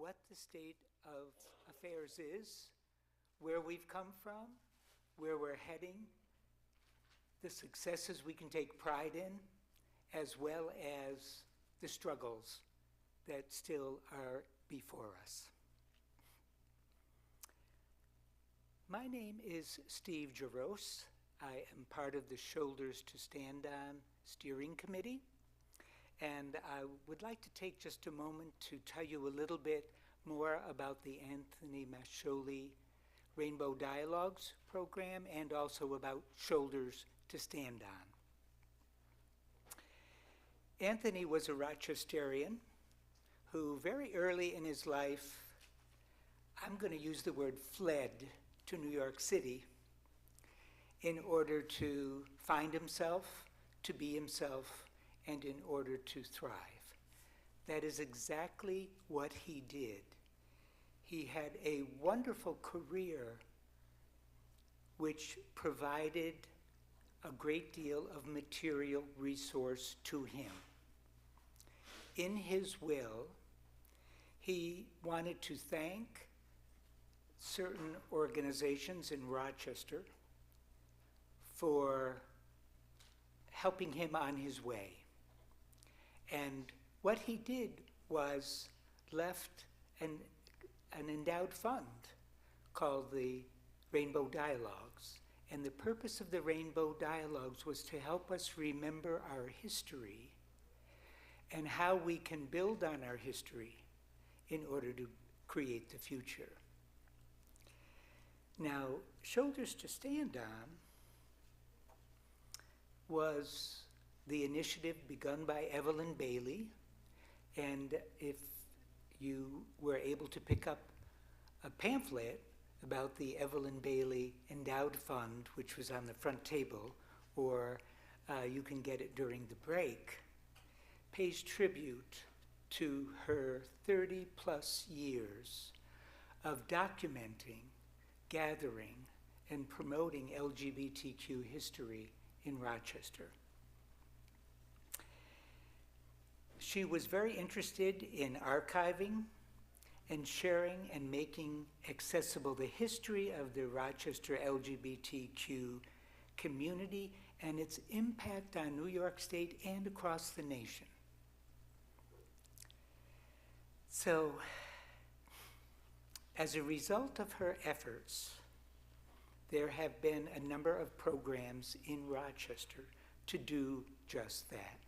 what the state of affairs is, where we've come from, where we're heading, the successes we can take pride in, as well as the struggles that still are before us. My name is Steve Jaros. I am part of the Shoulders to Stand On Steering Committee, and I would like to take just a moment to tell you a little bit more about the Anthony Mascioli Rainbow Dialogues program and also about Shoulders to Stand On. Anthony was a Rochesterian who very early in his life, I'm going to use the word fled to New York City in order to find himself, to be himself, and in order to thrive. That is exactly what he did. He had a wonderful career which provided a great deal of material resource to him. In his will, he wanted to thank certain organizations in Rochester for helping him on his way. And what he did was left an endowed fund called the Rainbow Dialogues. And the purpose of the Rainbow Dialogues was to help us remember our history and how we can build on our history in order to create the future. Now, Shoulders to Stand On was the initiative begun by Evelyn Bailey, and if you were able to pick up a pamphlet about the Evelyn Bailey Endowed Fund, which was on the front table, or you can get it during the break, pays tribute to her 30-plus years of documenting, gathering, and promoting LGBTQ history in Rochester. She was very interested in archiving and sharing and making accessible the history of the Rochester LGBTQ community and its impact on New York State and across the nation. So, as a result of her efforts, there have been a number of programs in Rochester to do just that.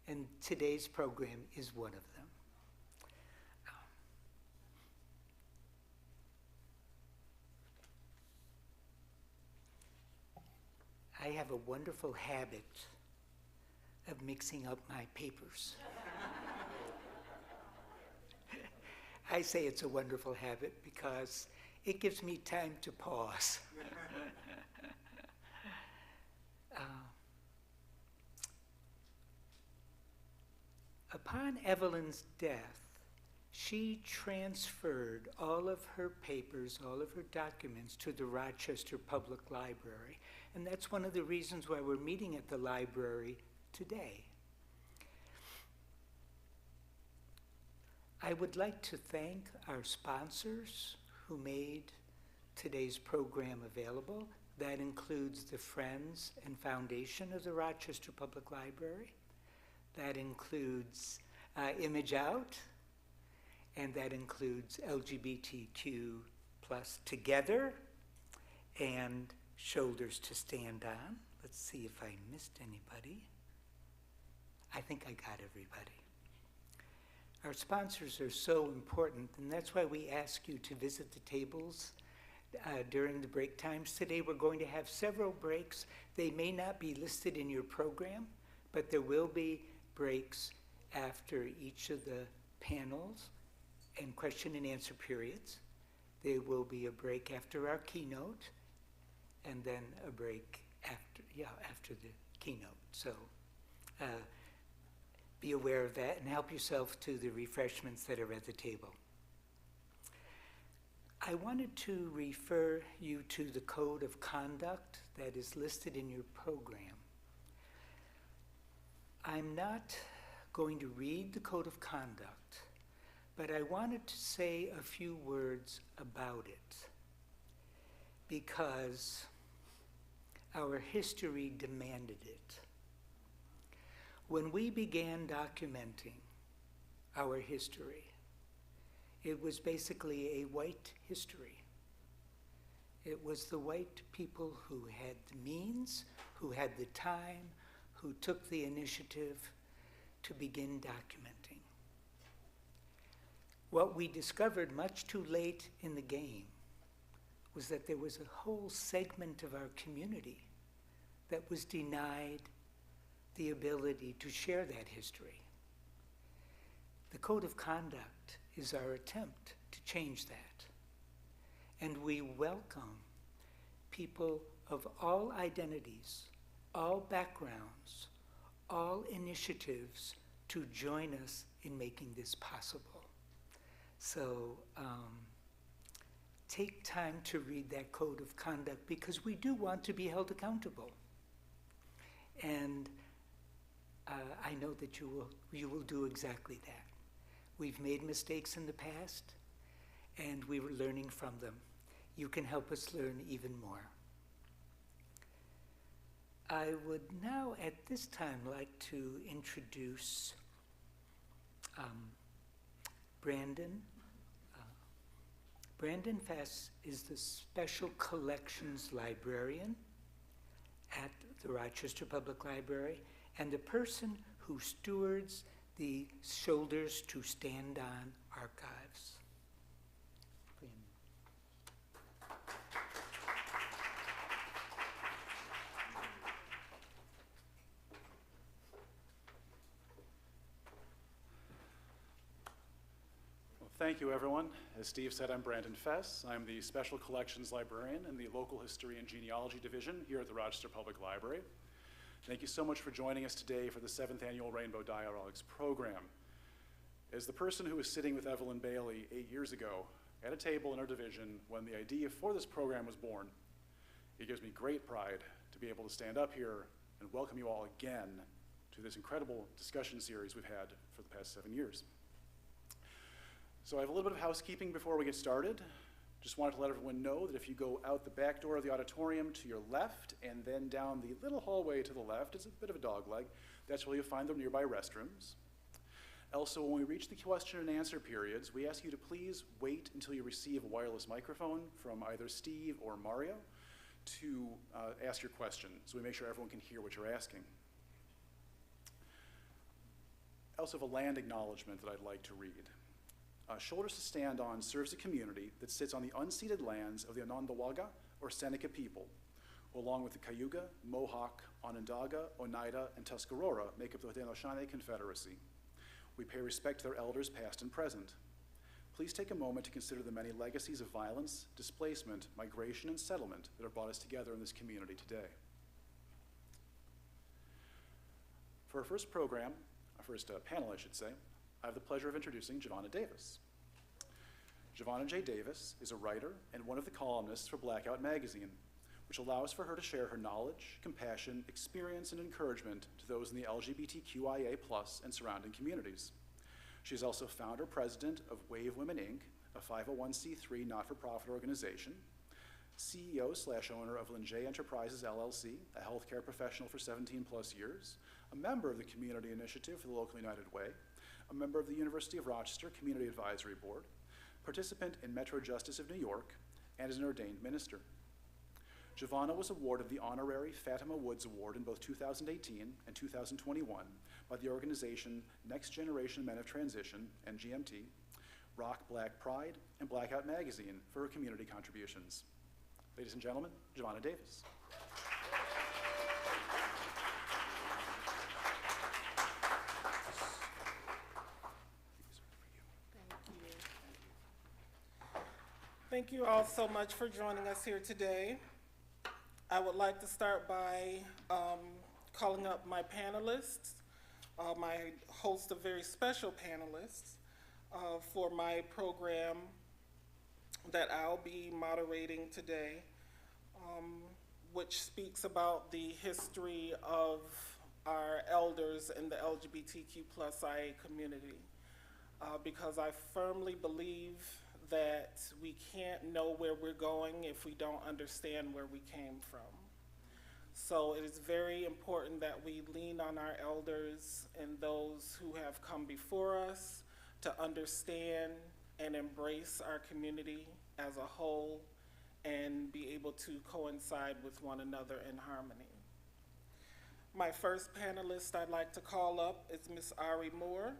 And today's program is one of them. I have a wonderful habit of mixing up my papers. I say it's a wonderful habit because it gives me time to pause. Upon Evelyn's death, she transferred all of her papers, all of her documents to the Rochester Public Library. And that's one of the reasons why we're meeting at the library today. I would like to thank our sponsors who made today's program available. That includes the Friends and Foundation of the Rochester Public Library. That includes Image Out, and that includes LGBTQ plus Together and Shoulders to Stand On. Let's see if I missed anybody. I think I got everybody. Our sponsors are so important, and that's why we ask you to visit the tables during the break times. Today we're going to have several breaks. They may not be listed in your program, but there will be breaks after each of the panels and question and answer periods. There will be a break after our keynote, and then a break after the keynote. So be aware of that and help yourself to the refreshments that are at the table. I wanted to refer you to the code of conduct that is listed in your program. I'm not going to read the code of conduct, but I wanted to say a few words about it because our history demanded it. When we began documenting our history, it was basically a white history. It was the white people who had the means, who had the time, who took the initiative to begin documenting. What we discovered much too late in the game was that there was a whole segment of our community that was denied the ability to share that history. The Code of Conduct is our attempt to change that. And we welcome people of all identities, all backgrounds, all initiatives to join us in making this possible. So take time to read that Code of Conduct because we do want to be held accountable. And I know that you will do exactly that. We've made mistakes in the past, and we were learning from them. You can help us learn even more. I would now, at this time, like to introduce Brandon. Brandon Fess is the Special Collections Librarian at the Rochester Public Library and the person who stewards the Shoulders to Stand On archives. Brandon. Well, thank you, everyone. As Steve said, I'm Brandon Fess. I'm the Special Collections Librarian in the Local History and Genealogy Division here at the Rochester Public Library. Thank you so much for joining us today for the 7th Annual Rainbow Dialogues program. As the person who was sitting with Evelyn Bailey 8 years ago at a table in our division when the idea for this program was born, it gives me great pride to be able to stand up here and welcome you all again to this incredible discussion series we've had for the past 7 years. So I have a little bit of housekeeping before we get started. Just wanted to let everyone know that if you go out the back door of the auditorium to your left and then down the little hallway to the left, it's a bit of a dogleg, that's where you'll find the nearby restrooms. Also, when we reach the question and answer periods, we ask you to please wait until you receive a wireless microphone from either Steve or Mario to ask your question, so we make sure everyone can hear what you're asking. I also have a land acknowledgement that I'd like to read. Shoulders to Stand On serves a community that sits on the unceded lands of the Onondaga or Seneca people, who along with the Cayuga, Mohawk, Onondaga, Oneida, and Tuscarora make up the Haudenosaunee Confederacy. We pay respect to their elders past and present. Please take a moment to consider the many legacies of violence, displacement, migration, and settlement that have brought us together in this community today. For our first program, our first panel, I should say, I have the pleasure of introducing Giovanna Davis. Giovanna J. Davis is a writer and one of the columnists for Blackout Magazine, which allows for her to share her knowledge, compassion, experience, and encouragement to those in the LGBTQIA+ and surrounding communities. She is also founder-president of Wave Women, Inc., a 501c3 not-for-profit organization, CEO/owner of Linjay Enterprises, LLC, a healthcare professional for 17+ years, a member of the Community Initiative for the Local United Way, a member of the University of Rochester Community Advisory Board, participant in Metro Justice of New York, and is an ordained minister. Giovanna was awarded the honorary Fatima Woods Award in both 2018 and 2021 by the organization Next Generation Men of Transition, NGMT, Rock Black Pride, and Blackout Magazine for her community contributions. Ladies and gentlemen, Giovanna Davis. Thank you all so much for joining us here today. I would like to start by calling up my panelists, my host of very special panelists for my program that I'll be moderating today, which speaks about the history of our elders in the LGBTQ+IA community. because I firmly believe that we can't know where we're going if we don't understand where we came from. So it is very important that we lean on our elders and those who have come before us to understand and embrace our community as a whole and be able to coincide with one another in harmony. My first panelist I'd like to call up is Ms. Ari Moore.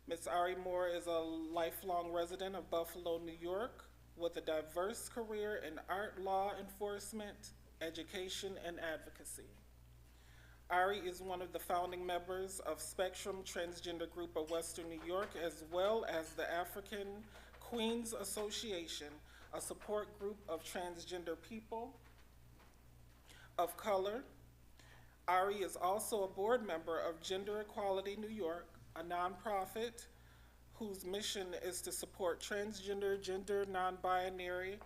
Ms. Ari Moore is a lifelong resident of Buffalo, New York, with a diverse career in art, law enforcement, education, and advocacy. Ari is one of the founding members of Spectrum Transgender Group of Western New York, as well as the African Queens Association, a support group of transgender people of color. Ari is also a board member of Gender Equality New York, a nonprofit whose mission is to support transgender, gender non-binary,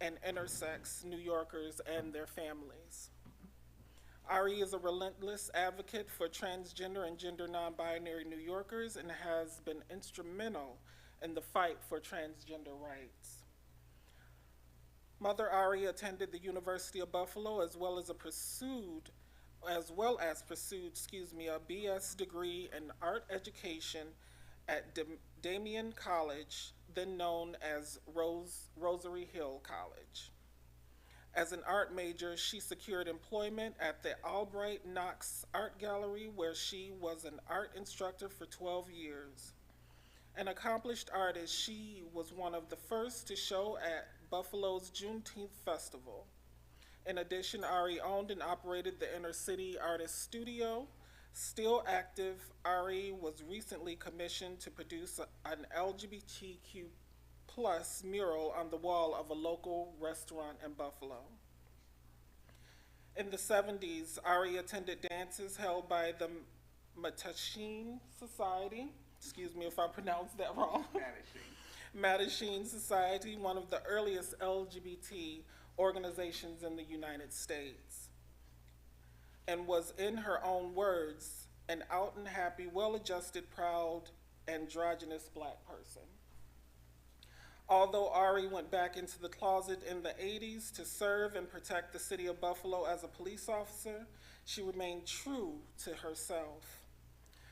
and intersex New Yorkers and their families. Ari is a relentless advocate for transgender and gender non-binary New Yorkers and has been instrumental in the fight for transgender rights. Mother Ari attended the University of Buffalo as well as pursued a BS degree in art education at Damien College, then known as Rosary Hill College. As an art major, she secured employment at the Albright Knox Art Gallery, where she was an art instructor for 12 years. An accomplished artist, she was one of the first to show at Buffalo's Juneteenth Festival. In addition, Ari owned and operated the Inner City Artist Studio. Still active, Ari was recently commissioned to produce an LGBTQ+ mural on the wall of a local restaurant in Buffalo. In the 70s, Ari attended dances held by the Mattachine Society. Excuse me if I pronounced that wrong. Mattachine Society, one of the earliest LGBT organizations in the United States, and was, in her own words, an out and happy, well-adjusted, proud, androgynous Black person. Although Ari went back into the closet in the 80s to serve and protect the city of Buffalo as a police officer, she remained true to herself.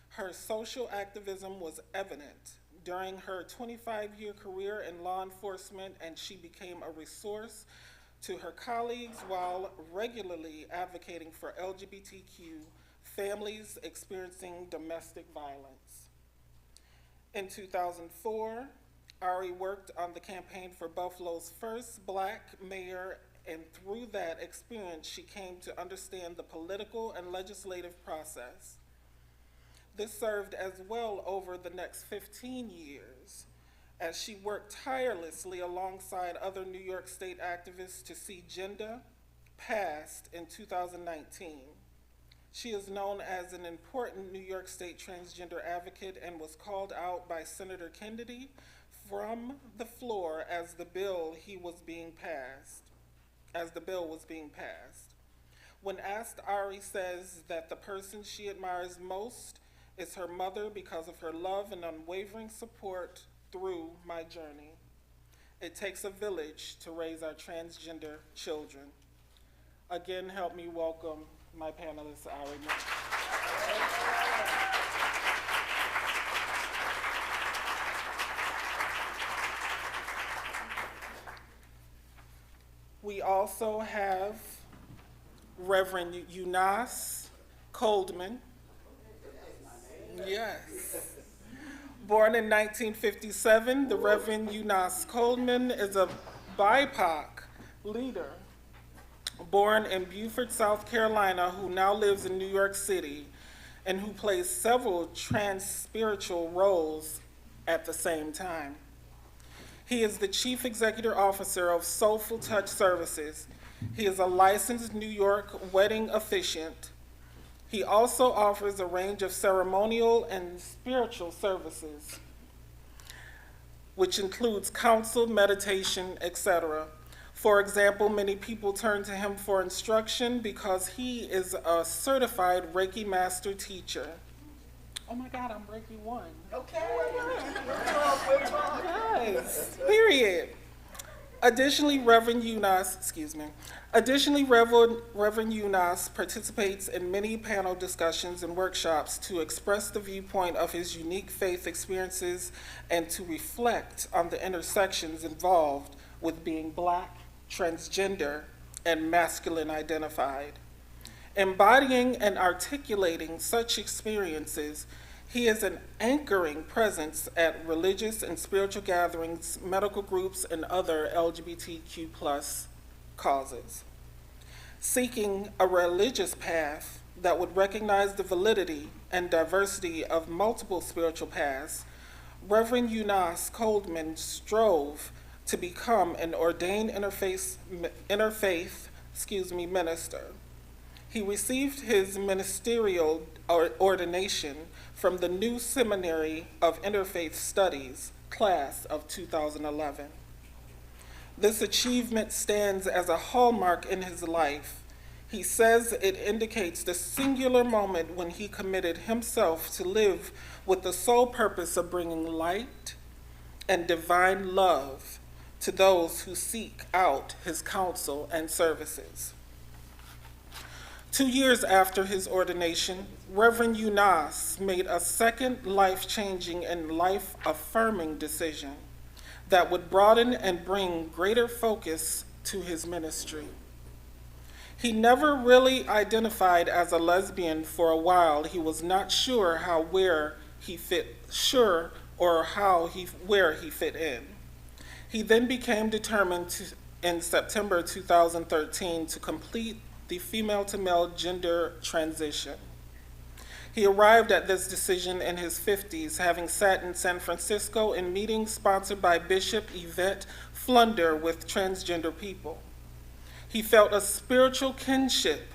Her social activism was evident during her 25-year career in law enforcement, and she became a resource to her colleagues while regularly advocating for LGBTQ families experiencing domestic violence. In 2004, Ari worked on the campaign for Buffalo's first Black mayor, and through that experience, she came to understand the political and legislative process. This served as well over the next 15 years, as she worked tirelessly alongside other New York State activists to see GENDA passed in 2019. She is known as an important New York State transgender advocate and was called out by Senator Kennedy from the floor as the bill was being passed. When asked, Ari says that the person she admires most is her mother because of her love and unwavering support through my journey. It takes a village to raise our transgender children. Again, help me welcome my panelists, Ari Moore. We also have Reverend Eunice Coldman. Yes. Born in 1957, the Reverend Eunice Coldman is a BIPOC leader born in Beaufort, South Carolina, who now lives in New York City and who plays several trans-spiritual roles at the same time. He is the Chief Executive Officer of Soulful Touch Services. He is a licensed New York wedding officiant. He also offers a range of ceremonial and spiritual services, which includes counsel, meditation, etc. For example, many people turn to him for instruction because he is a certified Reiki master teacher. Oh my God, I'm breaking one. Okay, we'll talk. Yes, period. Additionally, Reverend Unas participates in many panel discussions and workshops to express the viewpoint of his unique faith experiences and to reflect on the intersections involved with being Black, transgender, and masculine identified. Embodying and articulating such experiences, he is an anchoring presence at religious and spiritual gatherings, medical groups, and other LGBTQ+ causes. Seeking a religious path that would recognize the validity and diversity of multiple spiritual paths, Reverend Unas Coldman strove to become an ordained interfaith minister. He received his ministerial ordination from the New Seminary of Interfaith Studies, class of 2011. This achievement stands as a hallmark in his life. He says it indicates the singular moment when he committed himself to live with the sole purpose of bringing light and divine love to those who seek out his counsel and services. 2 years after his ordination, Reverend Unas made a second life-changing and life-affirming decision that would broaden and bring greater focus to his ministry. He never really identified as a lesbian for a while. He was not sure where he fit in. He then became determined in September 2013 to complete the female-to-male gender transition. He arrived at this decision in his 50s, having sat in San Francisco in meetings sponsored by Bishop Yvette Flunder with transgender people. He felt a spiritual kinship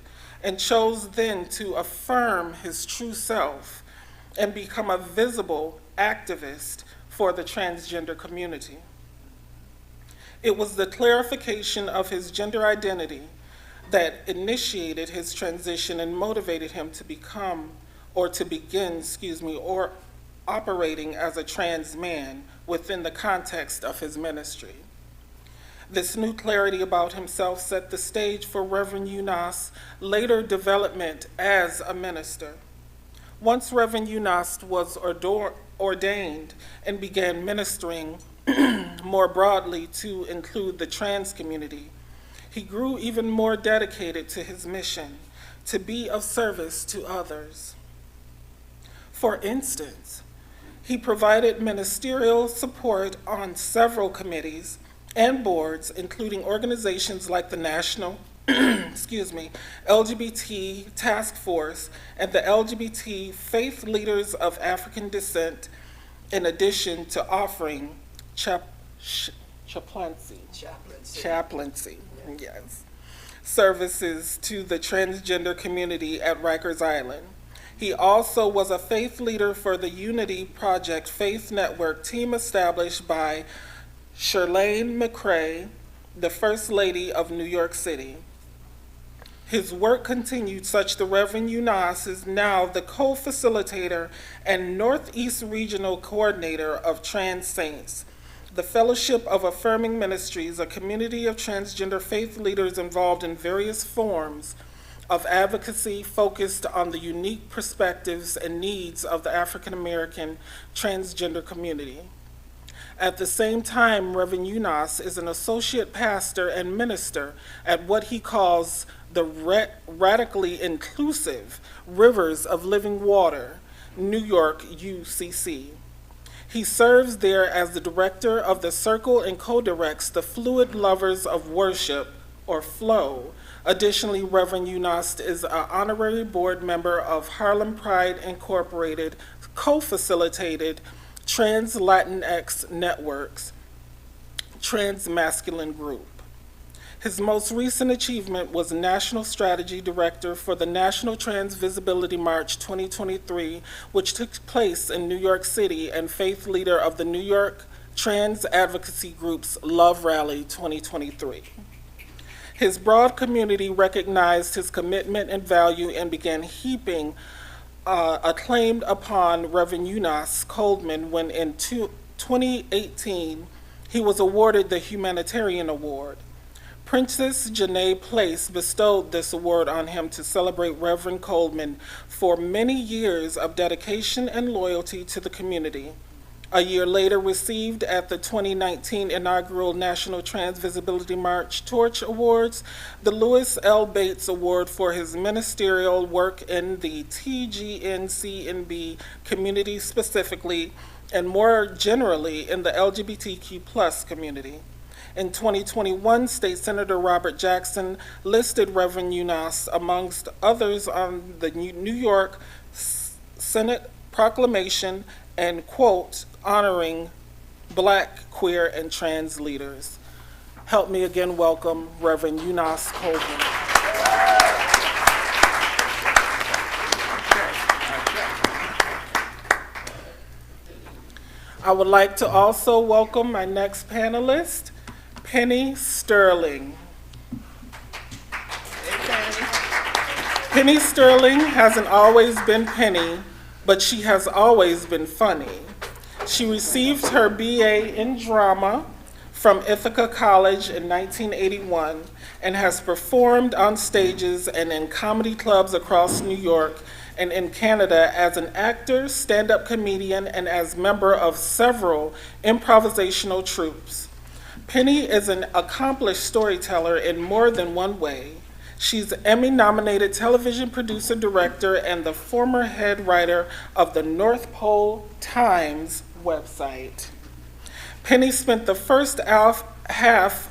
and chose then to affirm his true self and become a visible activist for the transgender community. It was the clarification of his gender identity that initiated his transition and motivated him to begin operating as a trans man within the context of his ministry. This new clarity about himself set the stage for Reverend Unas' later development as a minister. Once Reverend Unas was ordained and began ministering more broadly to include the trans community, he grew even more dedicated to his mission to be of service to others. For instance, he provided ministerial support on several committees and boards, including organizations like the National LGBT Task Force and the LGBT Faith Leaders of African Descent, in addition to offering chaplaincy, yes, services to the transgender community at Rikers Island. He also was a faith leader for the Unity Project Faith Network team established by Chirlane McCray, the First Lady of New York City. His work continued such the Reverend Unas is now the co-facilitator and Northeast Regional Coordinator of Trans Saints, the Fellowship of Affirming Ministries, a community of transgender faith leaders involved in various forms of advocacy focused on the unique perspectives and needs of the African American transgender community. At the same time, Reverend Unas is an associate pastor and minister at what he calls the radically inclusive Rivers of Living Water, New York UCC. He serves there as the director of the circle and co-directs the Fluid Lovers of Worship, or FLOW. Additionally, Reverend Unas is an honorary board member of Harlem Pride Incorporated, co-facilitated Trans Latinx Networks, Trans Masculine Group. His most recent achievement was National Strategy Director for the National Trans Visibility March 2023, which took place in New York City, and faith leader of the New York Trans Advocacy Group's Love Rally 2023. His broad community recognized his commitment and value and began heaping acclaimed upon Reverend Eunice Coleman when in 2018 he was awarded the Humanitarian Award. Princess Janae Place bestowed this award on him to celebrate Reverend Coleman for many years of dedication and loyalty to the community. A year later, received at the 2019 inaugural National Trans Visibility March Torch Awards, the Lewis L. Bates Award for his ministerial work in the TGNCNB community specifically, and more generally in the LGBTQ plus community. In 2021, State Senator Robert Jackson listed Reverend Eunice amongst others on the New York Senate proclamation and, quote, honoring Black, queer, and trans leaders. Help me again welcome Reverend Eunice Coleman. I would like to also welcome my next panelist, Penny Sterling. Penny Sterling hasn't always been Penny, but she has always been funny. She received her BA in drama from Ithaca College in 1981 and has performed on stages and in comedy clubs across New York and in Canada as an actor, stand-up comedian, and as member of several improvisational troupes. Penny is an accomplished storyteller in more than one way. She's Emmy-nominated television producer, director, and the former head writer of the North Pole Times website. Penny spent the first half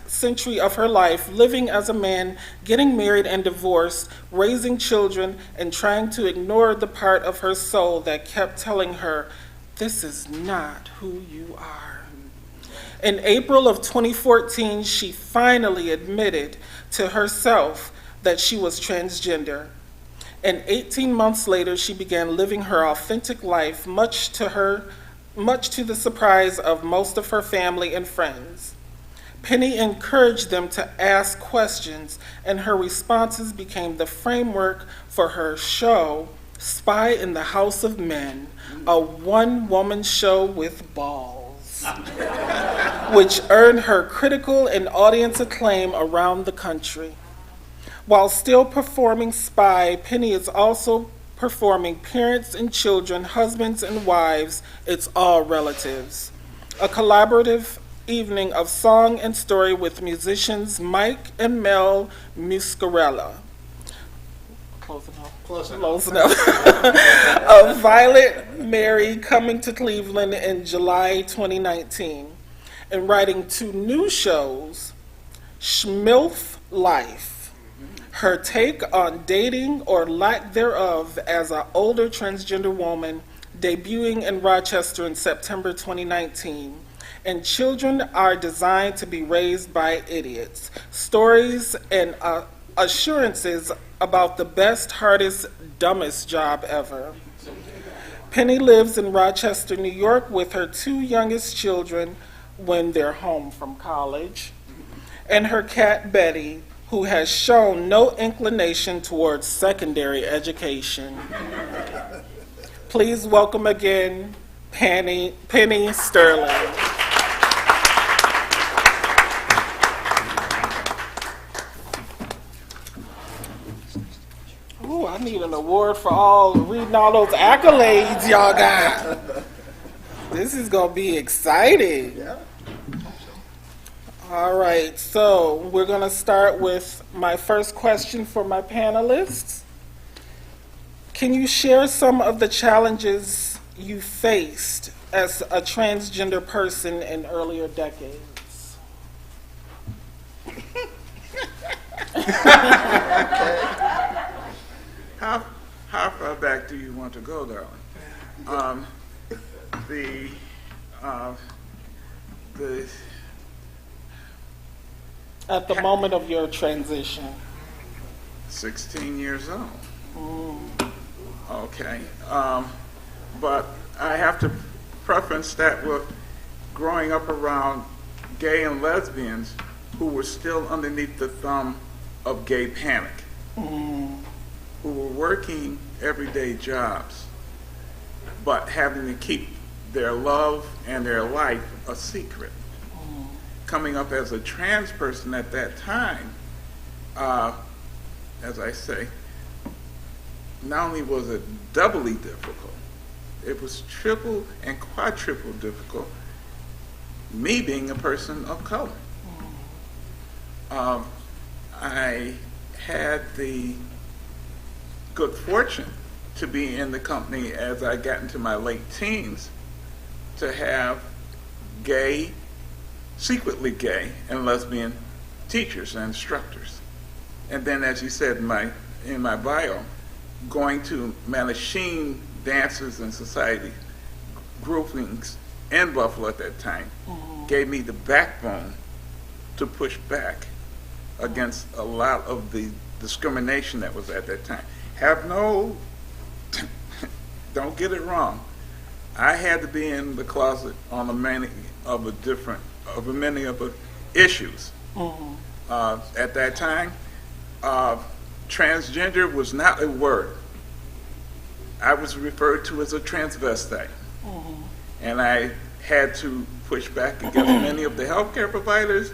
century of her life living as a man, getting married and divorced, raising children, and trying to ignore the part of her soul that kept telling her, "This is not who you are." In April of 2014, she finally admitted to herself that she was transgender. And 18 months later, she began living her authentic life, much to the surprise of most of her family and friends. Penny encouraged them to ask questions, and her responses became the framework for her show, Spy in the House of Men, a one-woman show with balls, which earned her critical and audience acclaim around the country. While still performing Spy, Penny is also performing Parents and Children, Husbands and Wives, It's All Relatives, a collaborative evening of song and story with musicians Mike and Mel Muscarella. Close enough. Of Violet Mary coming to Cleveland in July 2019, and writing 2 new shows, Schmilf Life, her take on dating or lack thereof as an older transgender woman, debuting in Rochester in September 2019. And Children Are Designed to be Raised by Idiots, stories and assurances about the best, hardest, dumbest job ever. Penny lives in Rochester, New York with her 2 youngest children when they're home from college, and her cat Betty, who has shown no inclination towards secondary education. Please welcome again Penny Sterling. Ooh, I need an award for reading all those accolades y'all got. This is gonna be exciting. Yeah. All right, so we're gonna start with my first question for my panelists. Can you share some of the challenges you faced as a transgender person in earlier decades? How far back do you want to go, darling? At the moment of your transition. 16 years old. Okay. But I have to preference that with growing up around gay and lesbians who were still underneath the thumb of gay panic. who were working everyday jobs, but having to keep their love and their life a secret. Coming up as a trans person at that time, as I say, not only was it doubly difficult, it was triple and quadruple difficult, me being a person of color. I had the good fortune to be in the company as I got into my late teens to have gay, secretly gay and lesbian teachers and instructors. And then, as you said in my bio, going to Mattachine dances and society groupings in Buffalo at that time gave me the backbone to push back against a lot of the discrimination that was at that time. Don't get it wrong. I had to be in the closet on many of the issues. At that time, transgender was not a word. I was referred to as a transvestite. And I had to push back against many of the healthcare providers.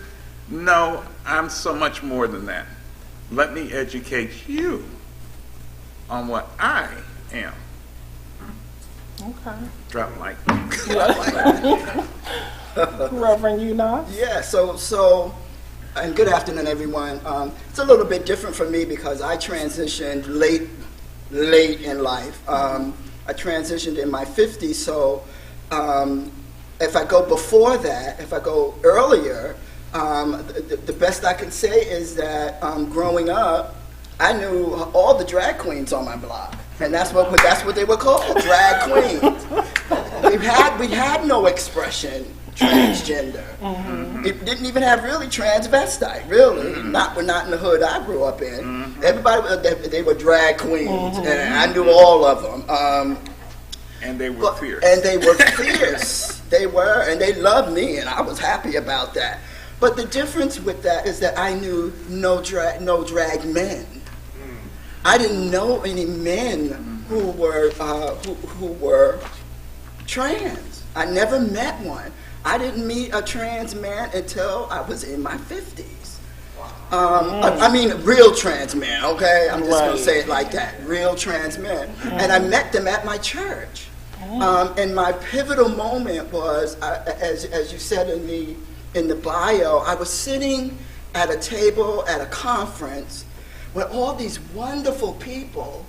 No, I'm so much more than that. Let me educate you on what I am. Okay. Drop mic. Reverend Unas? Yeah, and good afternoon, everyone. It's a little bit different for me because I transitioned late in life. I transitioned in my 50s, so if I go before that, if I go earlier, the best I can say is that growing up, I knew all the drag queens on my block, and that's what they were called, drag queens. We had no expression transgender. It didn't even have really transvestite, really. Not in the hood I grew up in. Everybody, they were drag queens, and I knew all of them. And they were fierce. And they were fierce. They were, and they loved me, and I was happy about that. But the difference with that is that I knew no drag men. I didn't know any men who were trans. I never met one. I didn't meet a trans man until I was in my 50s. I mean, real trans men, okay? I'm just going to say it like that, real trans men. And I met them at my church. And my pivotal moment was, as you said in the bio, I was sitting at a table at a conference with all these wonderful people,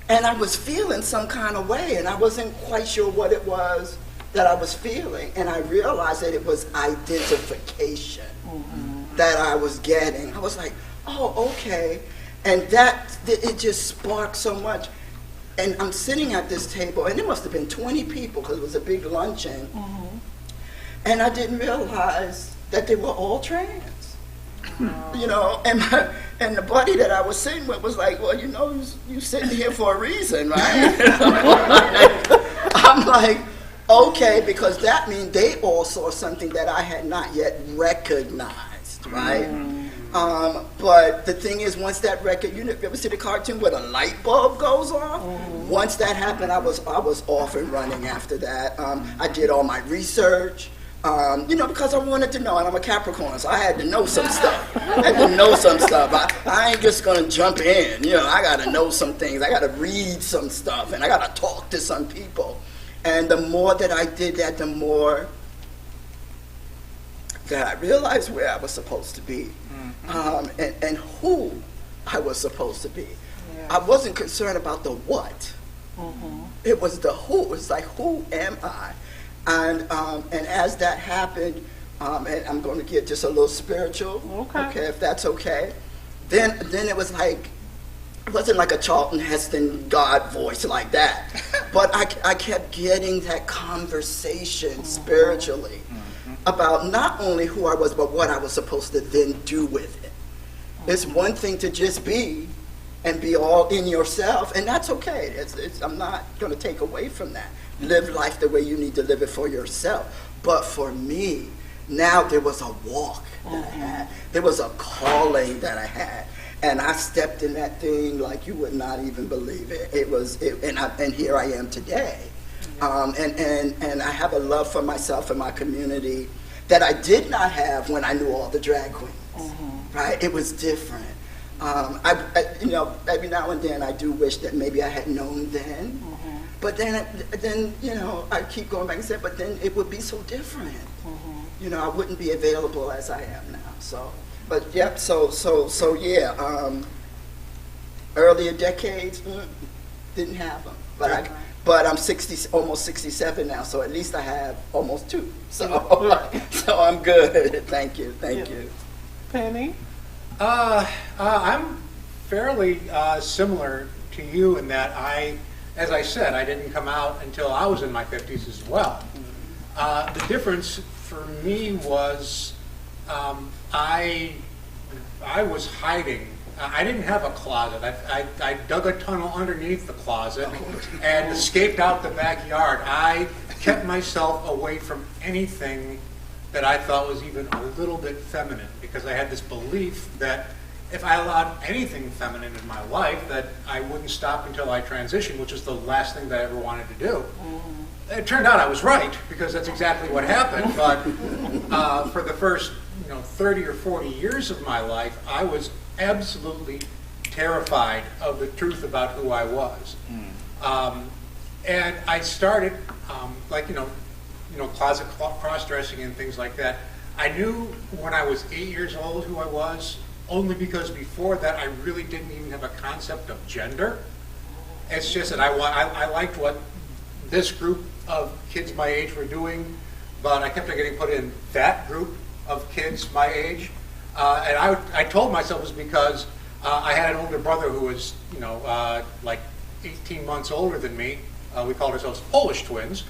and I was feeling some kind of way, and I wasn't quite sure what it was that I was feeling, and I realized that it was identification that I was getting. I was like, oh, okay, and it just sparked so much. And I'm sitting at this table, and there must have been 20 people because it was a big luncheon, and I didn't realize that they were all trans. You know, and the buddy that I was sitting with was like, well, you know, you sitting here for a reason, right? I'm like, okay, because that means they all saw something that I had not yet recognized, right? But the thing is, once that record, you ever see the cartoon where the light bulb goes off? Once that happened, I was off and running after that. I did all my research. You know, because I wanted to know, and I'm a Capricorn, so I had to know some stuff. I ain't just gonna jump in, you know, I gotta know some things. I gotta read some stuff, and I gotta talk to some people. And the more that I did that, the more that I realized where I was supposed to be, and who I was supposed to be. Yes. I wasn't concerned about the what. It was the who. It's like, who am I? And as that happened, and I'm going to get just a little spiritual, okay, if that's okay. Then it was like, it wasn't like a Charlton Heston God voice like that, but I kept getting that conversation spiritually about not only who I was, but what I was supposed to then do with it. It's one thing to just be and be all in yourself, and that's okay. I'm not going to take away from that. Live life the way you need to live it for yourself. But for me, now there was a walk that I had. There was a calling that I had. And I stepped in that thing like you would not even believe it. And here I am today. And I have a love for myself and my community that I did not have when I knew all the drag queens. Right? It was different. You know, every now and then I do wish that maybe I had known then. But then you know, I keep going back and say, but then it would be so different. You know, I wouldn't be available as I am now. So, but yep. So yeah. Earlier decades didn't have them, but I'm 60, almost 67 now. So at least I have almost 2. So so I'm good. Thank you. Penny? I'm fairly similar to you in that as I said, I didn't come out until I was in my 50s as well. The difference for me was I was hiding. I didn't have a closet. I dug a tunnel underneath the closet and escaped out the backyard. I kept myself away from anything that I thought was even a little bit feminine, because I had this belief that if I allowed anything feminine in my life, that I wouldn't stop until I transitioned, which was the last thing that I ever wanted to do. It turned out I was right, because that's exactly what happened. But for the first 30 or 40 years of my life, I was absolutely terrified of the truth about who I was. And I started, closet cross-dressing and things like that. I knew when I was 8 years old who I was, only because before that I really didn't even have a concept of gender. It's just that I liked what this group of kids my age were doing, but I kept on getting put in that group of kids my age. And I told myself it was because I had an older brother who was, like 18 months older than me. We called ourselves Polish twins.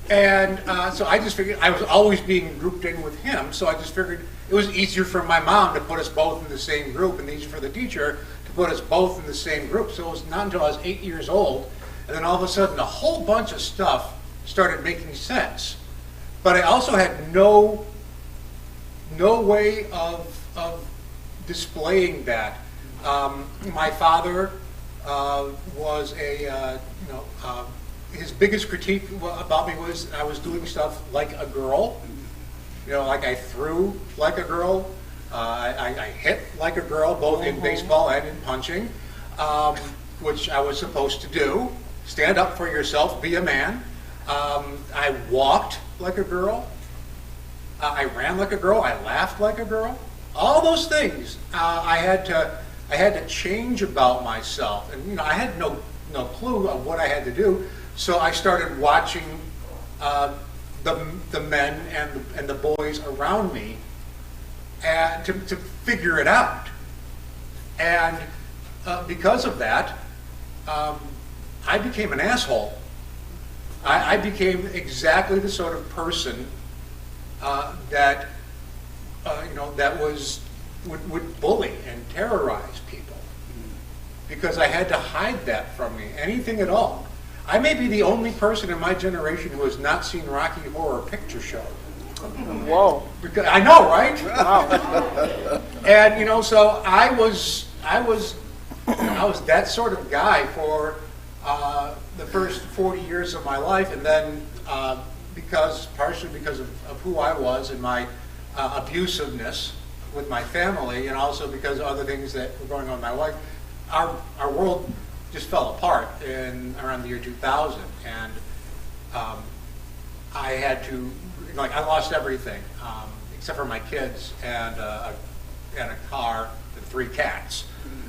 So I just figured I was always being grouped in with him, so I just figured it was easier for my mom to put us both in the same group, and easier for the teacher to put us both in the same group. So it was not until I was 8 years old, and then all of a sudden a whole bunch of stuff started making sense. But I also had no way of displaying that. My father was his biggest critique about me was I was doing stuff like a girl. Like I threw like a girl. I hit like a girl, both in baseball and in punching, which I was supposed to do. Stand up for yourself, be a man. I walked like a girl. I ran like a girl. I laughed like a girl. All those things I had to change about myself, and I had no clue of what I had to do. So I started watching the men and the boys around me, and to figure it out. And because of that, I became an asshole. I became exactly the sort of person that would bully and terrorize people, because I had to hide that from me, anything at all. I may be the only person in my generation who has not seen Rocky Horror Picture Show. Whoa! Because, I know, right? Wow. And so I was that sort of guy for the first 40 years of my life, and then partially because of who I was and my abusiveness with my family, and also because of other things that were going on in my life, our world just fell apart around the year 2000, and I had to, I lost everything except for my kids and a car and 3 cats.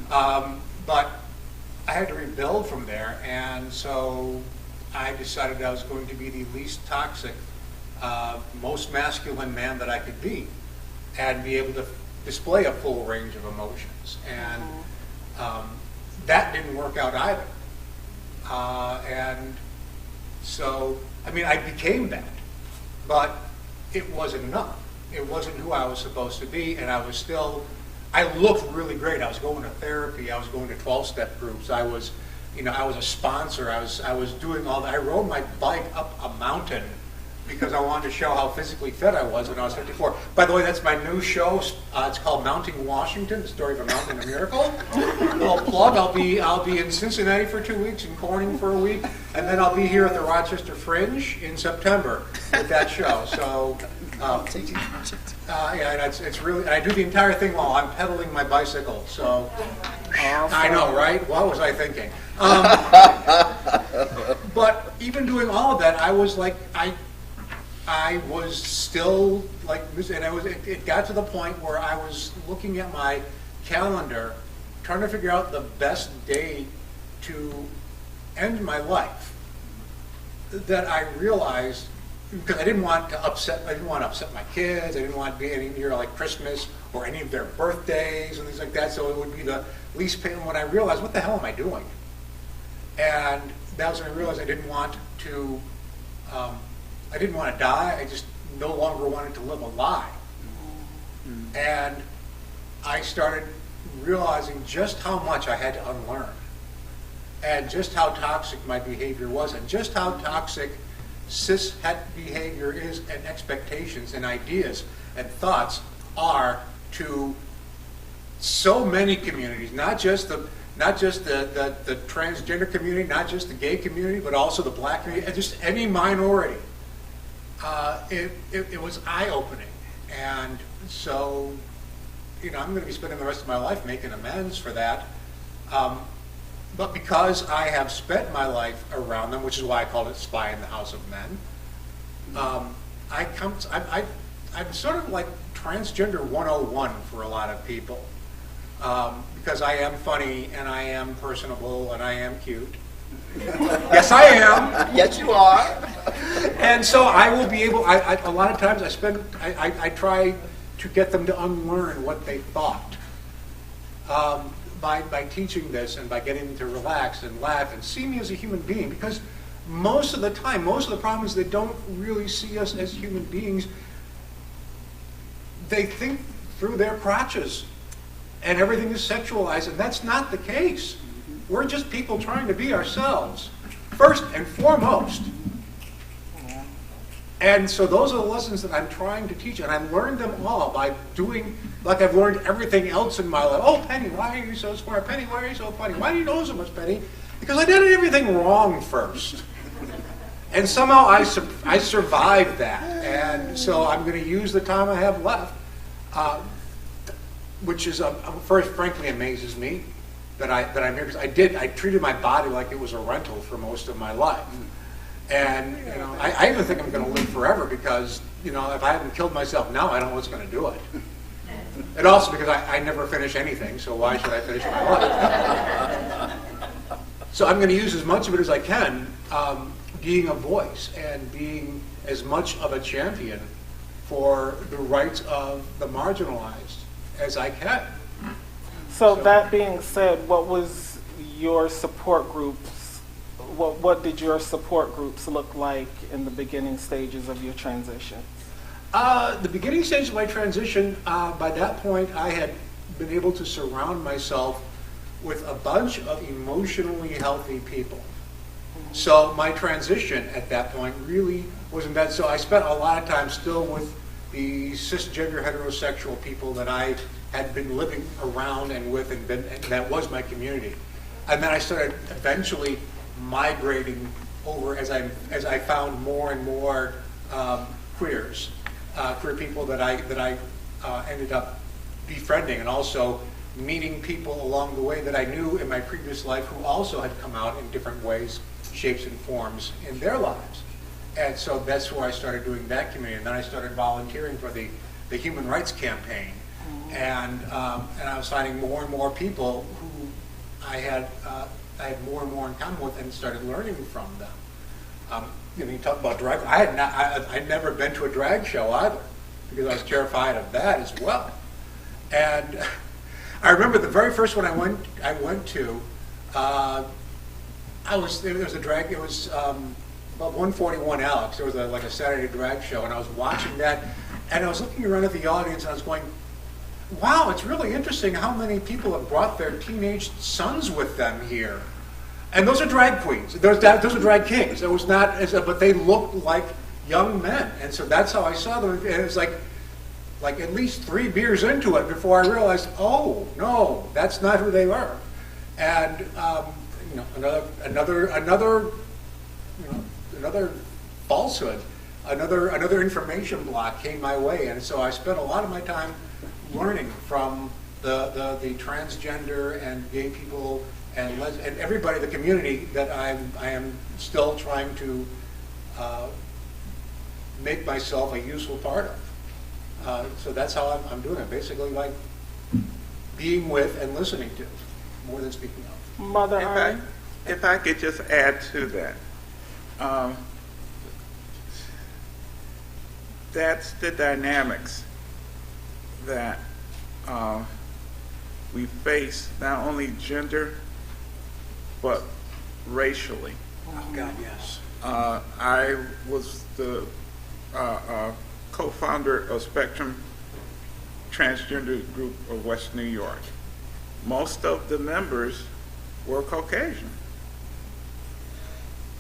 But I had to rebuild from there, and so I decided I was going to be the least toxic, most masculine man that I could be, and be able to display a full range of emotions. And that didn't work out either. And so, I became that, but it wasn't enough. It wasn't who I was supposed to be, and I looked really great. I was going to therapy. I was going to 12-step groups. I was a sponsor. I was doing all that. I rode my bike up a mountain because I wanted to show how physically fit I was when I was 54. By the way, that's my new show. It's called Mounting Washington: The Story of a Mountain and a Miracle. Little plug. I'll be in Cincinnati for 2 weeks, in Corning for a week, and then I'll be here at the Rochester Fringe in September with that show. So. Yeah, and it's really, I do the entire thing while I'm pedaling my bicycle, so, I know, right? What was I thinking? But even doing all of that, I was like, I was still like, and it got to the point where I was looking at my calendar, trying to figure out the best day to end my life, that I realized, because I didn't want to upset my kids. I didn't want to be any near like Christmas or any of their birthdays and things like that. So it would be the least pain. When I realized, what the hell am I doing? And that was when I realized I didn't want to die. I just no longer wanted to live a lie. And I started realizing just how much I had to unlearn, and just how toxic my behavior was, and just how toxic cis-het behavior is, and expectations and ideas and thoughts are to so many communities, not just the transgender community, not just the gay community, but also the black community, and just any minority. It was eye-opening. And so, I'm going to be spending the rest of my life making amends for that. But because I have spent my life around them, which is why I called it Spy in the House of Men, I'm sort of like transgender 101 for a lot of people, because I am funny and I am personable and I am cute. Yes, I am. Yes, you are. And so I will be able. A lot of times I try to get them to unlearn what they thought. By teaching this and by getting them to relax and laugh and see me as a human being, because most of the time, most of the problems, they don't really see us as human beings. They think through their crotches and everything is sexualized, and that's not the case. We're just people trying to be ourselves, first and foremost. And so those are the lessons that I'm trying to teach, and I've learned them all by doing, like I've learned everything else in my life. Oh, Penny, why are you so smart? Penny, why are you so funny? Why do you know so much, Penny? Because I did everything wrong first. And somehow I survived that. And so I'm going to use the time I have left, which is, first, frankly, amazes me that I'm here. Because I treated my body like it was a rental for most of my life. And, I even think I'm going to live forever because, if I haven't killed myself now, I don't know what's going to do it. And also because I never finish anything, so why should I finish my life? So I'm going to use as much of it as I can, being a voice and being as much of a champion for the rights of the marginalized as I can. So that being said, what was your support groups? What did your support groups look like in the beginning stages of your transition? The beginning stage of my transition, by that point, I had been able to surround myself with a bunch of emotionally healthy people. So my transition at that point really wasn't bad. So I spent a lot of time still with the cisgender heterosexual people that I had been living around and with, and that was my community. And then I started eventually migrating over as I found more and more queers. Queer people that I ended up befriending, and also meeting people along the way that I knew in my previous life who also had come out in different ways, shapes, and forms in their lives. And so that's where I started doing that community. And then I started volunteering for the Human Rights Campaign. And I was finding more and more people who I had more and more in common with, and started learning from them. You talk about drag. I'd never been to a drag show either, because I was terrified of that as well. And I remember the very first one I went to. It was a drag. It was about 141 Alex. There was like a Saturday drag show, and I was watching that, and I was looking around at the audience, and I was going, "Wow, it's really interesting how many people have brought their teenage sons with them here." And those are drag queens. Those are drag kings. It was not, but they looked like young men. And so that's how I saw them. And it was like at least 3 beers into it before I realized, oh, no, that's not who they were. And, another falsehood, another information block came my way. And so I spent a lot of my time learning from the transgender and gay people and everybody in the community that I am still trying to make myself a useful part of. So that's how I'm doing it. Basically, like being with and listening to, more than speaking of. Mother Army. If I could just add to that, that's the dynamics that we face, not only gender, but racially. Oh, God, yes. I was the co-founder of Spectrum Transgender Group of West New York. Most of the members were Caucasian.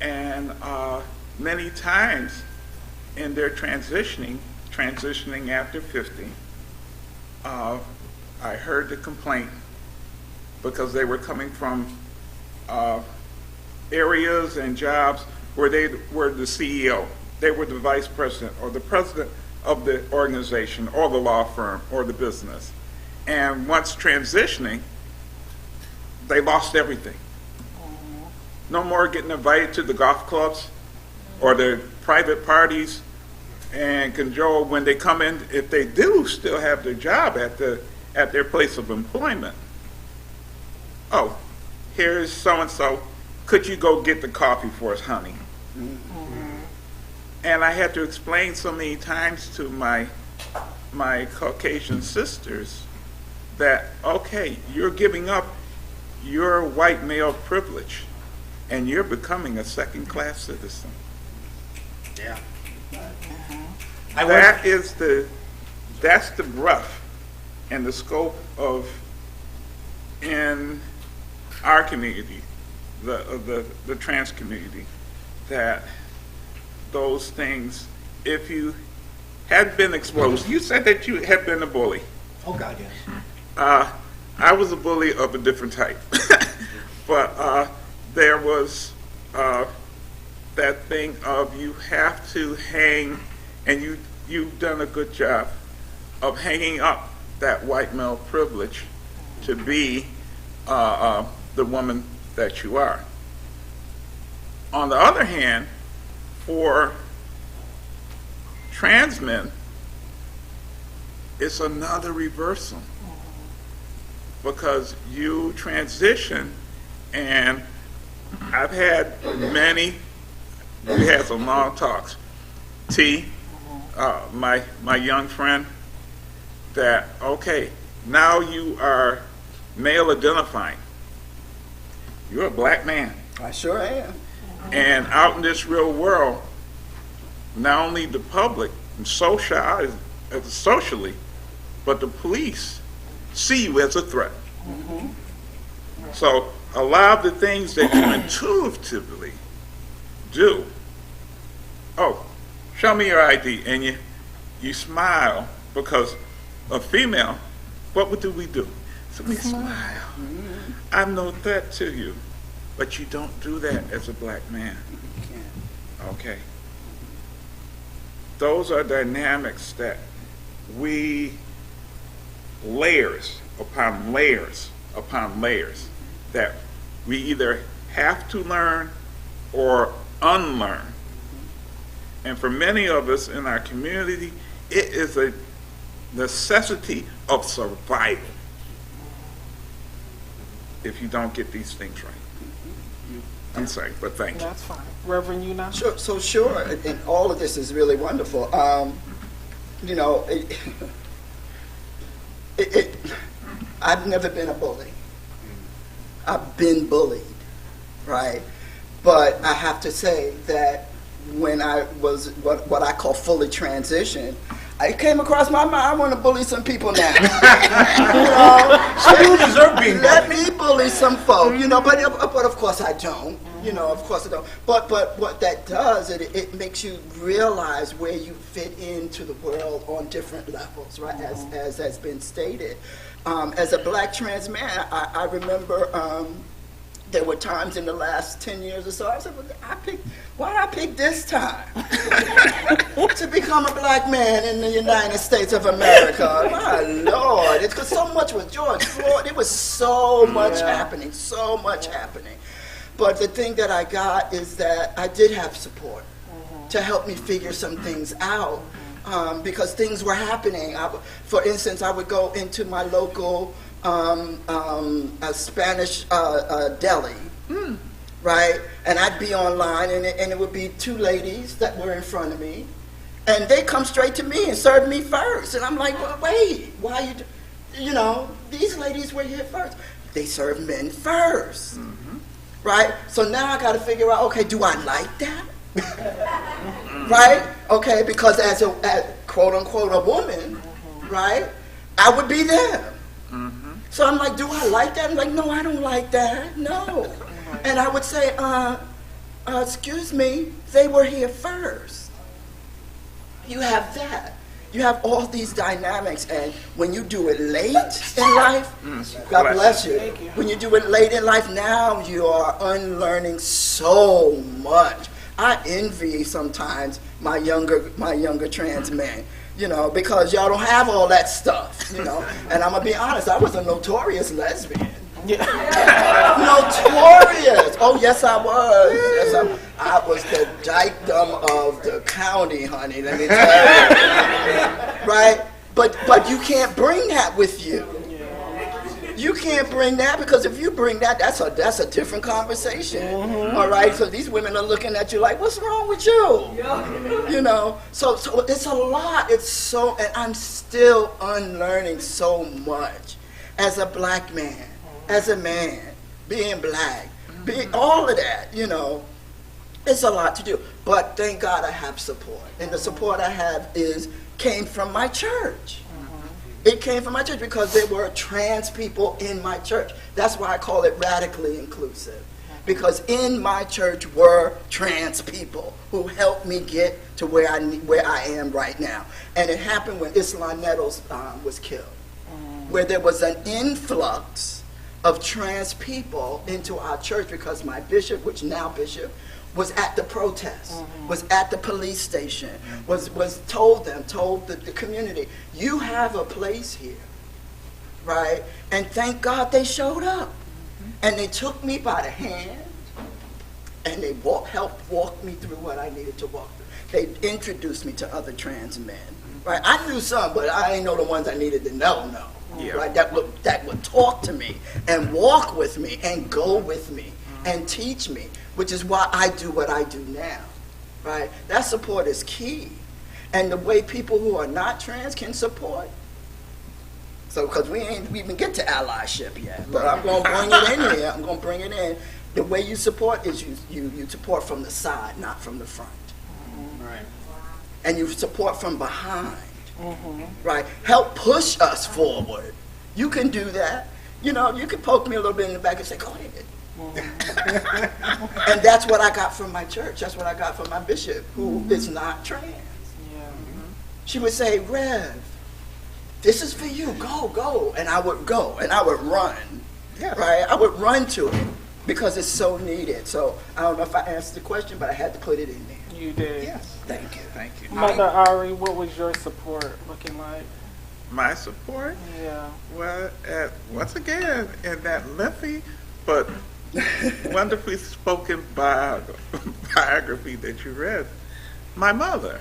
And many times in their transitioning after 50, I heard the complaint because they were coming from areas and jobs where they were the CEO, they were the vice president or the president of the organization or the law firm or the business. And once transitioning, they lost everything. No more getting invited to the golf clubs or the private parties and control when they come in. If they do still have their job at their place of employment, oh, here's so-and-so, could you go get the coffee for us, honey? And I had to explain so many times to my Caucasian sisters that, okay, you're giving up your white male privilege and you're becoming a second-class citizen. Yeah. That's the breadth and the scope of in our community, the trans community, that those things, if you had been exposed, you said that you had been a bully. Oh, God, yes. I was a bully of a different type. But there was that thing of you have to hang, and you've done a good job of hanging up that white male privilege to be the woman that you are. On the other hand, for trans men, it's another reversal because you transition, and I've had we had some long talks. T, my young friend, that, okay, now you are male identifying. You're a black man. I sure am. And out in this real world, not only the public and socially, but the police see you as a threat. So a lot of the things that you intuitively do, oh, show me your ID, and you smile because a female, what do we do? So we smile. I'm no threat to you, but you don't do that as a black man. Okay. Those are dynamics that we layers upon layers upon layers that we either have to learn or unlearn. And for many of us in our community, it is a necessity of survival if you don't get these things right. I'm sorry, but thank you. That's fine. Reverend, you now? Sure, so sure, and all of this is really wonderful. You know, I've never been a bully. I've been bullied, right? But I have to say that when I was what I call fully transitioned, I came across my mind, I want to bully some people now. You know, You deserve being let me bully some folk, you know, but of course I don't. You know, of course I don't. But what that does, it makes you realize where you fit into the world on different levels, right? As has been stated. As a black trans man, I remember there were times in the last 10 years or so, I said, well, why did I pick this time to become a black man in the United States of America? My Lord, it's because so much with George Floyd. It was so much happening, so much happening. But the thing that I got is that I did have support to help me figure some things out because things were happening. For instance, I would go into my local a Spanish deli, right? And I'd be online, and it would be two ladies that were in front of me, and they come straight to me and serve me first. And I'm like, well, wait, why you know, these ladies were here first. They serve men first, right? So now I got to figure out, okay, do I like that? Right? Okay, because as quote unquote a woman, right? I would be them. So I'm like, do I like that? I'm like, no, I don't like that. No. And I would say, excuse me, they were here first. You have that. You have all these dynamics, and when you do it late in life, God bless you. When you do it late in life, now you are unlearning so much. I envy sometimes my younger trans men. You know, because y'all don't have all that stuff, you know. And I'm going to be honest, I was a notorious lesbian. Notorious. Oh, yes, I was. Yes, I was the dykedom of the county, honey, let me tell you. Right? But you can't bring that with you. You can't bring that, because if you bring that, that's a different conversation. All right? So these women are looking at you like, what's wrong with you? You know? So it's a lot. It's so, and I'm still unlearning so much as a black man, as a man, being black, being all of that, you know. It's a lot to do. But thank God I have support. And the support I have came from my church. It came from my church because there were trans people in my church. That's why I call it radically inclusive. Because in my church were trans people who helped me get to where I am right now. And it happened when Islam Nettles was killed, where there was an influx of trans people into our church because my bishop, which now bishop, was at the protest, was at the police station, was told the community, you have a place here, right? And thank God they showed up. And they took me by the hand, and they helped walk me through what I needed to walk through. They introduced me to other trans men, right? I knew some, but I didn't know the ones I needed to know. Yeah. Right? That would talk to me and walk with me and go with me and teach me, which is why I do what I do now, right? That support is key. And the way people who are not trans can support. So, because we ain't even get to allyship yet, but I'm going to bring it in here. I'm going to bring it in. The way you support is you support from the side, not from the front. Right. And you support from behind, right? Help push us forward. You can do that. You know, you can poke me a little bit in the back and say, go ahead. And that's what I got from my church. That's what I got from my bishop, who is not trans. She would say, Rev, this is for you. Go. And I would go, and I would run. Yeah. Right? I would run to it because it's so needed. So I don't know if I answered the question, but I had to put it in there. You did. Yes. Thank you. Thank you. Mother Ari, what was your support looking like? My support? Yeah. Well, once again, in that lengthy but wonderfully spoken biography that you read, my mother.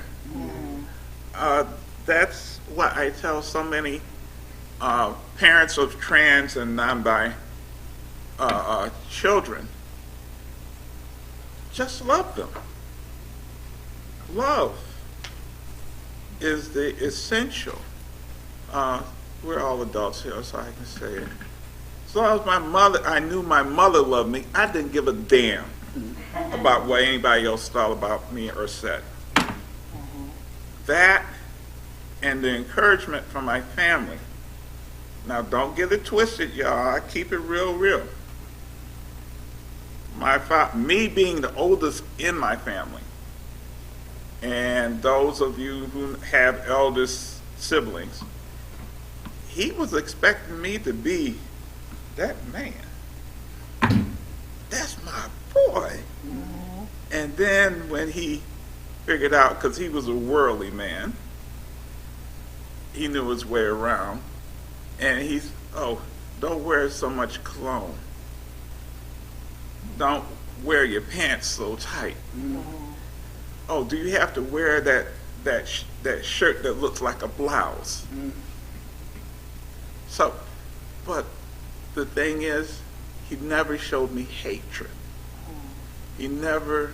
That's what I tell so many parents of trans and non-bi children. Just love them. Love is the essential. We're all adults here, so I can say it. As long as I knew my mother loved me, I didn't give a damn about what anybody else thought about me or said. That and the encouragement from my family. Now, don't get it twisted, y'all. I keep it real, real. Me being the oldest in my family, and those of you who have eldest siblings, he was expecting me to be that man. That's my boy. And then when he figured out, because he was a worldly man, he knew his way around, and he's, oh, don't wear so much cologne. Don't wear your pants so tight. Oh, do you have to wear that shirt that looks like a blouse? So, but the thing is, he never showed me hatred. He never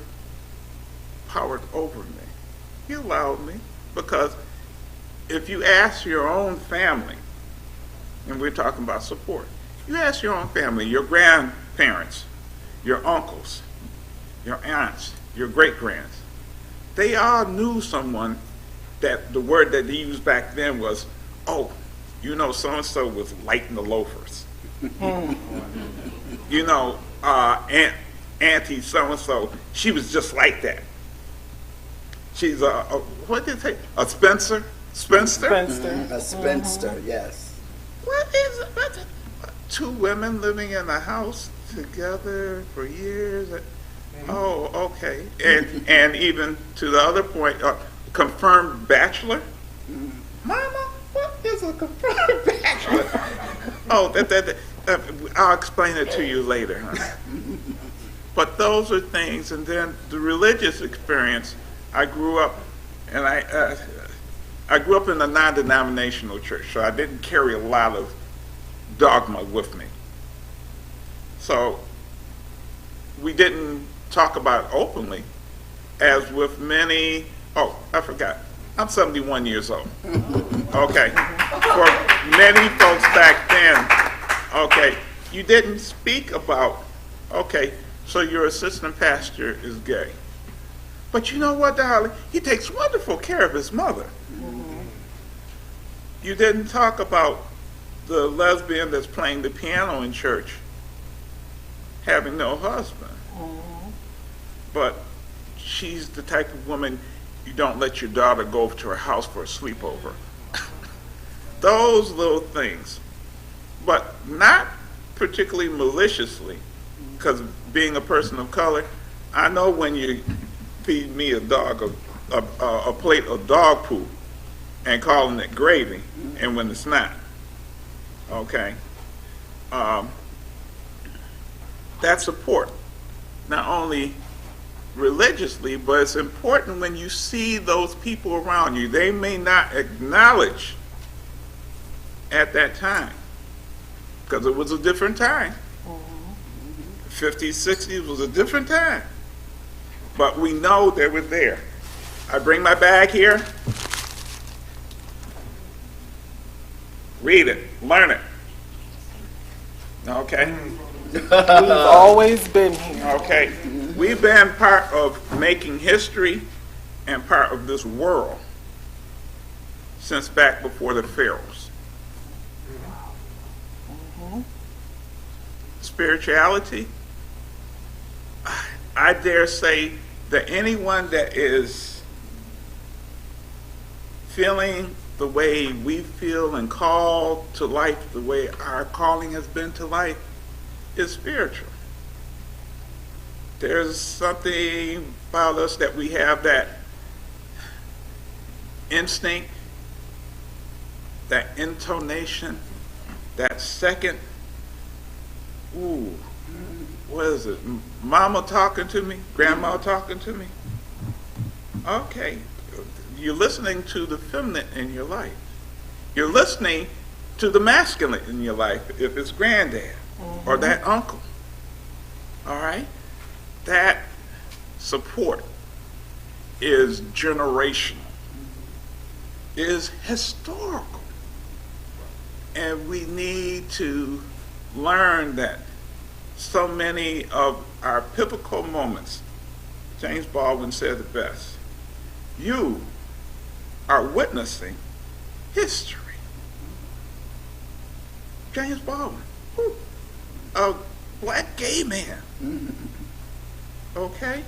powered over me. He allowed me, because if you ask your own family, and we're talking about support, you ask your own family, your grandparents, your uncles, your aunts, your great-grands, they all knew someone that the word that they used back then was, oh, you know, so-and-so was light in the loafers. You know, Auntie so-and-so, she was just like that. She's what did they say? A spinster? Spinster. A spinster, yes. What is it? Two women living in a house together for years? Oh, okay. And even to the other point, confirmed bachelor? Mama, what is a confirmed bachelor? Oh, I'll explain it to you later, honey. But those are things, and then the religious experience. I grew up, and I grew up in a non-denominational church, so I didn't carry a lot of dogma with me. So we didn't talk about it openly, as with many. Oh, I forgot. I'm 71 years old. Okay. For many folks back then, okay, you didn't speak about, okay, so your assistant pastor is gay. But you know what, darling? He takes wonderful care of his mother. You didn't talk about the lesbian that's playing the piano in church having no husband. But she's the type of woman you don't let your daughter go over to her house for a sleepover. Those little things. But not particularly maliciously, because being a person of color, I know when you feed me a plate of dog poop and calling it gravy, and when it's not. Okay? That's support. Not only religiously, but it's important when you see those people around you. They may not acknowledge at that time, because it was a different time. 50s, 60s was a different time. But we know they were there. I bring my bag here. Read it, learn it. Okay? We've always been here. Okay. We've been part of making history and part of this world since back before the pharaohs. Spirituality, I dare say that anyone that is feeling the way we feel and called to life, the way our calling has been to life, is spiritual. There's something about us that we have that instinct, that intonation, that second, ooh, what is it? Mama talking to me? Grandma talking to me? Okay. You're listening to the feminine in your life. You're listening to the masculine in your life, if it's granddad or that uncle. All right? That support is generational, is historical. And we need to learn that so many of our pivotal moments, James Baldwin said it best, you are witnessing history. James Baldwin, whew, a black gay man. Okay?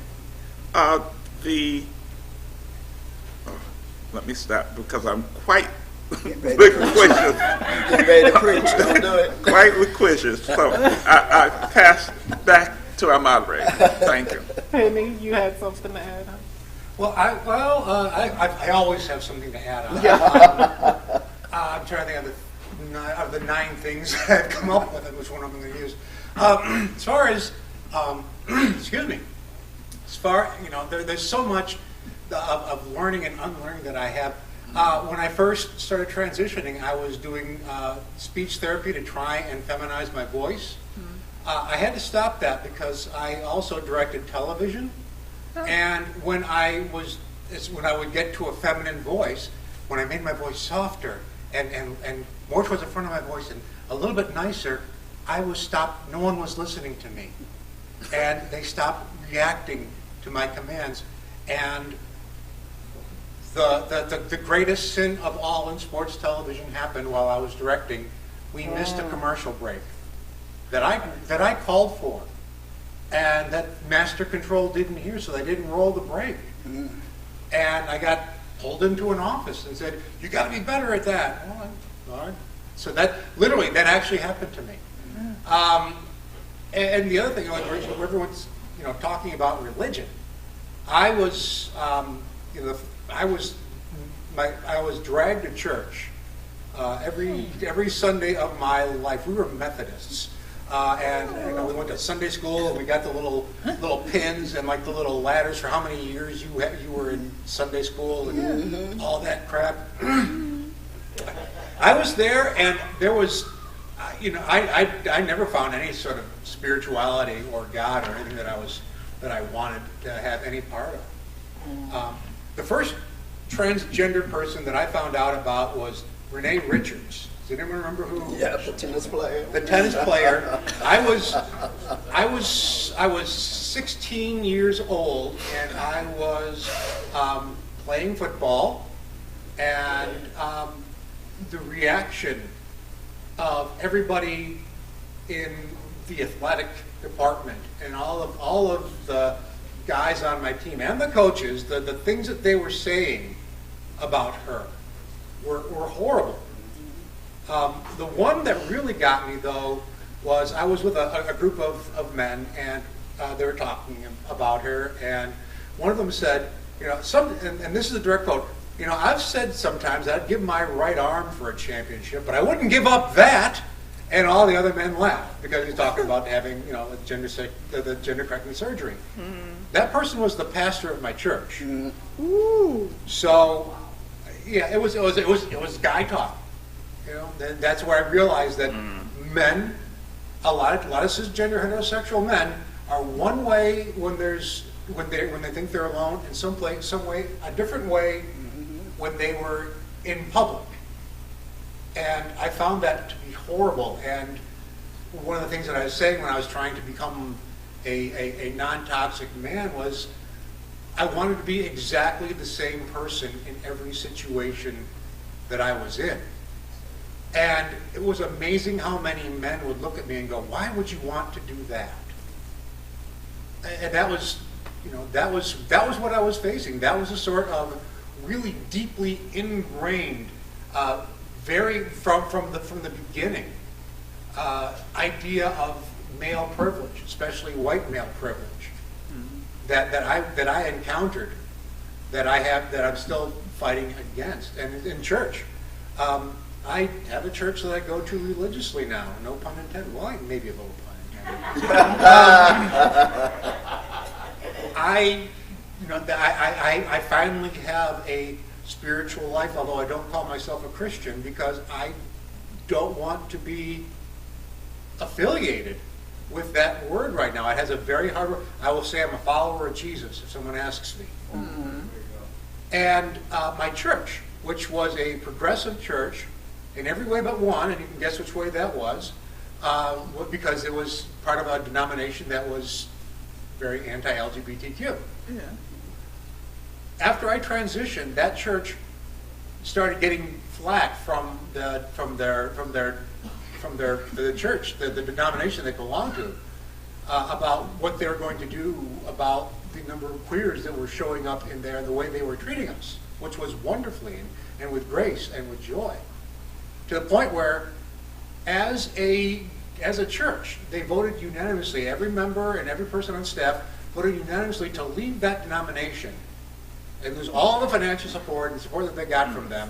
Let me stop because I'm quite loquacious. Get ready to preach. Don't do it. Quite loquacious. So I pass back to our moderator. Thank you. Penny, you had something to add? Huh? Well, I always have something to add on. I'm trying to think of the 9 things that I've come up with, which one I'm going to use. As far as, excuse me, there's so much of learning and unlearning that I have. When I first started transitioning, I was doing speech therapy to try and feminize my voice. I had to stop that because I also directed television. And when I would get to a feminine voice, when I made my voice softer and more towards the front of my voice and a little bit nicer, I was stopped. No one was listening to me. And they stopped reacting to my commands. And the greatest sin of all in sports television happened while I was directing. We missed a commercial break that I called for, and that Master Control didn't hear, so they didn't roll the break. And I got pulled into an office and said, "You got to be better at that." All right. So that actually happened to me. And the other thing, everyone's talking about religion. I was dragged to church every Sunday of my life. We were Methodists, and we went to Sunday school, and we got the little pins and like the little ladders for how many years you were in Sunday school and all that crap. I was there, and there was, I never found any sort of spirituality or God or anything that I wanted to have any part of. The first transgender person that I found out about was Renee Richards. Does anyone remember who? Yeah, the tennis player. The tennis player. I was 16 years old, and I was playing football, and the reaction of everybody in the athletic department and all of the guys on my team and the coaches, the things that they were saying about her were horrible. The one that really got me, though, was I was with a group of men, and they were talking about her, and one of them said, and this is a direct quote, I've said sometimes I'd give my right arm for a championship, but I wouldn't give up that. And all the other men laughed because he's talking about having, the gender-correcting surgery. That person was the pastor of my church. So, yeah, it was guy talk. And that's where I realized that men, a lot of cisgender heterosexual men, are one way when they think they're alone, and some way a different way when they were in public. And I found that to be horrible. And one of the things that I was saying when I was trying to become a non-toxic man was I wanted to be exactly the same person in every situation that I was in. And it was amazing how many men would look at me and go, "Why would you want to do that?" And that was what I was facing. That was a sort of really deeply ingrained from the beginning, idea of male privilege, especially white male privilege, that I encountered, that I'm still fighting against. And in church, I have a church that I go to religiously now. No pun intended. Well, maybe a little pun intended. I finally have a spiritual life, although I don't call myself a Christian, because I don't want to be affiliated with that word right now. It has a very hard word. I will say I'm a follower of Jesus if someone asks me. And my church, which was a progressive church in every way but one, and you can guess which way that was, because it was part of a denomination that was very anti-LGBTQ. Yeah. After I transitioned, that church started getting flack from the church, the denomination they belong to, about what they were going to do about the number of queers that were showing up in there, the way they were treating us, which was wonderfully and with grace and with joy, to the point where, as a church, they voted unanimously. Every member and every person on staff voted unanimously to leave that denomination and lose all the financial support and support that they got from them,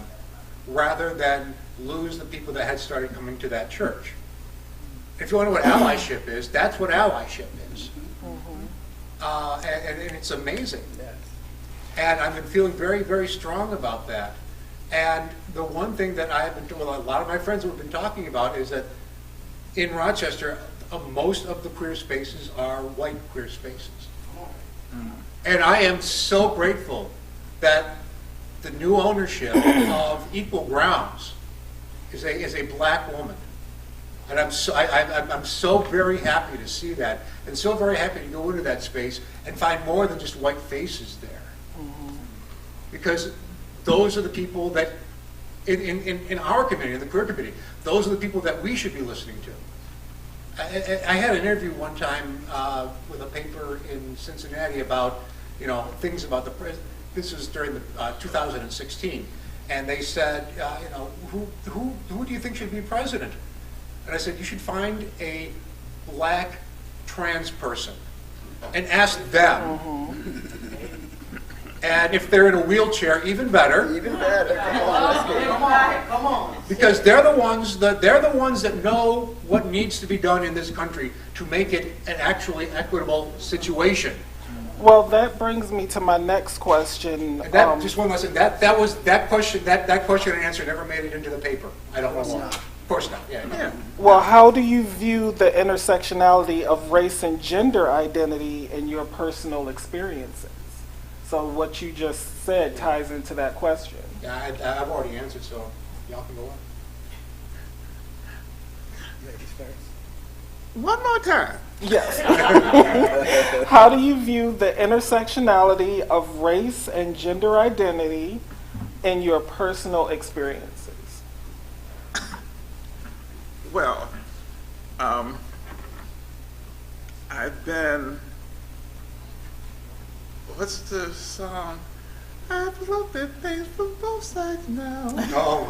rather than lose the people that had started coming to that church. If you want to know what allyship is, that's what allyship is. And it's amazing. And I've been feeling very, very strong about that. And the one thing that I have been, well, a lot of my friends have been talking about is that in Rochester, most of the queer spaces are white queer spaces. And I am so grateful that the new ownership of Equal Grounds is a black woman. And I'm so very happy to see that, and so very happy to go into that space and find more than just white faces there. Because those are the people that, in our community, in the queer community, those are the people that we should be listening to. I had an interview one time with a paper in Cincinnati about, things about the president. This was during the 2016, and they said, who do you think should be president? And I said, you should find a black trans person and ask them. And if they're in a wheelchair, even better. Even better. Come on, let's go. Come on. Because they're the ones that know what needs to be done in this country to make it an actually equitable situation. Well, that brings me to my next question. And that, just one last thing. That question and answer never made it into the paper. I don't know why. Of course not. Yeah. Well, how do you view the intersectionality of race and gender identity in your personal experiences? So what you just said ties into that question. Yeah, I've already answered, so y'all can go on. One more time. Yes. How do you view the intersectionality of race and gender identity in your personal experiences? Well, I've been, what's the song? I've looked at things from both sides now. No. Oh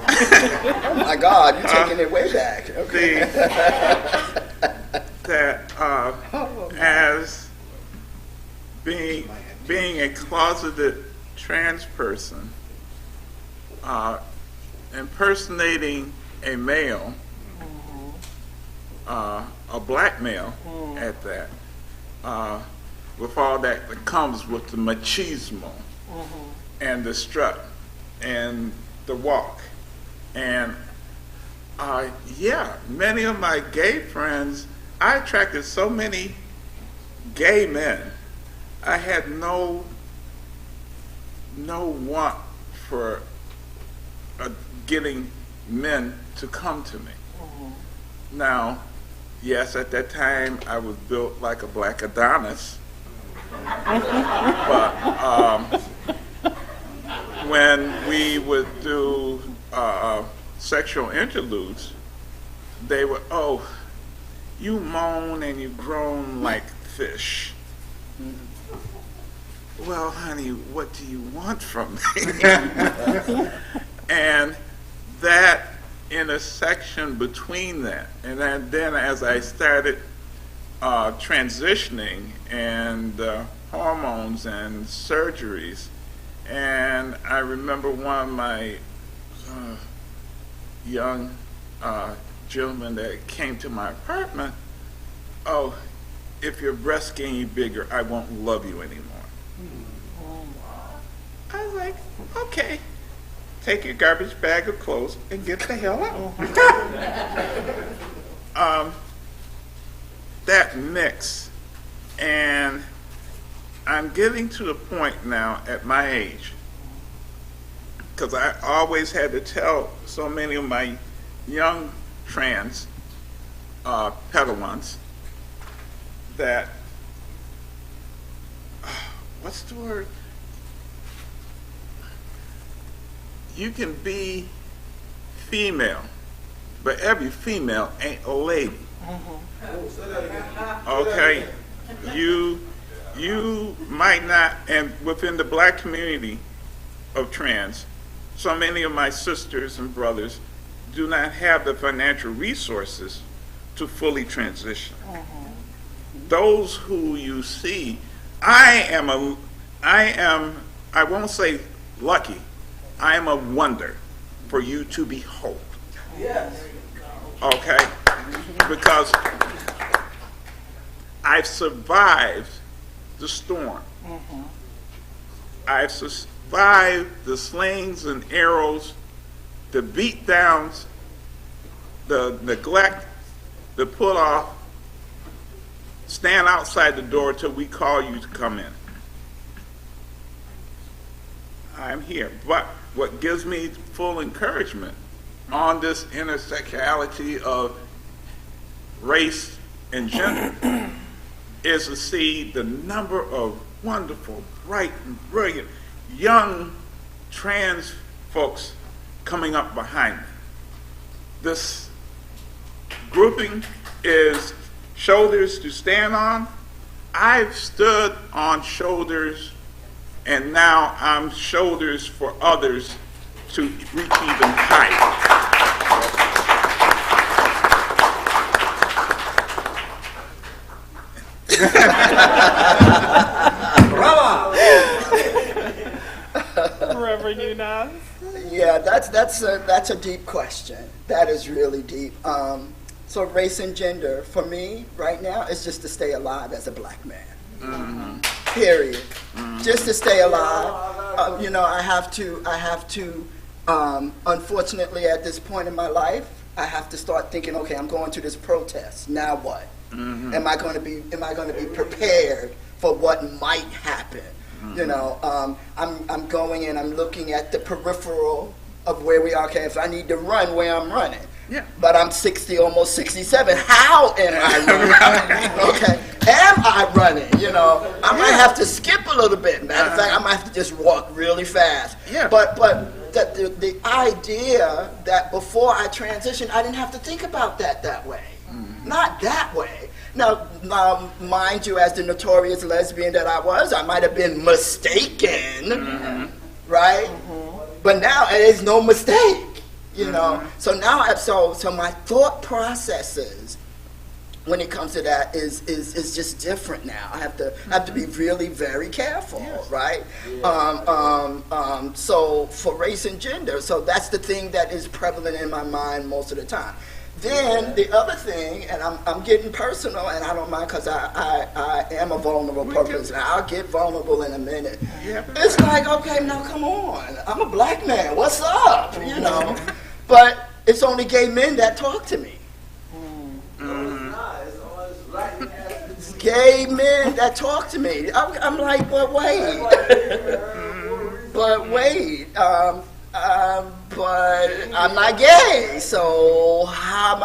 my God, you're taking it way back. Okay. As being a closeted trans person, impersonating a male, a black male at that, with all that comes with the machismo and the strut and the walk. And many of my gay friends, I attracted so many gay men. I had no want for getting men to come to me. Now, yes, at that time I was built like a black Adonis, but when we would do sexual interludes, they would, oh, you moan and you groan like fish. Well, honey, what do you want from me? And that intersection between that, and then as I started transitioning and hormones and surgeries, and I remember one of my young gentlemen that came to my apartment, oh, if your breasts get any bigger, I won't love you anymore. I was like, okay, take your garbage bag of clothes and get the hell out. That mix, and I'm getting to the point now at my age, because I always had to tell so many of my young trans Padawans that, what's the word? You can be female, but every female ain't a lady. Okay, you might not, and within the black community of trans, so many of my sisters and brothers do not have the financial resources to fully transition. Those who you see, I won't say lucky, I am a wonder for you to behold. Yes. Okay? Because I've survived the storm. I've survived the slings and arrows, the beatdowns, the neglect, the put off. Stand outside the door till we call you to come in. I'm here. But what gives me full encouragement on this intersectionality of race and gender is to see the number of wonderful, bright, and brilliant young trans folks coming up behind me. This grouping is shoulders to stand on. I've stood on shoulders, and now I'm shoulders for others to reach even higher. Bravo! Reverend Eunice? Yeah, that's a deep question. That is really deep. So race and gender, for me, right now, is just to stay alive as a black man. Period. Just to stay alive. You know, I have to, unfortunately, at this point in my life, I have to start thinking, okay, I'm going to this protest. Now what? Am I going to be prepared for what might happen? You know, I'm going and I'm looking at the peripheral of where we are. Okay, if I need to run, where I'm running. Yeah. But I'm 60, almost 67. How am I running? Okay. Am I running? You know, I might have to skip a little bit. Matter of fact, I might have to just walk really fast. Yeah. But the idea that before I transitioned, I didn't have to think about that way. Not that way. Now, mind you, as the notorious lesbian that I was, I might have been mistaken, right? But now it is no mistake. You know, so now so my thought processes when it comes to that is just different now. I have to be really very careful, right? So for race and gender, so that's the thing that is prevalent in my mind most of the time. Then the other thing, and I'm getting personal, and I don't mind because I am a vulnerable person. I'll get vulnerable in a minute. It's like, okay, now come on, I'm a black man. What's up? You know. But it's only gay men that talk to me. It's gay men that talk to me. I'm like, but wait. But wait. But I'm not gay. So how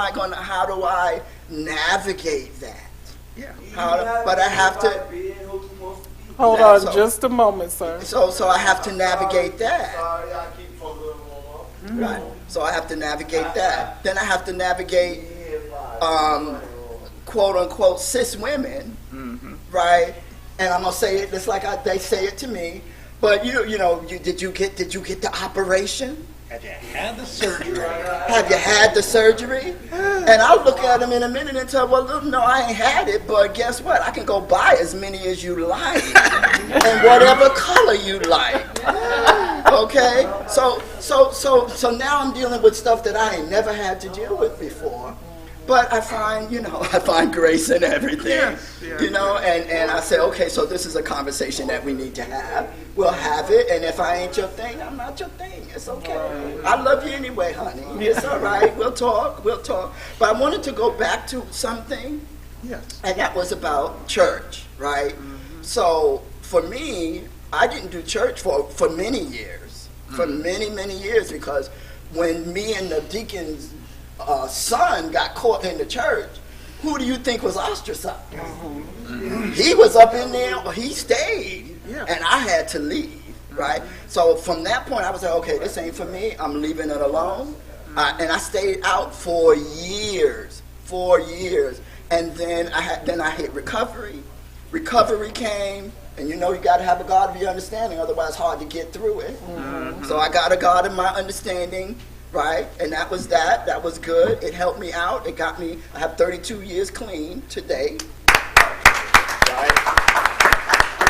do I navigate that? But I have to. Hold on just a moment, sir. So I have to navigate that. Right. So I have to navigate that. Then I have to navigate, quote unquote, cis women, right? And I'm gonna say it just like they say it to me. But did you get the operation? Have you had the surgery? Have you had the surgery? And I'll look at them in a minute and tell, well, no, I ain't had it, but guess what? I can go buy as many as you like, and whatever color you like. Okay, so now I'm dealing with stuff that I ain't never had to deal with before, but I find grace in everything, and I say, okay, so this is a conversation that we need to have. We'll have it, and if I ain't your thing, I'm not your thing. It's okay. I love you anyway, honey. It's all right. We'll talk. But I wanted to go back to something, and that was about church, right? So for me, I didn't do church for many years, for many years, because when me and the deacon's son got caught in the church, who do you think was ostracized? He was up in there, he stayed, and I had to leave, right? So from that point, I was like, okay, this ain't for me. I'm leaving it alone. And I stayed out for years, and then I hit recovery. Recovery came, and you got to have a God of your understanding, otherwise it's hard to get through it. So I got a God of my understanding, right? And that was that. That was good. It helped me out. It got me. I have 32 years clean today, right?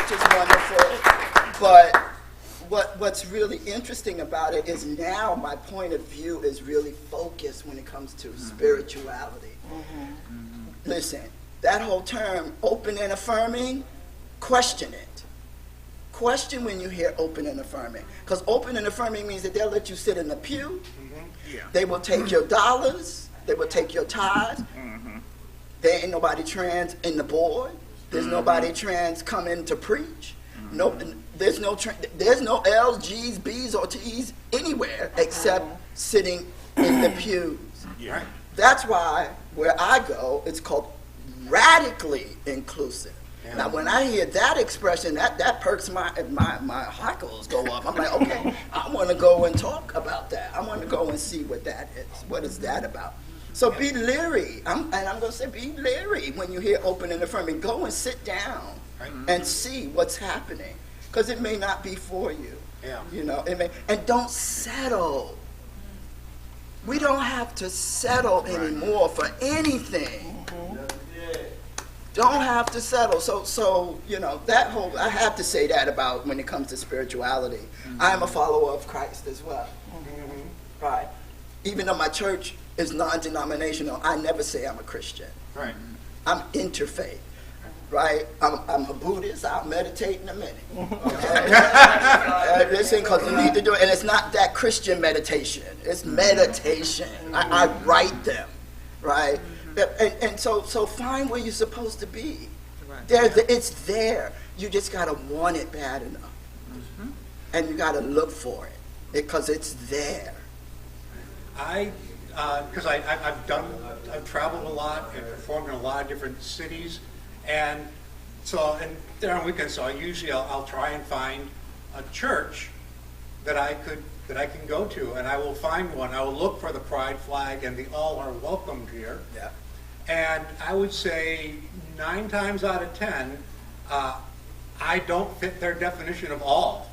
Which is wonderful. But what's really interesting about it is now my point of view is really focused when it comes to spirituality. Listen, that whole term, open and affirming, question it. Question when you hear open and affirming. Because open and affirming means that they'll let you sit in the pew. They will take your dollars. They will take your tithes. There ain't nobody trans in the board. There's nobody trans coming to preach. No, there's no L's, G's, B's, or T's anywhere except sitting in the pews. That's why where I go, it's called radically inclusive. Now, when I hear that expression, that perks my hackles go up. I'm like, okay, I want to go and talk about that. I want to go and see what that is. What is that about? So be leery. I'm going to say be leery when you hear open and affirming. Go and sit down and see what's happening, because it may not be for you. And don't settle. We don't have to settle anymore for anything. Don't have to settle. So that whole, I have to say that about when it comes to spirituality. I am a follower of Christ as well. Right. Even though my church is non-denominational, I never say I'm a Christian. Right. I'm interfaith. Right? I'm a Buddhist. I'll meditate in a minute. Okay? Listen, because you need to do it. And it's not that Christian meditation. It's meditation. I write them. Right? And so find where you're supposed to be. It's there. You just got to want it bad enough. And you got to look for it because it's there. Because I've traveled a lot and performed in a lot of different cities, and there on weekends, so I'll try and find a church that I can go to, and I will find one. I will look for the pride flag and the all are welcomed here. Yeah. And I would say 9 times out of 10, I don't fit their definition of all.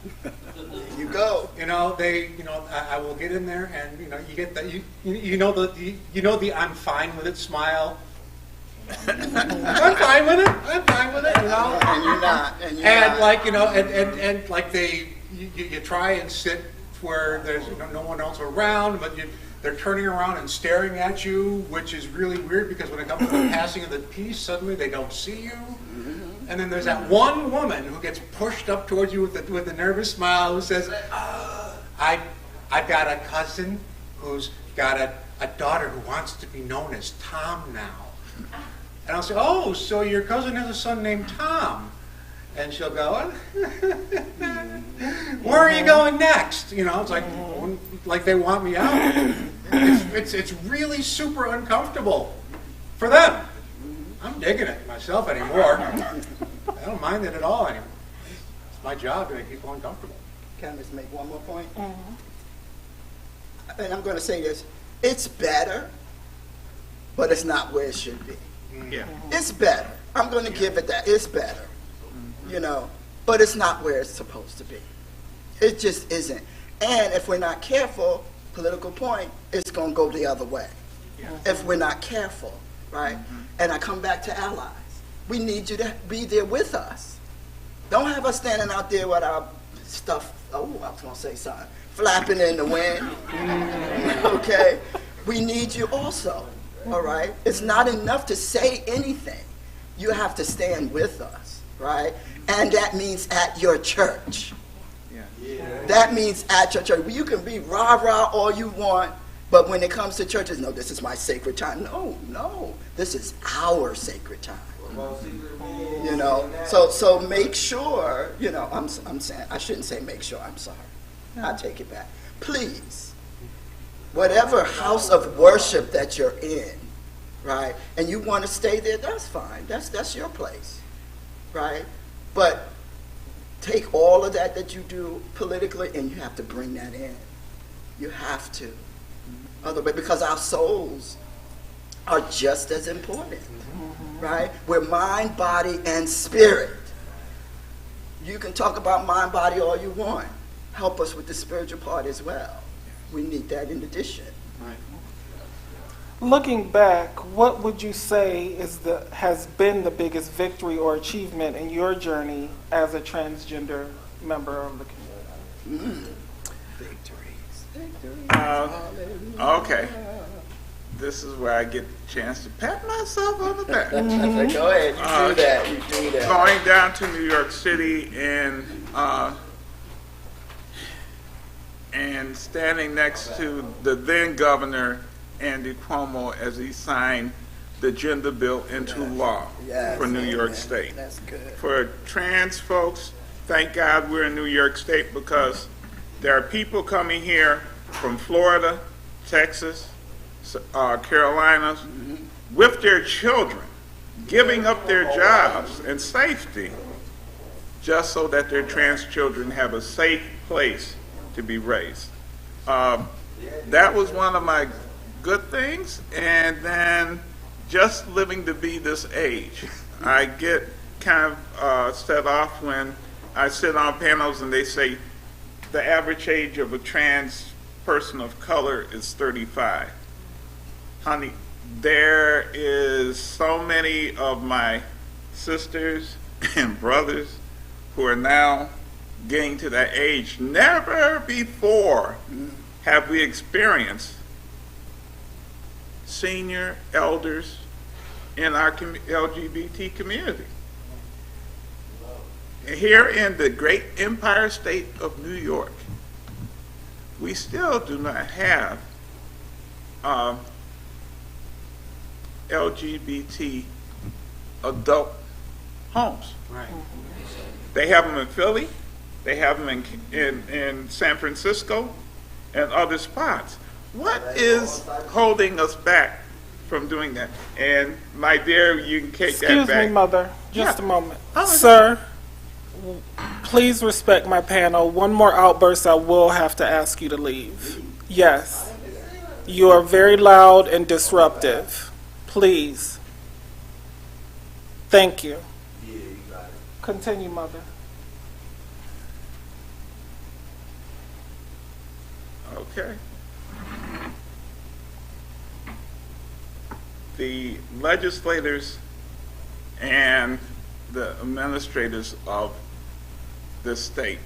You go. I will get in there, and you get the the I'm fine with it smile. I'm fine with it. And you're not. You try and sit where there's no one else around, but they're turning around and staring at you, which is really weird because when it comes to the passing of the peace, suddenly they don't see you. And then there's that one woman who gets pushed up towards you with a nervous smile who says, I've got a cousin who's got a daughter who wants to be known as Tom now. And I'll say, oh, so your cousin has a son named Tom. And she'll go, where are you going next? It's like they want me out. It's really super uncomfortable for them. I'm digging it myself anymore. I don't mind it at all anymore. It's my job to make people uncomfortable. Can I just make one more point? And I'm going to say this. It's better, but it's not where it should be. Yeah. It's better. I'm going to give it that. It's better. But it's not where it's supposed to be. It just isn't. And if we're not careful, political point, it's going to go the other way. If we're not careful, right? And I come back to allies. We need you to be there with us. Don't have us standing out there with our stuff, I was going to say something, flapping in the wind. Okay? We need you also, all right? It's not enough to say anything. You have to stand with us, right? And that means at your church. That means at your church. You can be rah-rah all you want, but when it comes to churches, no, this is my sacred time. No, this is our sacred time. So make sure, I'm saying, I shouldn't say make sure, I'm sorry. I take it back. Please, whatever house of worship that you're in, right, and you want to stay there, that's fine. That's your place, right? But take all of that you do politically, and you have to bring that in. You have to. other way, because our souls are just as important, right? We're mind, body, and spirit. You can talk about mind, body all you want. Help us with the spiritual part as well. We need that in addition. Looking back, what would you say has been the biggest victory or achievement in your journey as a transgender member of the community? Okay. This is where I get the chance to pat myself on the back. Go ahead, you do that. You do that. Going down to New York City and standing next to the then governor, Andy Cuomo, as he signed the gender bill into law for New York State. That's good. For trans folks, thank God we're in New York State, because there are people coming here from Florida, Texas, Carolinas, with their children, giving up their jobs and safety just so that their trans children have a safe place to be raised. That was one of my good things. And then just living to be this age, I get kind of set off when I sit on panels and they say the average age of a trans person of color is 35. Honey, there is so many of my sisters and brothers who are now getting to that age. Never before have we experienced senior elders in our LGBT community. Here in the great Empire State of New York, we still do not have LGBT adult homes. Right. They have them in Philly, they have them in San Francisco, and other spots. What is holding us back from doing that? And my dear, you can take that back. Excuse me, Mother, just Yeah. a moment. Oh, Sir, please respect my panel. One more outburst, I will have to ask you to leave. Yes, you are very loud and disruptive. Please. Thank you. Continue, Mother. Okay. The legislators and the administrators of this state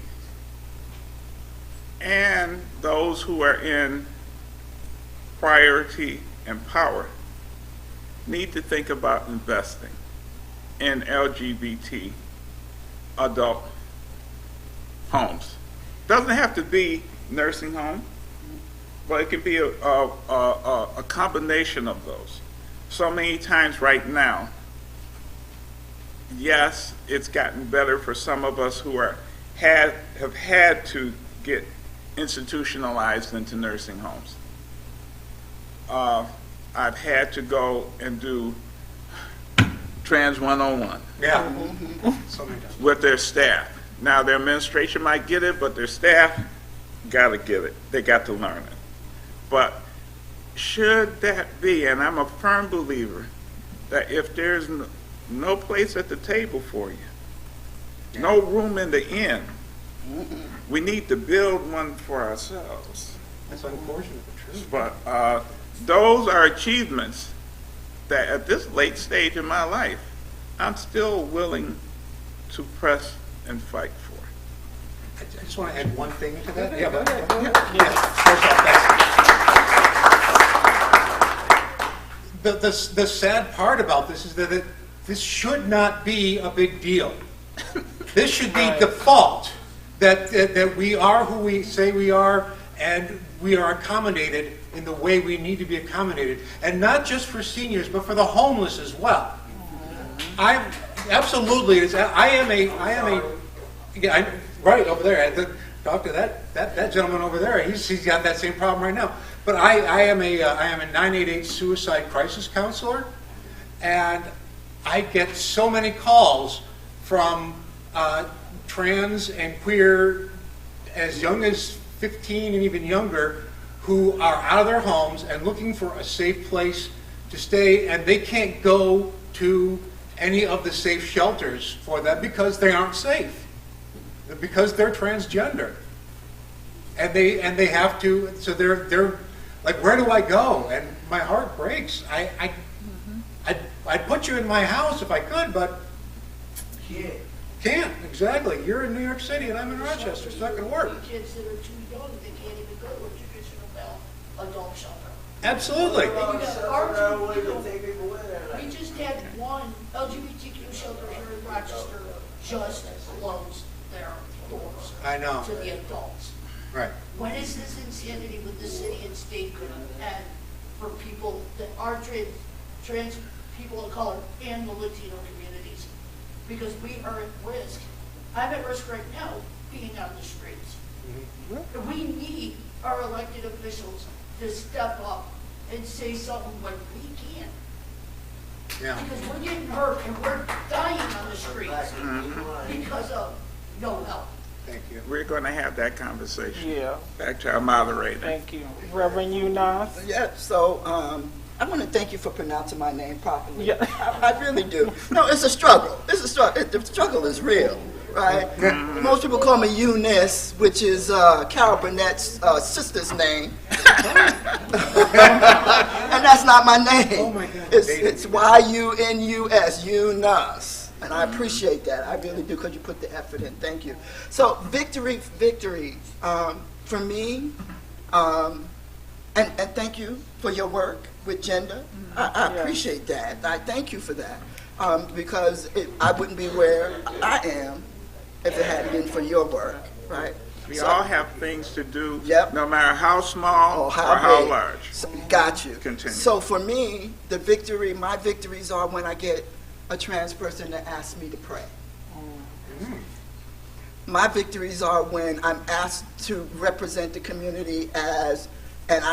and those who are in priority and power need to think about investing in LGBT adult homes. Doesn't have to be nursing home, but it can be a combination of those. So many times right now, yes, it's gotten better for some of us who have had to get institutionalized into nursing homes. I've had to go and do Trans 101 Yeah. So many times. with their staff. Now, their administration might get it, but their staff got to get it. They got to learn it. But should that be, and I'm a firm believer, that if there's no place at the table for you, no room in the inn, we need to build one for ourselves. That's unfortunate, but true. But those are achievements that at this late stage in my life, I'm still willing to press and fight for. I just want to add one thing to that. Yeah, but, Yes. first off, that's, the sad part about this is that this should not be a big deal. This should be default, that we are who we say we are, and we are accommodated in the way we need to be accommodated, and not just for seniors, but for the homeless as well. I absolutely, right over there. Talk to that gentleman over there. He's got that same problem right now. But I am a 988 suicide crisis counselor, and I get so many calls from trans and queer as young as 15 and even younger who are out of their homes and looking for a safe place to stay, and they can't go to any of the safe shelters for them because they aren't safe, because they're transgender. And they have to, so they're like, where do I go? And my heart breaks. I'd put you in my house if I could, but can't, exactly. You're in New York City and I'm in Rochester. It's not going to work. Kids that are too young, they can't even go to a traditional adult shelter. Absolutely. We just had one LGBTQ shelter here in Rochester just closed their doors I know. to the adults. Right. When is this insanity with the city and state going to end for people that are trans people of color and the Latino communities? Because we are at risk. I'm at risk right now being on the streets. We need our elected officials to step up and say something when we can't. Yeah. Because we're getting hurt and we're dying on the streets because of no help. Thank you. We're going to have that conversation. Yeah, Back to our moderator. thank you. Reverend Unas? Yeah, so I want to thank you for pronouncing my name properly. Yeah. I really do. No, it's a struggle. It's a struggle. The struggle is real, right? Most people call me Eunice, which is Carol Burnett's sister's name. And that's not my name. Oh my God. It's Y-U-N-U-S, Eunice. And I appreciate that. I really do, because you put the effort in. Thank you. So victory for me, and thank you for your work with gender. I appreciate that. I thank you for that, because I wouldn't be where I am if it hadn't been for your work, right? We all have things to do, Yep. no matter how small Or or how how big. large. So, got you. Continue. So for me, my victories are when I get a trans person that asks me to pray. My victories are when I'm asked to represent the community and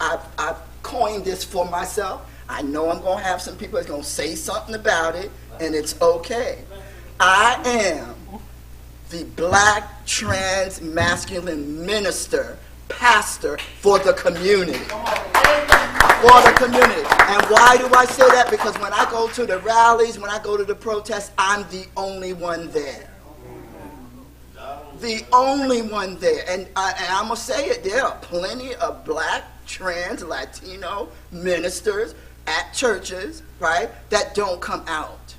I've coined this for myself. I know I'm going to have some people that's going to say something about it, and it's okay. I am the black trans masculine minister, pastor for the community. For the community. And why do I say that? Because when I go to the rallies, when I go to the protests, I'm the only one there. The only one there. And I'm going to say it, there are plenty of black, trans, Latino ministers at churches, right, that don't come out.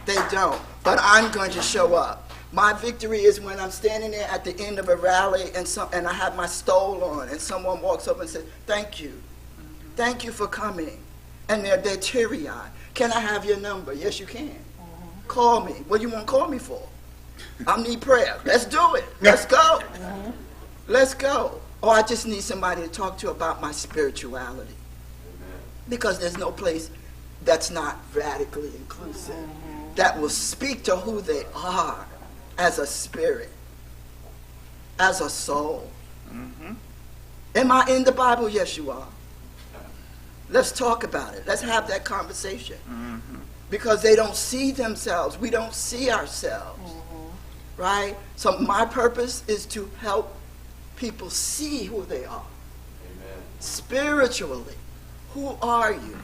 They don't. But I'm going to show up. My victory is when I'm standing there at the end of a rally and I have my stole on and someone walks up and says, thank you. Thank you for coming. And they're teary-eyed. Can I have your number? Yes, you can. Call me. What do you want to call me for? I need prayer. Let's do it. Let's go. Let's go. Or I just need somebody to talk to about my spirituality. Because there's no place that's not radically inclusive, that will speak to who they are as a spirit, as a soul. Am I in the Bible? Yes, you are. Let's talk about it. Let's have that conversation. Because they don't see themselves. We don't see ourselves. Right? So my purpose is to help people see who they are. Spiritually. Who are you?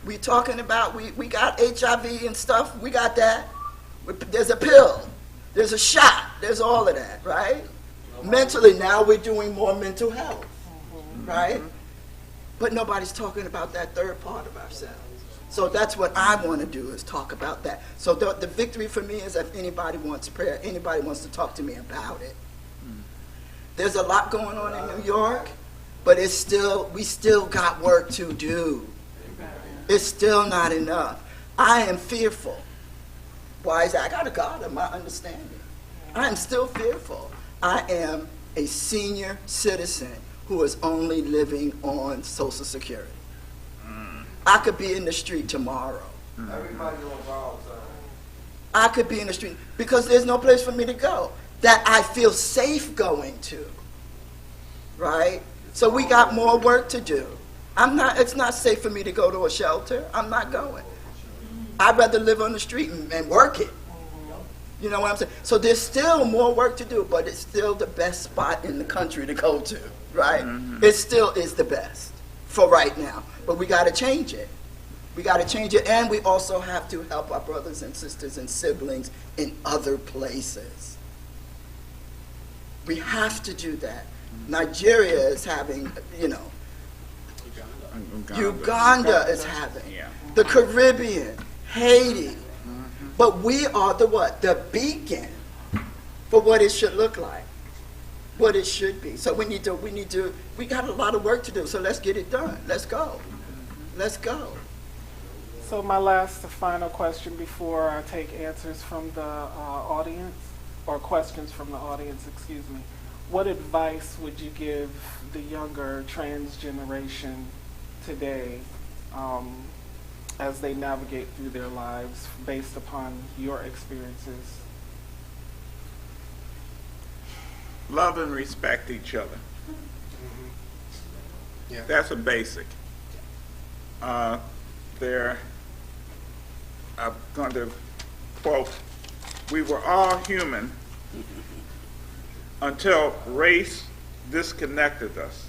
We talking about, we got HIV and stuff. We got that. There's a pill. There's a shot. There's all of that, right? Mentally, now we're doing more mental health, right? But nobody's talking about that third part of ourselves. So that's what I want to do, is talk about that. So the victory for me is if anybody wants prayer, anybody wants to talk to me about it. There's a lot going on in New York, but we still got work to do. It's still not enough. I am fearful. Why is that? I got a God of my understanding. I am still fearful. I am a senior citizen who is only living on Social Security. I could be in the street tomorrow. Everybody involved. I could be in the street because there's no place for me to go that I feel safe going to. Right? So we got more work to do. It's not safe for me to go to a shelter. I'm not going. I'd rather live on the street and work it. You know what I'm saying? So there's still more work to do, but it's still the best spot in the country to go to, right? It still is the best for right now, but we got to change it. We got to change it, and we also have to help our brothers and sisters and siblings in other places. We have to do that. Nigeria is having, you know, Uganda is having, Yeah. the Caribbean, Haiti. But we are the what? The beacon for what it should look like, what it should be. So we got a lot of work to do. So let's get it done. Let's go. Let's go. So my last final question before I take answers from the audience, or questions from the audience, excuse me. What advice would you give the younger trans generation today as they navigate through their lives based upon your experiences? Love and respect each other. Yeah. That's a basic. I'm going to quote, "We were all human until race disconnected us.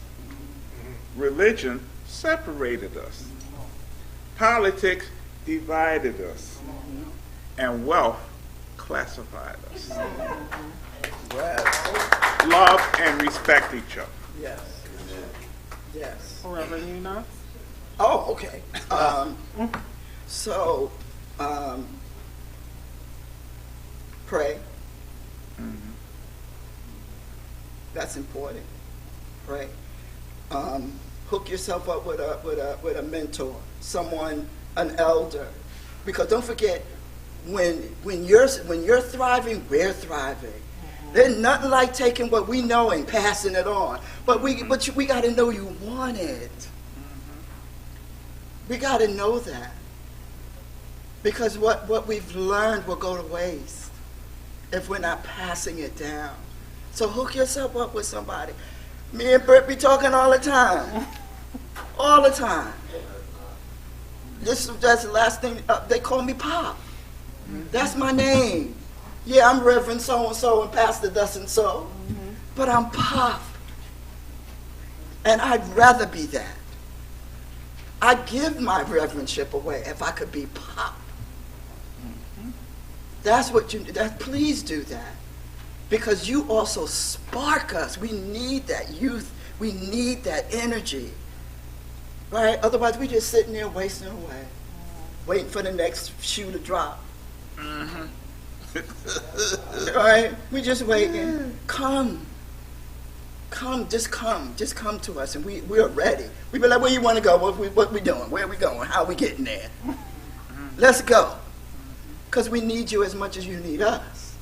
Religion separated us. Politics divided us. And wealth classified us. Yes. Love and respect each other." Yes. Yes. Reverend Yuna? Oh, okay. Pray. That's important. Pray. Hook yourself up with a mentor, someone, an elder, because don't forget, when you're thriving, we're thriving. There's nothing like taking what we know and passing it on. But we got to know you want it. We got to know that. Because what we've learned will go to waste if we're not passing it down. So hook yourself up with somebody. Me and Britt be talking all the time. All the time. That's the last thing. They call me Pop. That's my name. Yeah, I'm Reverend so-and-so and Pastor thus and so. But I'm Pop. And I'd rather be that. I'd give my reverendship away if I could be Pop. That's what please do that. Because you also spark us. We need that youth. We need that energy. Right? Otherwise, we're just sitting there wasting away. Waiting for the next shoe to drop. Right? We're just waiting. Come, just come to us, and we're ready. We be like, where you want to go? What we doing? Where are we going? How are we getting there? Let's go, because we need you as much as you need us,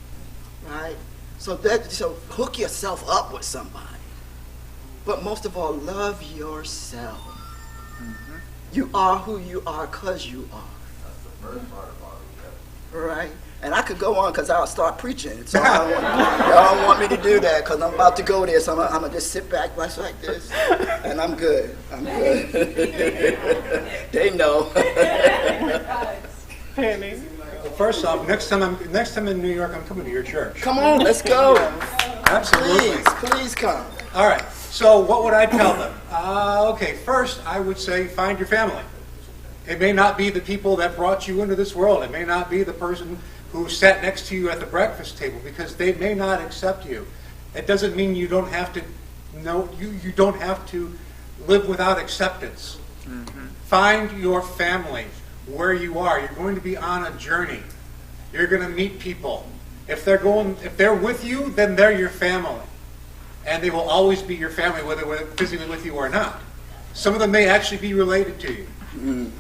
right? So hook yourself up with somebody, but most of all, love yourself. You are who you are because you are. That's the first part about it. Right? And I could go on because I'll start preaching. So y'all don't want me to do that because I'm about to go there. So I'm going to just sit back like this, and I'm good. I'm good. They know. Penny? Well, first off, next time in New York, I'm coming to your church. Come on, let's go. Absolutely. Please come. All right. So what would I tell them? Okay, first I would say find your family. It may not be the people that brought you into this world. It may not be the person who sat next to you at the breakfast table, because they may not accept you. It doesn't mean you don't have to you don't have to live without acceptance. Find your family where you are. You're going to be on a journey. You're going to meet people. If they're with you, then they're your family. And they will always be your family, whether they're physically with you or not. Some of them may actually be related to you. Yeah,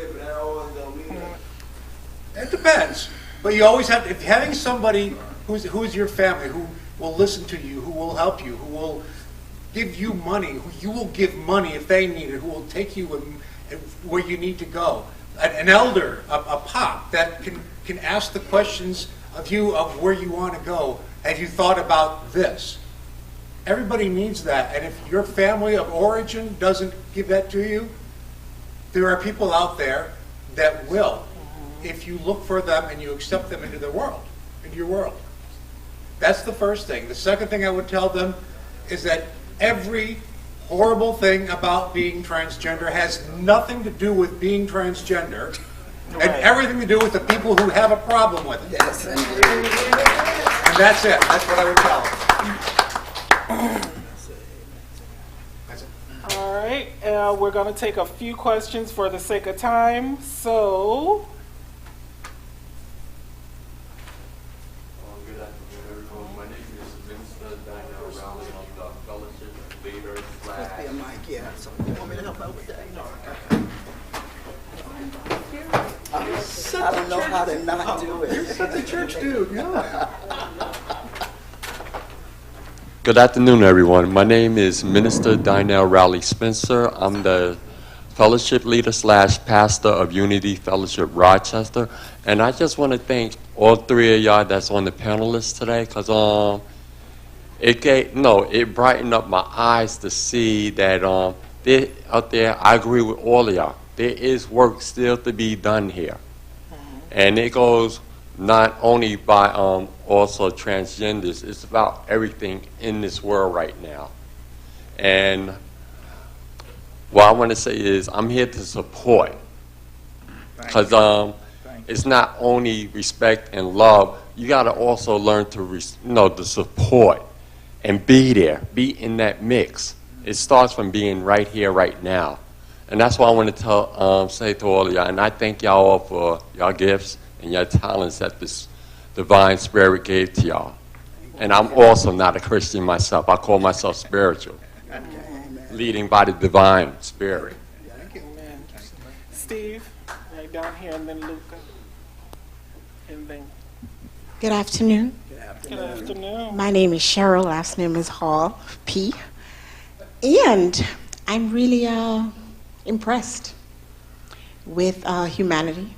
but that always don't mean that. It depends. But you always have, if having somebody who's your family, who will listen to you, who will help you, who will give you money, who you will give money if they need it, who will take you where you need to go. An elder, a pop that can ask the questions of you of where you want to go. Have you thought about this? Everybody needs that. And if your family of origin doesn't give that to you, there are people out there that will, if you look for them and you accept them into the world. into your world. That's the first thing. The second thing I would tell them is that every horrible thing about being transgender has nothing to do with being transgender and everything to do with the people who have a problem with it. Yes, indeed. And that's it. That's what I would tell them. That's it. All right, we're going to take a few questions for the sake of time. So, Good afternoon, everyone. My name is Minister Daniel Rowley. I'm the fellowship leader Must be a mic, yeah. So you want me to help out with that? I don't know how to not do it. Such a church dude, yeah. Good afternoon, everyone. My name is Minister Daniel Rowley Spencer. I'm the fellowship leader / pastor of Unity Fellowship Rochester. And I just want to thank all three of y'all that's on the panelists today, because it brightened up my eyes to see that out there, I agree with all of y'all. There is work still to be done here. And it goes not only by also transgenders, it's about everything in this world right now. And what I want to say is I'm here to support, because it's not only respect and love, you got to also learn to to support and be there, be in that mix. It starts from being right here, right now. And that's what I want to say to all of y'all. And I thank y'all all for y'all gifts and your talents that this divine spirit gave to y'all. And I'm also not a Christian myself. I call myself spiritual, leading by the divine spirit. Amen. Steve, right down here, and then Luca. And then, Good afternoon. good afternoon. My name is Cheryl. Last name is Hall, P. And I'm really impressed with humanity,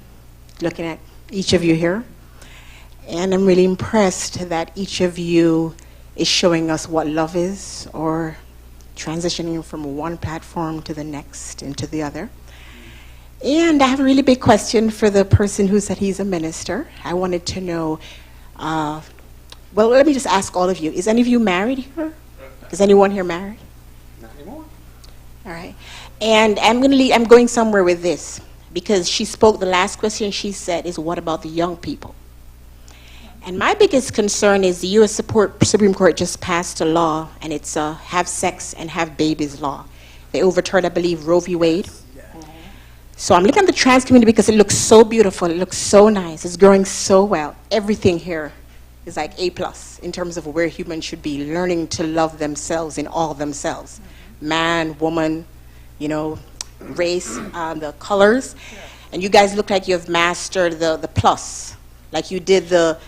looking at each of you here. And I'm really impressed that each of you is showing us what love is, or transitioning from one platform to the next and to the other. And I have a really big question for the person who said he's a minister. I wanted to know, well, let me just ask all of you. Is any of you married here? Is anyone here married? Not anymore. All right. And I'm going somewhere with this, because she spoke, the last question she said is, what about the young people? And my biggest concern is the U.S. Supreme Court just passed a law, and it's a have sex and have babies law. They overturned, I believe, Roe v. Wade. So I'm looking at the trans community because it looks so beautiful, it looks so nice, it's growing so well. Everything here is like A+ in terms of where humans should be learning to love themselves in all themselves. Man, woman, race, the colors. And you guys look like you have mastered the plus. Like you did the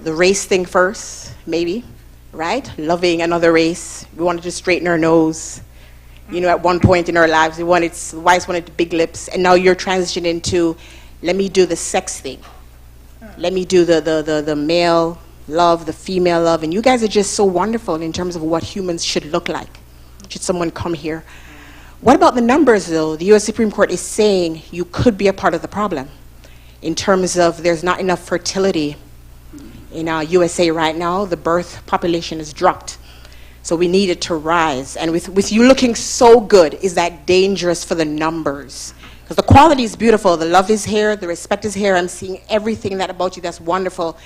race thing first, maybe, right? Loving another race. We wanted to straighten our nose. At one point in our lives, wives wanted big lips, and now you're transitioning into, let me do the sex thing. Let me do the male love, the female love, and you guys are just so wonderful in terms of what humans should look like. Should someone come here? What about the numbers, though? The U.S. Supreme Court is saying you could be a part of the problem in terms of there's not enough fertility in our USA right now. The birth population has dropped. So we need it to rise. And with you looking so good, is that dangerous for the numbers? Because the quality is beautiful. The love is here. The respect is here. I'm seeing everything about you that's wonderful.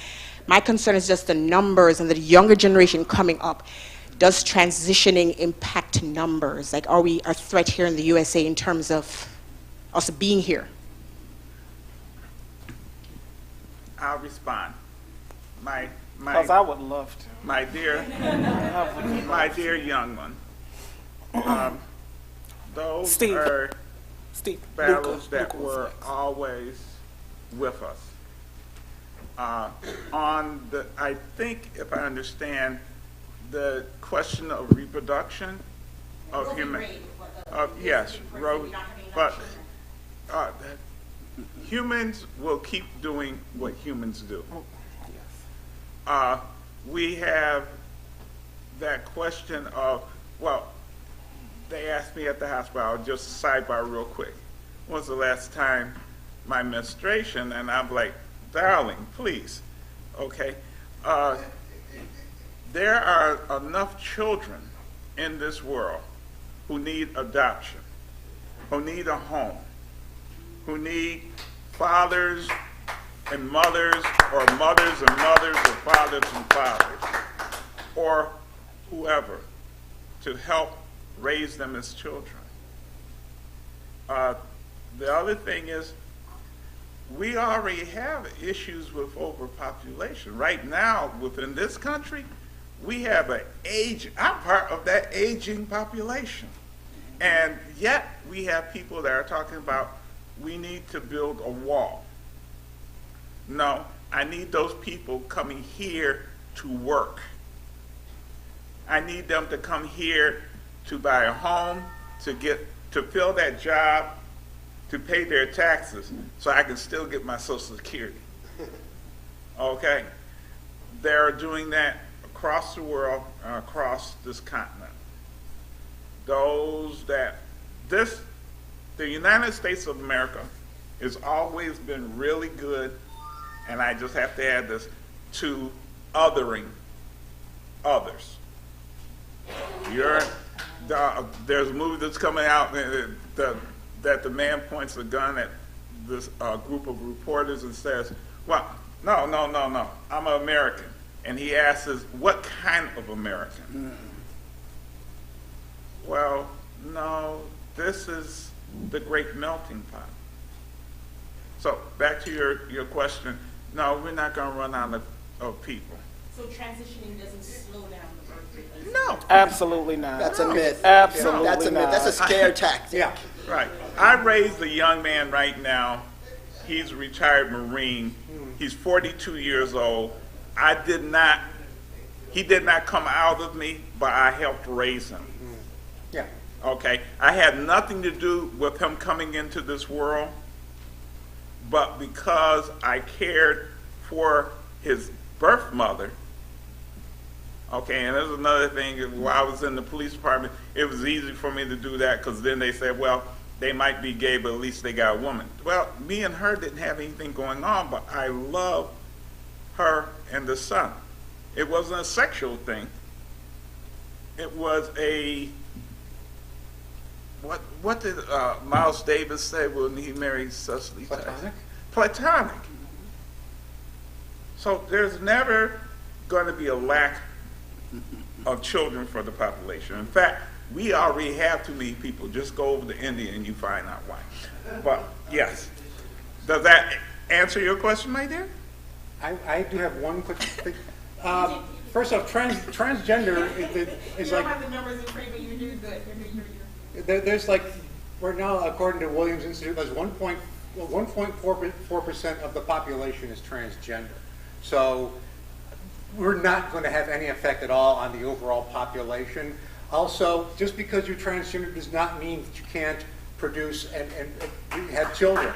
My concern is just the numbers and the younger generation coming up. Does transitioning impact numbers? Like, are we a threat here in the USA in terms of us being here? I'll respond. Because I would love to. My dear young one, those Steve. are Steve, battles that Luca was were next. always with us. I think, if I understand, the question of reproduction of human, yes, but humans will keep doing what humans do. We have that question of, well, they asked me at the hospital, I'll just sidebar real quick, when was the last time my menstruation? And I'm like, darling, please. okay? There are enough children in this world who need adoption, who need a home, who need fathers and mothers, or mothers and mothers, or fathers and fathers, or whoever, to help raise them as children. The other thing is, we already have issues with overpopulation. Right now, within this country, we have I'm part of that aging population. And yet, we have people that are talking about, we need to build a wall. No, I need those people coming here to work. I need them to come here to buy a home, to fill that job, to pay their taxes, so I can still get my Social Security. Okay? They're doing that across the world, across this continent. The United States of America has always been really good, and I just have to add this, to othering others. There's a movie that's coming out that the man points a gun at this group of reporters and says, well, no, I'm an American. And he asks us, what kind of American? Well, no, this is the great melting pot. So back to your question, no, we're not going to run out of people. So transitioning doesn't slow down the birth rate? No. Absolutely not. That's a myth. Absolutely That's a myth. not. That's a scare tactic. Yeah. Right. I raised a young man right now. He's a retired Marine. He's 42 years old. He did not come out of me, but I helped raise him. Yeah. Okay? I had nothing to do with him coming into this world, but because I cared for his birth mother, okay, and there's another thing, while I was in the police department, it was easy for me to do that because then they said, well, they might be gay, but at least they got a woman. Well, me and her didn't have anything going on, but I love her and the son. It wasn't a sexual thing. It was what did Miles Davis say when he married Cicely Tyson? Platonic? Platonic. So there's never going to be a lack of children for the population. In fact, we already have too many people. Just go over to India and you find out why. But yes. Does that answer your question, my dear? I do have one quick thing. First off, transgender is like... You don't have the numbers in front, but you do good. There's like, right now, according to Williams Institute, there's 1.4% of the population is transgender. So we're not going to have any effect at all on the overall population. Also, just because you're transgender does not mean that you can't produce and have children.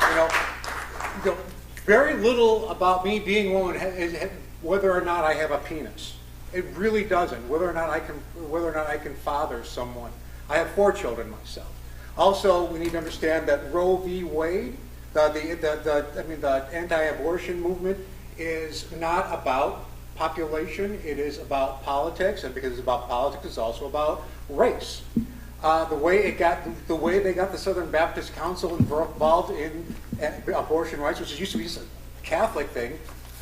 You know, very little about me being a woman is whether or not I have a penis. It really doesn't. Whether or not I can father someone. I have 4 children myself. Also, we need to understand that Roe v. Wade, the anti-abortion movement, is not about population. It is about politics, and because it's about politics, it's also about race. The way they got the Southern Baptist Council involved in abortion rights, which used to be a Catholic thing,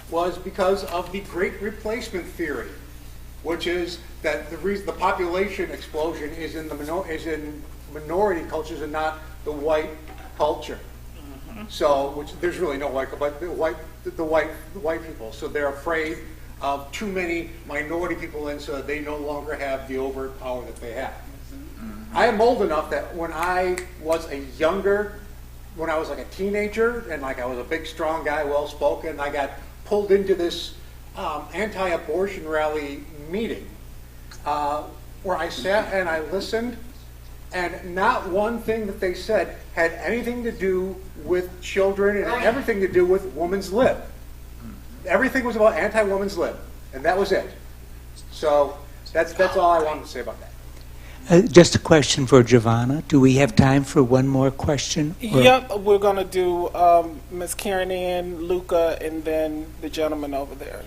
was because of the Great Replacement theory, which is that the reason the population explosion is in minority cultures and not the white culture. So, which there's really no white, but the white people. So they're afraid of too many minority people in, so that they no longer have the overt power that they have. I am old enough that when I was like a teenager, and like I was a big, strong guy, well-spoken, I got pulled into this anti-abortion rally meeting where I sat and I listened, and not one thing that they said had anything to do with children and everything to do with woman's lib. Everything was about anti-woman's lib, and that was it. So that's all I wanted to say about that. Just a question for Giovanna. Do we have time for one more question? or- Yep, we're gonna do Ms. Karen Ann, Luca, and then the gentleman over there,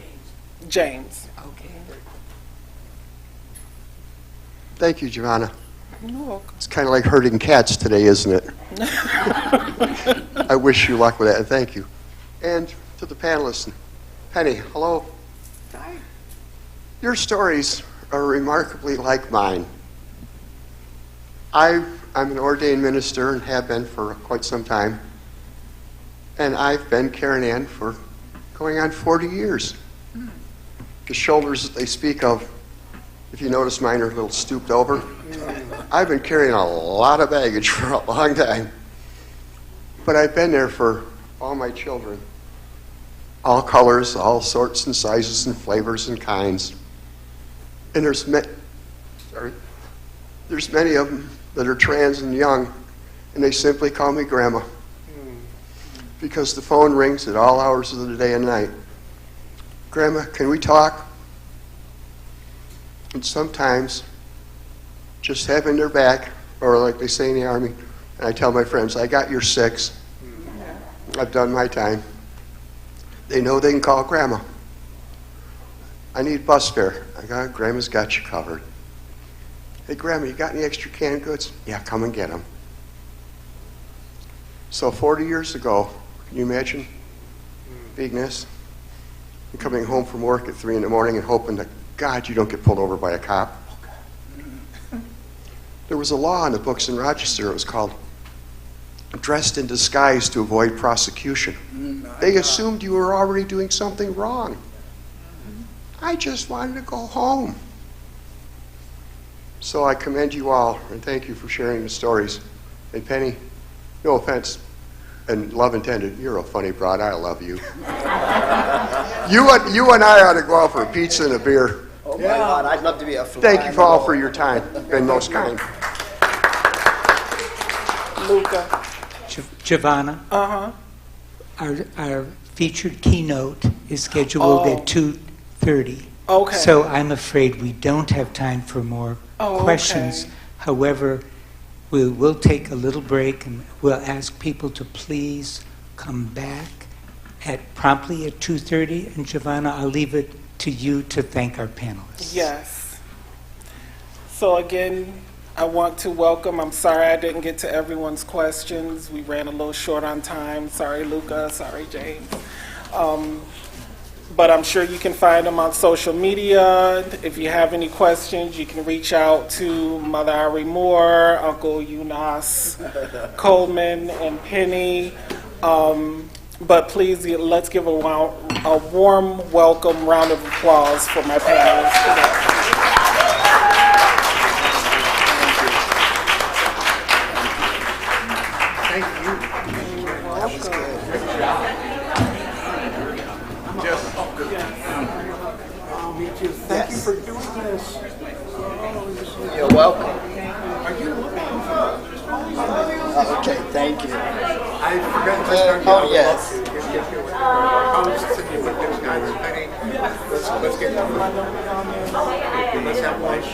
James. Okay. Thank you, Giovanna. You're welcome. It's kind of like herding cats today, isn't it? I wish you luck with that, and thank you. And to the panelists, Penny, hello. Hi. Your stories are remarkably like mine. I'm an ordained minister and have been for quite some time. And I've been Karen Ann for going on 40 years. The shoulders that they speak of, if you notice mine are a little stooped over. I've been carrying a lot of baggage for a long time. But I've been there for all my children. All colors, all sorts and sizes and flavors and kinds. And there's many of them that are trans and young, and they simply call me Grandma. Because the phone rings at all hours of the day and night. Grandma, can we talk? And sometimes, just having their back, or like they say in the Army, and I tell my friends, I got your 6. I've done my time. They know they can call Grandma. I need bus fare. Grandma's got you covered. Hey, Grandma, you got any extra canned goods? Yeah, come and get them. So 40 years ago, can you imagine being this? And coming home from work at 3 in the morning and hoping that, God, you don't get pulled over by a cop. There was a law in the books in Rochester. It was called dressed in disguise to avoid prosecution. They assumed you were already doing something wrong. I just wanted to go home. So I commend you all, and thank you for sharing the stories. And Penny, no offense, and love intended, you're a funny broad. I love you. You and I ought to go out for a pizza and a beer. Oh my God, I'd love to be a fly. Thank you all for your time. You've been most kind. Luca. Giovanna, Uh-huh. our featured keynote is scheduled at 2:30. Okay. So I'm afraid we don't have time for more questions. Okay. However, we will take a little break and we'll ask people to please come back promptly at 2:30. And Giovanna, I'll leave it to you to thank our panelists. Yes. So again, I want to welcome, I'm sorry I didn't get to everyone's questions. We ran a little short on time. Sorry, Luca. Sorry, James. But I'm sure you can find them on social media. If you have any questions, you can reach out to Mother Ari Moore, Uncle Eunice Coleman, and Penny. But please, let's give a warm welcome round of applause for my panelists today. Thank you. That was good. Thank you for doing this. You're welcome. Are you looking Okay, thank you. I forgot to start you. Oh, yes. Let's get them. Let's have lunch.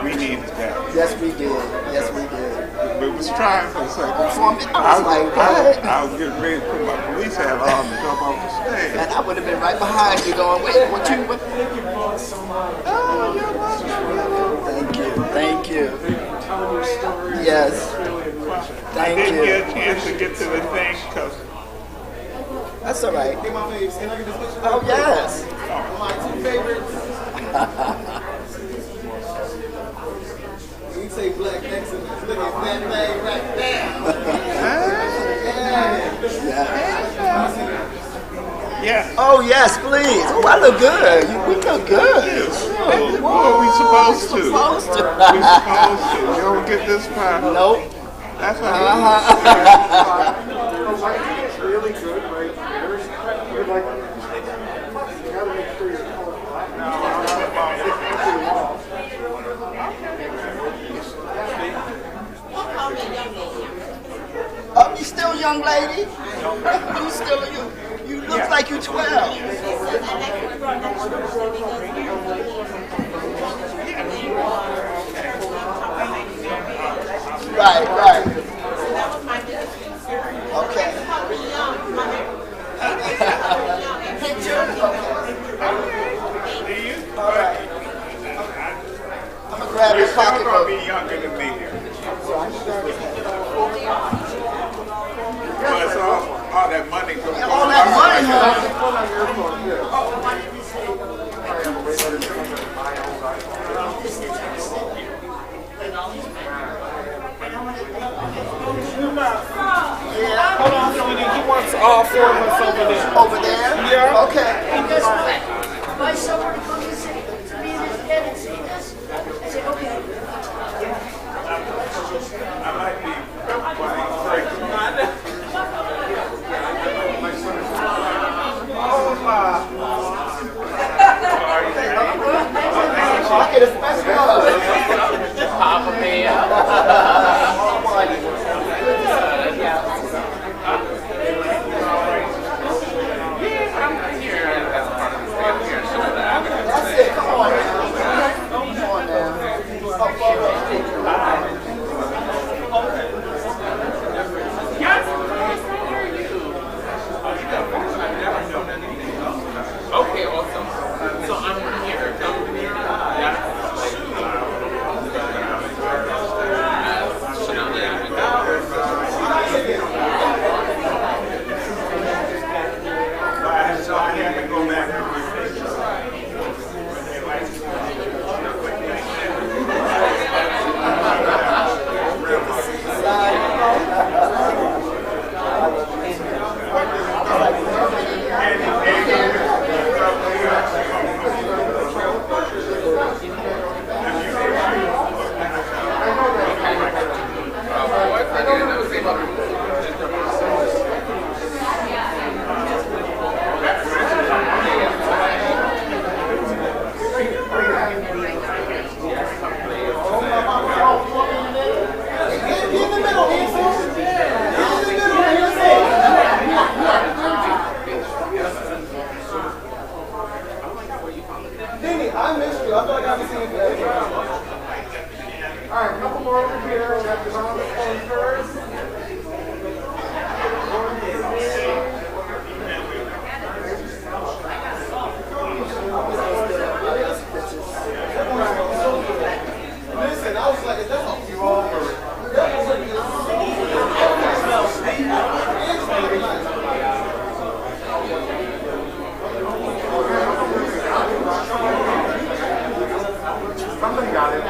We needed that. Yes, we did. Yes, we did. We was trying for a second. I was like, what? I was getting ready to put my police hat on and jump off the stage. And I would have been right behind you going, wait, what? Oh, you're welcome. Thank you. Yes. Thank Didn't you. get a chance to get to the thing because That's all right. Oh, yes. My 2 favorites. When you say black excellence, look at that thing right there. yeah. Oh, yes, please. Oh, I look good. We look good. What are we supposed to? Supposed to. We're supposed to. You don't get this part. Nope. That's how It's really good right here. You're like, you gotta make sure you're Oh, you still young lady? You still, you look like you're 12. Right, right. Okay. Picture? All right. I'm gonna grab your pocketbook. You're gonna be younger than me here. Well, it's all that money goes. All that money, huh? Yeah. Hold on, sweetie. He wants all 4 of us over there. Over there? Yeah. Okay. And guess what? My son were to come and say, to me and his dad and say this, I said, okay. I might be quite I get a special hug. Papa That's it. Come on now. Come on now. Okay, awesome. So I'm here. I missed you. I feel like I haven't seen you today. All right, a couple more over here. We have the round of phone first. Listen, I was like, it doesn't you over. Somebody got it.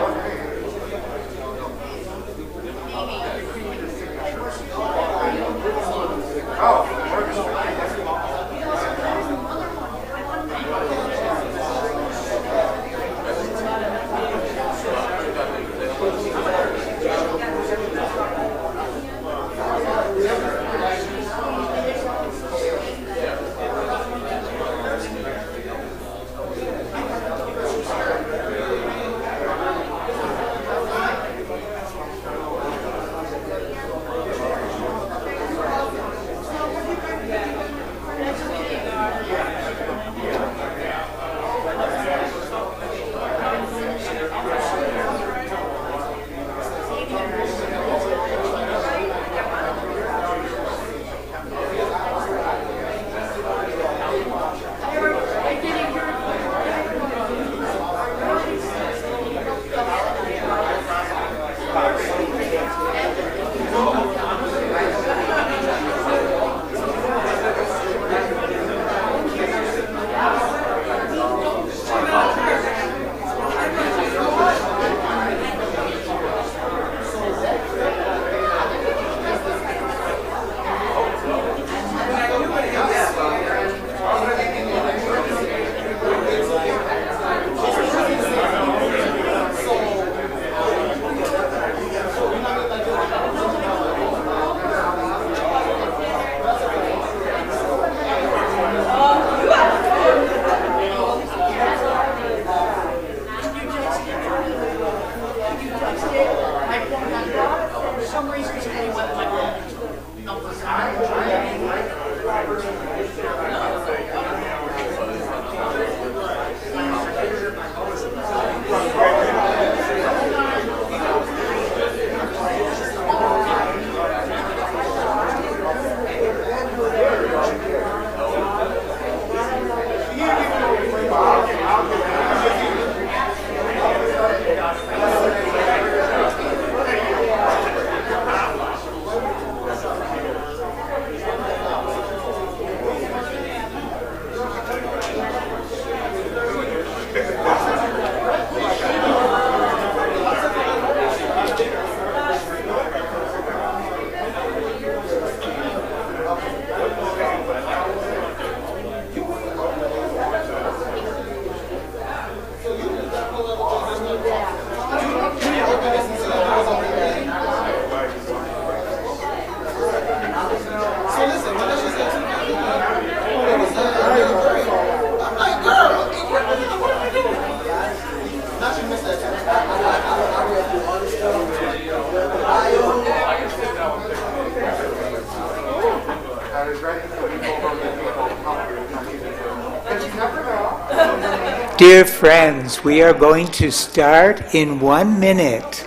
Dear friends, we are going to start in 1 minute.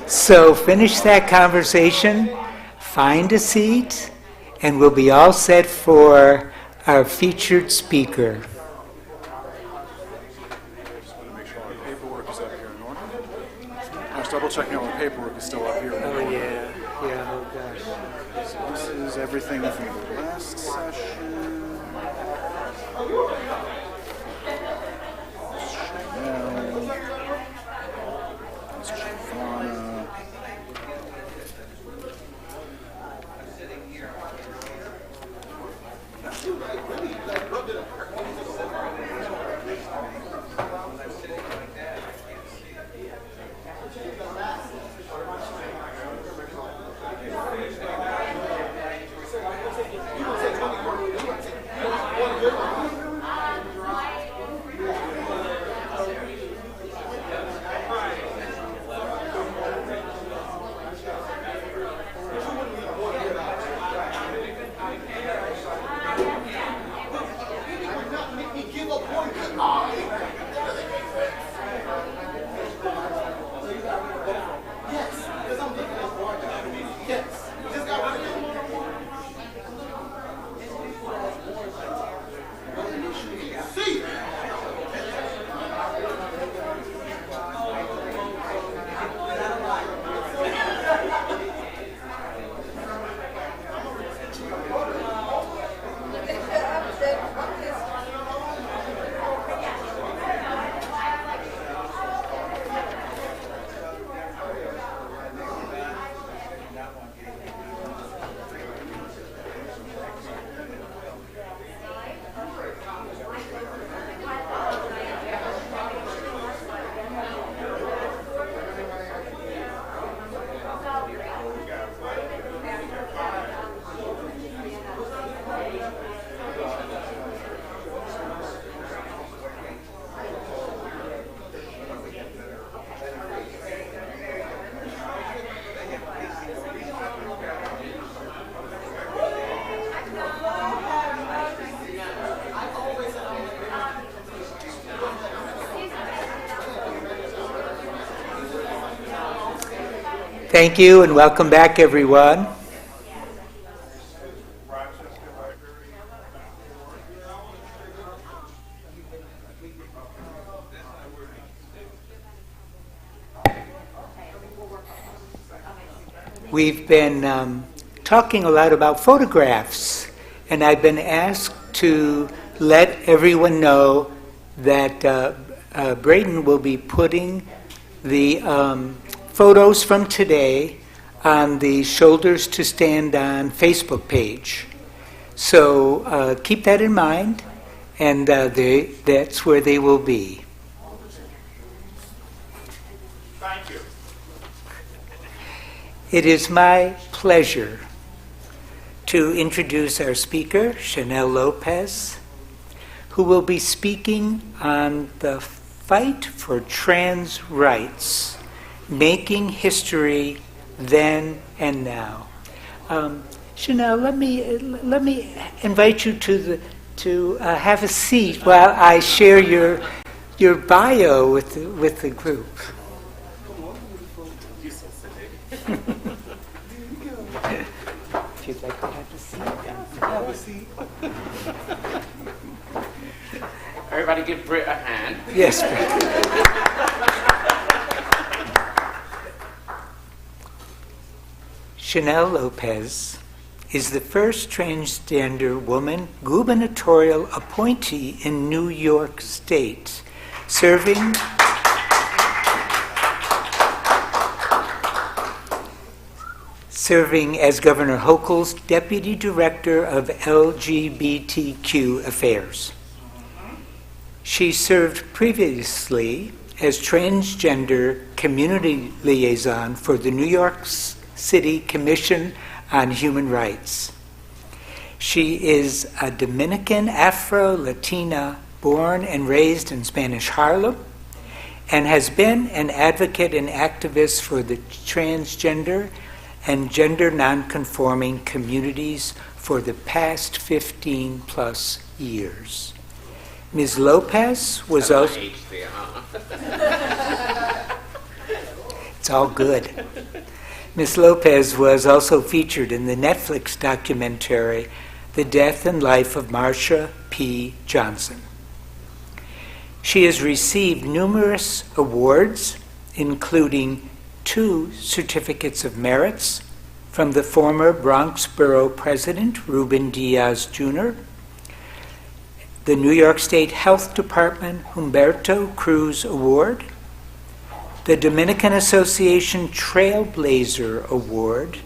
So finish that conversation, find a seat, and we'll be all set for our featured speaker. Just want to make sure all our paperwork is up here in order. I was double checking all the paperwork is still up here. Oh, yeah, oh gosh. So this is everything from the last session. Chanel. That's Giovanna. Thank you and welcome back, everyone. We've been talking a lot about photographs, and I've been asked to let everyone know that Braden will be putting the photos from today on the Shoulders to Stand On Facebook page. So keep that in mind, and that's where they will be. Thank you. It is my pleasure to introduce our speaker, Chanel Lopez, who will be speaking on the fight for trans rights, making history then and now. Chanel, let me invite you to have a seat while I share your bio with the group. If you'd like to have a seat. Have a seat. Everybody give Britt a hand. Yes. Chanel Lopez is the first transgender woman gubernatorial appointee in New York State, serving as Governor Hochul's Deputy Director of LGBTQ Affairs. She served previously as Transgender Community Liaison for the New York City Commission on Human Rights. She is a Dominican Afro-Latina born and raised in Spanish Harlem, and has been an advocate and activist for the transgender and gender nonconforming communities for the past 15 plus years. Ms. Lopez was That's also, my age there, huh? it's all good. Ms. Lopez was also featured in the Netflix documentary, The Death and Life of Marsha P. Johnson. She has received numerous awards, including 2 certificates of merits from the former Bronx Borough President, Ruben Diaz Jr., the New York State Health Department Humberto Cruz Award, the Dominican Association Trailblazer Award,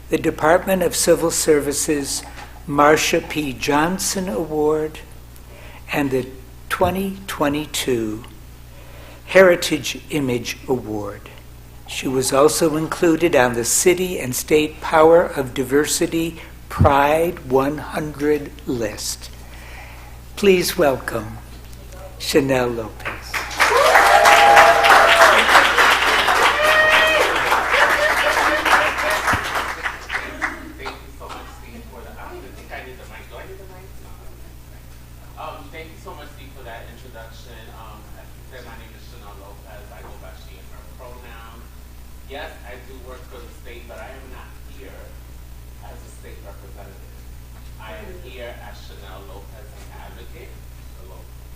the Department of Civil Services Marsha P. Johnson Award, and the 2022 Heritage Image Award. She was also included on the City and State Power of Diversity Pride 100 list. Please welcome Chanel Lopez. Thank you so much, Steve, for that introduction. As you said, my name is Chanel Lopez. I go by she and her pronoun. Yes, I do work for the state, but I am not here as a state representative. I am here as Chanel Lopez, an advocate,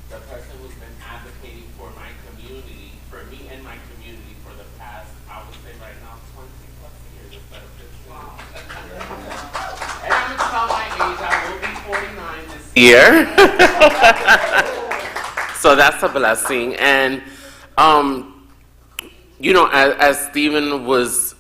the person who's been advocating for my community, for me and my community for the past, I would say right now, 20 plus years instead of 15. Wow. And I'm gonna tell my age, I will be 49 this year. So that's a blessing. And, you know, as Stephen was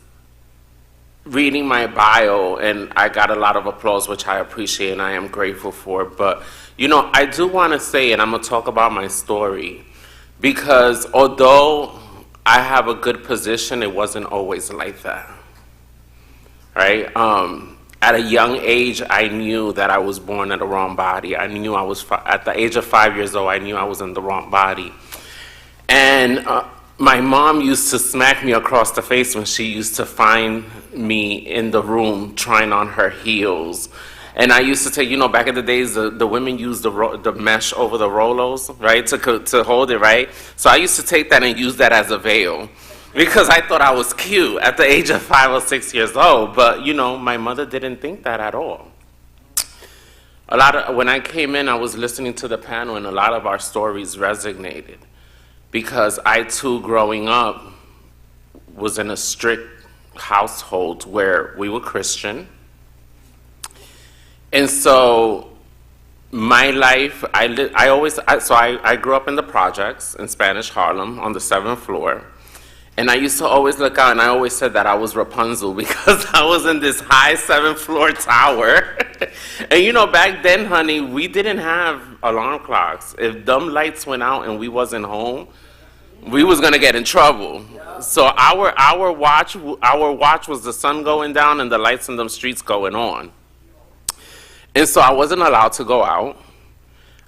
reading my bio, and I got a lot of applause, which I appreciate and I am grateful for, but, you know, I do want to say, and I'm going to talk about my story, because although I have a good position, it wasn't always like that, right? At a young age, I knew that I was born in the wrong body. I knew I was, at the age of 5 years old, I knew I was in the wrong body. And my mom used to smack me across the face when she used to find me in the room trying on her heels. And I used to take, you know, back in the days, the women used the mesh over the Rolos, right, to hold it, right? So I used to take that and use that as a veil, because I thought I was cute at the age of 5 or 6 years old. But, you know, my mother didn't think that at all. When I came in, I was listening to the panel, and a lot of our stories resonated, because I, too, growing up, was in a strict household where we were Christian. And so my life, I grew up in the projects in Spanish Harlem on the 7th floor. And I used to always look out, and I always said that I was Rapunzel, because I was in this high 7th floor tower. And you know, back then, honey, we didn't have alarm clocks. If them lights went out and we wasn't home, we was gonna get in trouble. So our watch was the sun going down and the lights in them streets going on. And so I wasn't allowed to go out.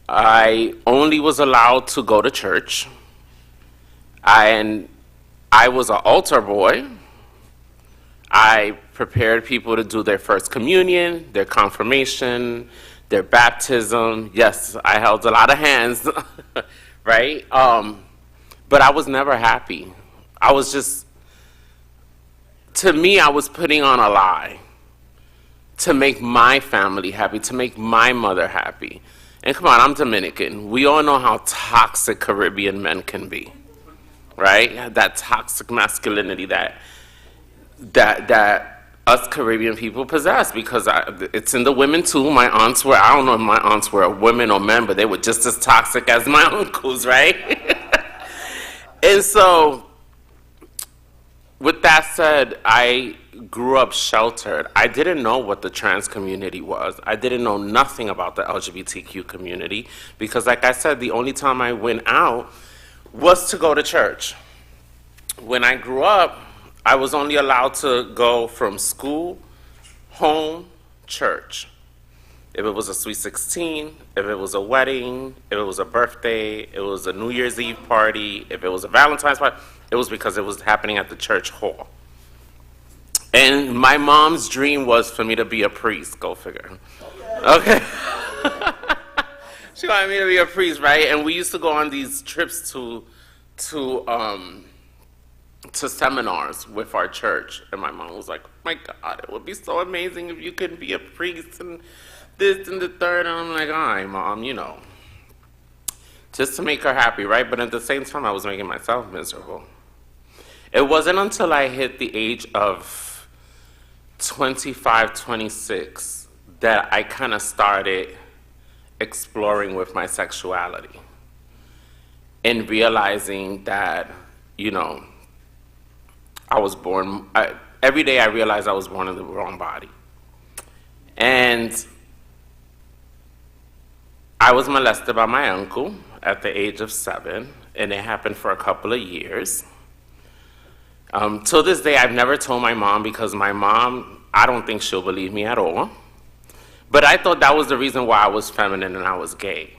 I only was allowed to go to church. And I was an altar boy. I prepared people to do their first communion, their confirmation, their baptism. Yes, I held a lot of hands, right? But I was never happy. I was just, to me, I was putting on a lie to make my family happy, to make my mother happy. And come on, I'm Dominican. We all know how toxic Caribbean men can be, right? That toxic masculinity that us Caribbean people possess, because it's in the women too. My aunts were, I don't know if my aunts were women or men, but they were just as toxic as my uncles, right? And so, with that said, I grew up sheltered. I didn't know what the trans community was. I didn't know nothing about the LGBTQ community, because like I said, the only time I went out was to go to church. When I grew up, I was only allowed to go from school, home, church. If it was a Sweet 16, if it was a wedding, if it was a birthday, if it was a New Year's Eve party, if it was a Valentine's party, it was because it was happening at the church hall. And my mom's dream was for me to be a priest, go figure. Okay. She wanted me to be a priest, right? And we used to go on these trips to seminars with our church. And my mom was like, oh my God, it would be so amazing if you could be a priest and this and the third. And I'm like, all right, Mom, you know, just to make her happy, right? But at the same time, I was making myself miserable. It wasn't until I hit the age of 25, 26 that I kind of started exploring with my sexuality and realizing that, you know, I was born, every day I realized I was born in the wrong body. And I was molested by my uncle at the age of 7, and it happened for a couple of years. Till this day, I've never told my mom because my mom, I don't think she'll believe me at all. But I thought that was the reason why I was feminine and I was gay.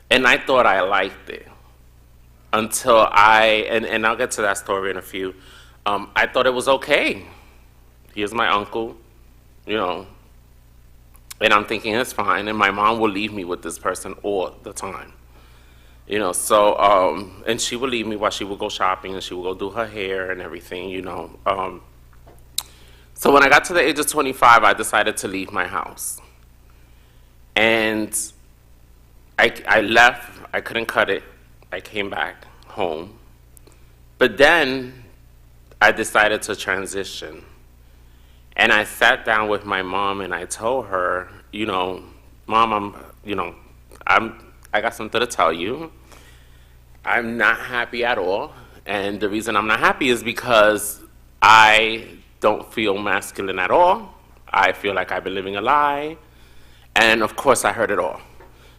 And I thought I liked it until and I'll get to that story in a few. I thought it was okay. He is my uncle, you know, and I'm thinking it's fine, and my mom will leave me with this person all the time. You know, so, and she would leave me while she would go shopping and she would go do her hair and everything, you know. So when I got to the age of 25, I decided to leave my house. And I left, I couldn't cut it, I came back home. But then I decided to transition. And I sat down with my mom and I told her, you know, Mom, I got something to tell you. I'm not happy at all. And the reason I'm not happy is because I don't feel masculine at all. I feel like I've been living a lie. And of course I heard it all.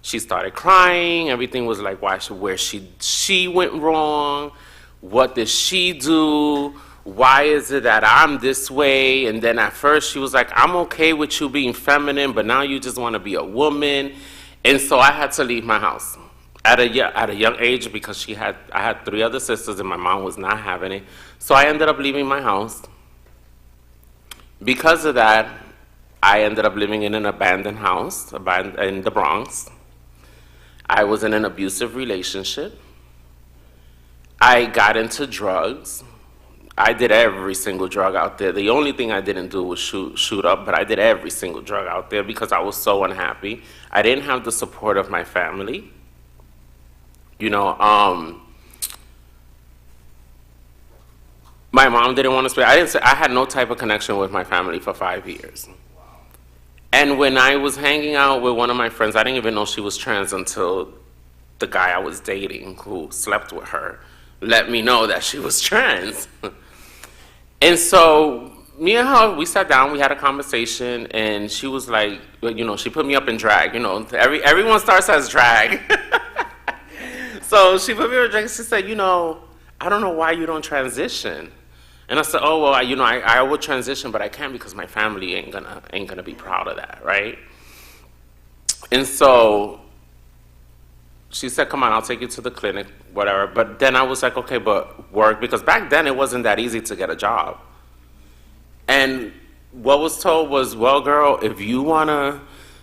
She started crying. Everything was like, where she went wrong? What did she do? Why is it that I'm this way? And then at first she was like, I'm okay with you being feminine, but now you just want to be a woman. And so I had to leave my house at a young age because I had 3 other sisters and my mom was not having it. So I ended up leaving my house. Because of that, I ended up living in an abandoned house in the Bronx. I was in an abusive relationship. I got into drugs. I did every single drug out there. The only thing I didn't do was shoot up, but I did every single drug out there because I was so unhappy. I didn't have the support of my family. You know, my mom didn't want to speak. I had no type of connection with my family for 5 years. And when I was hanging out with one of my friends, I didn't even know she was trans until the guy I was dating who slept with her let me know that she was trans. And so me and her, we sat down, we had a conversation, and she was like, you know, she put me up in drag. You know, everyone starts as drag. So she put me up in drag, and she said, you know, I don't know why you don't transition. And I said, oh, well, I would transition, but I can't because my family ain't gonna be proud of that, right? And so she said, come on, I'll take you to the clinic, whatever. But then I was like, okay, but work, because back then it wasn't that easy to get a job. And what was told was, well, girl, if you wanna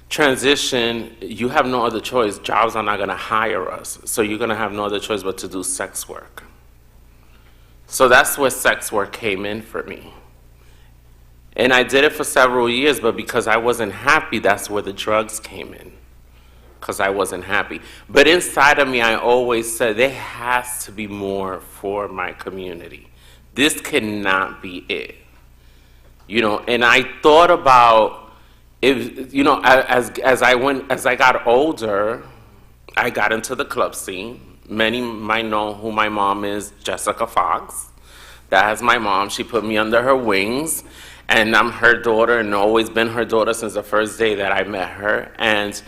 transition, you have no other choice. Jobs are not gonna hire us. So you're gonna have no other choice but to do sex work. So that's where sex work came in for me. And I did it for several years, but because I wasn't happy, that's where the drugs came in. Because I wasn't happy. But inside of me, I always said, there has to be more for my community. This cannot be it. You know, and I thought about, if, you know, as I got older, I got into the club scene. Many might know who my mom is, Jessica Fox. That's my mom. She put me under her wings. And I'm her daughter and always been her daughter since the first day that I met her. And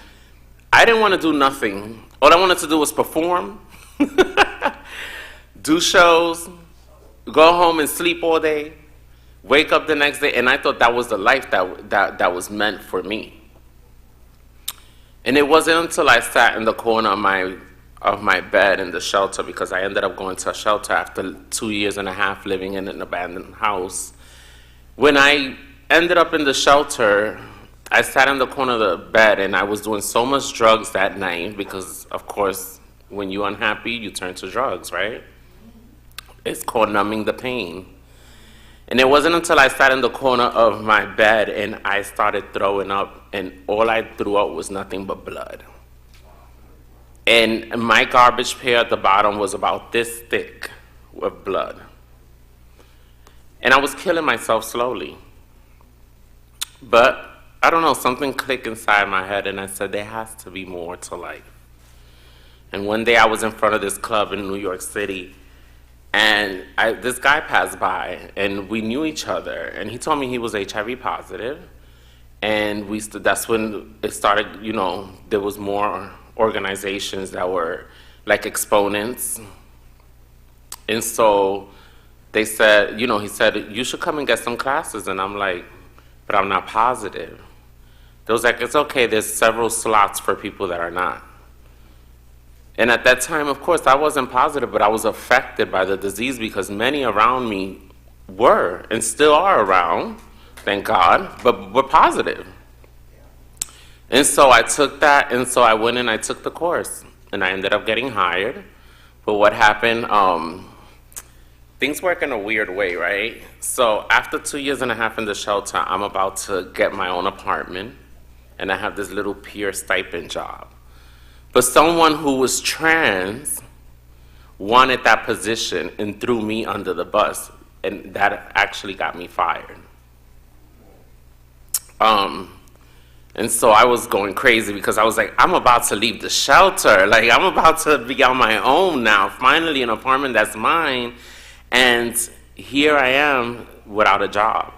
I didn't want to do nothing. All I wanted to do was perform, do shows, go home and sleep all day, wake up the next day, and I thought that was the life that was meant for me. And it wasn't until I sat in the corner of my bed in the shelter, because I ended up going to a shelter after 2.5 years living in an abandoned house. When I ended up in the shelter, I sat in the corner of the bed and I was doing so much drugs that night because, of course, when you're unhappy, you turn to drugs, right? It's called numbing the pain. And it wasn't until I sat in the corner of my bed and I started throwing up, and all I threw out was nothing but blood. And my garbage pail at the bottom was about this thick with blood. And I was killing myself slowly. But I don't know, something clicked inside my head and I said, there has to be more to life. And one day I was in front of this club in New York City, and this guy passed by and we knew each other, and he told me he was HIV positive. And that's when it started, you know, there was more organizations that were like exponents. And so they said, you know, he said, you should come and get some classes. And I'm like, but I'm not positive. They was like, it's okay, there's several slots for people that are not. And at that time, of course, I wasn't positive, but I was affected by the disease because many around me were and still are around, thank God, but were positive. And so I took that, and so I went and I took the course, and I ended up getting hired. But what happened, things work in a weird way, right? So after 2.5 years in the shelter, I'm about to get my own apartment, and I have this little peer stipend job. But someone who was trans wanted that position and threw me under the bus, and that actually got me fired. And so I was going crazy because I was like, I'm about to leave the shelter. Like, I'm about to be on my own now, finally an apartment that's mine. And here I am without a job.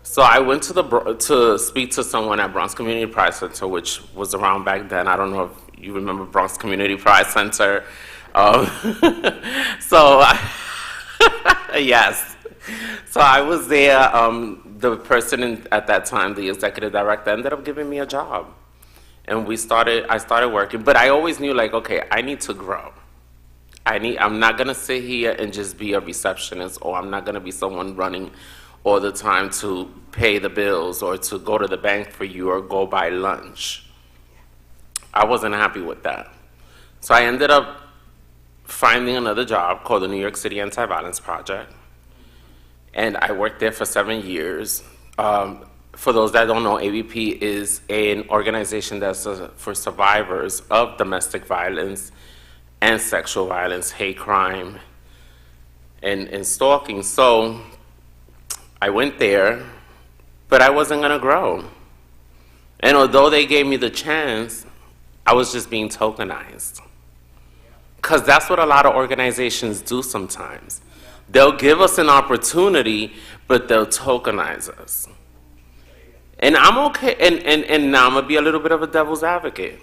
So I went to speak to someone at Bronx Community Pride Center, which was around back then. I don't know if you remember Bronx Community Pride Center. Yes. So I was there. The person at that time, the executive director, ended up giving me a job. And I started working. But I always knew, like, okay, I need to grow. I'm not going to sit here and just be a receptionist, or I'm not going to be someone running all the time to pay the bills or to go to the bank for you or go buy lunch. I wasn't happy with that. So I ended up finding another job called the New York City Anti-Violence Project. And I worked there for 7 years. For those that don't know, AVP is an organization that's for survivors of domestic violence and sexual violence, hate crime, and stalking. So I went there, but I wasn't gonna grow. And although they gave me the chance, I was just being tokenized. Because that's what a lot of organizations do sometimes. They'll give us an opportunity, but they'll tokenize us. And I'm okay, and now I'm gonna be a little bit of a devil's advocate.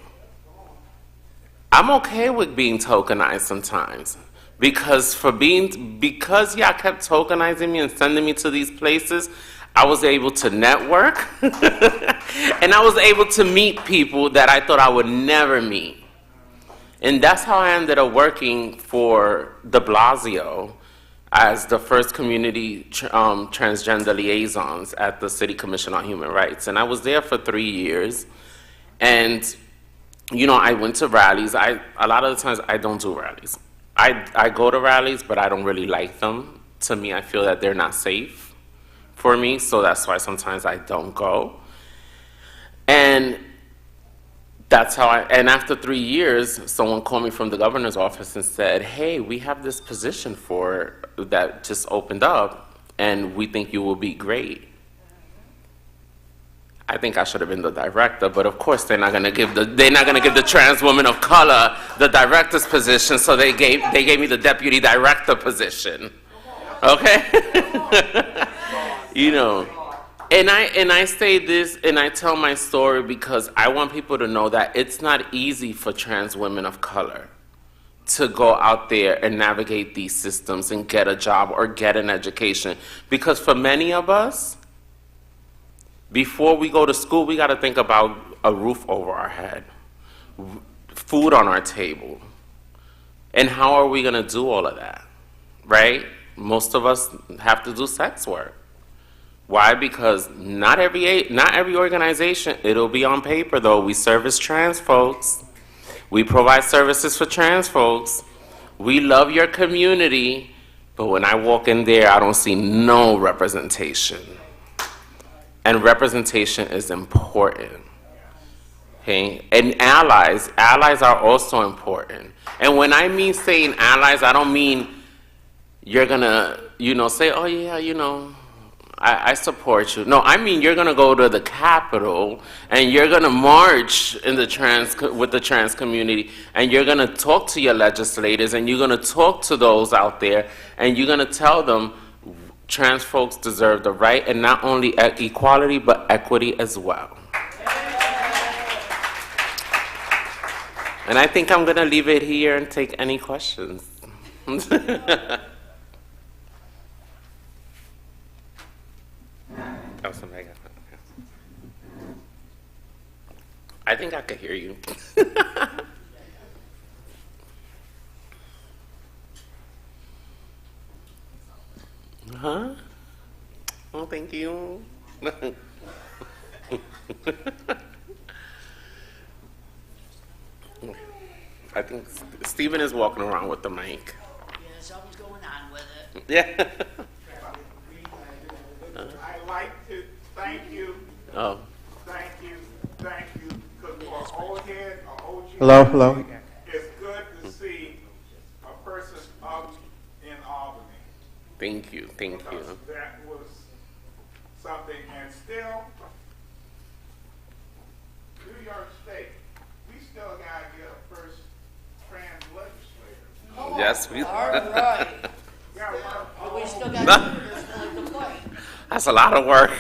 I'm okay with being tokenized sometimes. Because y'all kept tokenizing me and sending me to these places, I was able to network, and I was able to meet people that I thought I would never meet. And that's how I ended up working for de Blasio as the first community transgender liaisons at the City Commission on Human Rights. And I was there for 3 years. And, you know, I went to rallies. A lot of the times I don't do rallies. I go to rallies, but I don't really like them. To me, I feel that they're not safe for me, so that's why sometimes I don't go. And that's how and after 3 years, someone called me from the governor's office and said, hey, we have this position that just opened up, and we think you will be great. I think I should have been the director, but of course they're not gonna give the trans woman of color the director's position, so they gave me the deputy director position. Okay? You know. And I say this and I tell my story because I want people to know that it's not easy for trans women of color to go out there and navigate these systems and get a job or get an education. Because for many of us, before we go to school, we got to think about a roof over our head, food on our table. And how are we going to do all of that, right? Most of us have to do sex work. Why? Because not every organization, it'll be on paper though. We service trans folks. We provide services for trans folks. We love your community, but when I walk in there, I don't see no representation. And representation is important. Okay? And allies are also important. And when I mean saying allies, I don't mean you're gonna, say, oh yeah, I support you. No, I mean you're gonna go to the Capitol and you're gonna march with the trans community, and you're gonna talk to your legislators, and you're gonna talk to those out there, and you're gonna tell them trans folks deserve the right, and not only equality but equity as well. And I think I'm gonna leave it here and take any questions. Oh, somebody got that. I think I could hear you. Huh? Oh, thank you. I think Stephen is walking around with the mic. Yeah, something's going on with it. Yeah. I'd like to thank you. Oh. Thank you. Because for old head or OG, Hello. it's good to see a person up in Albany. Thank you. Because that was something, and still, New York State, we still got to get a first trans legislator. Yes, we. All right. Yeah, But we still got senators willing to fight. That's a lot of work.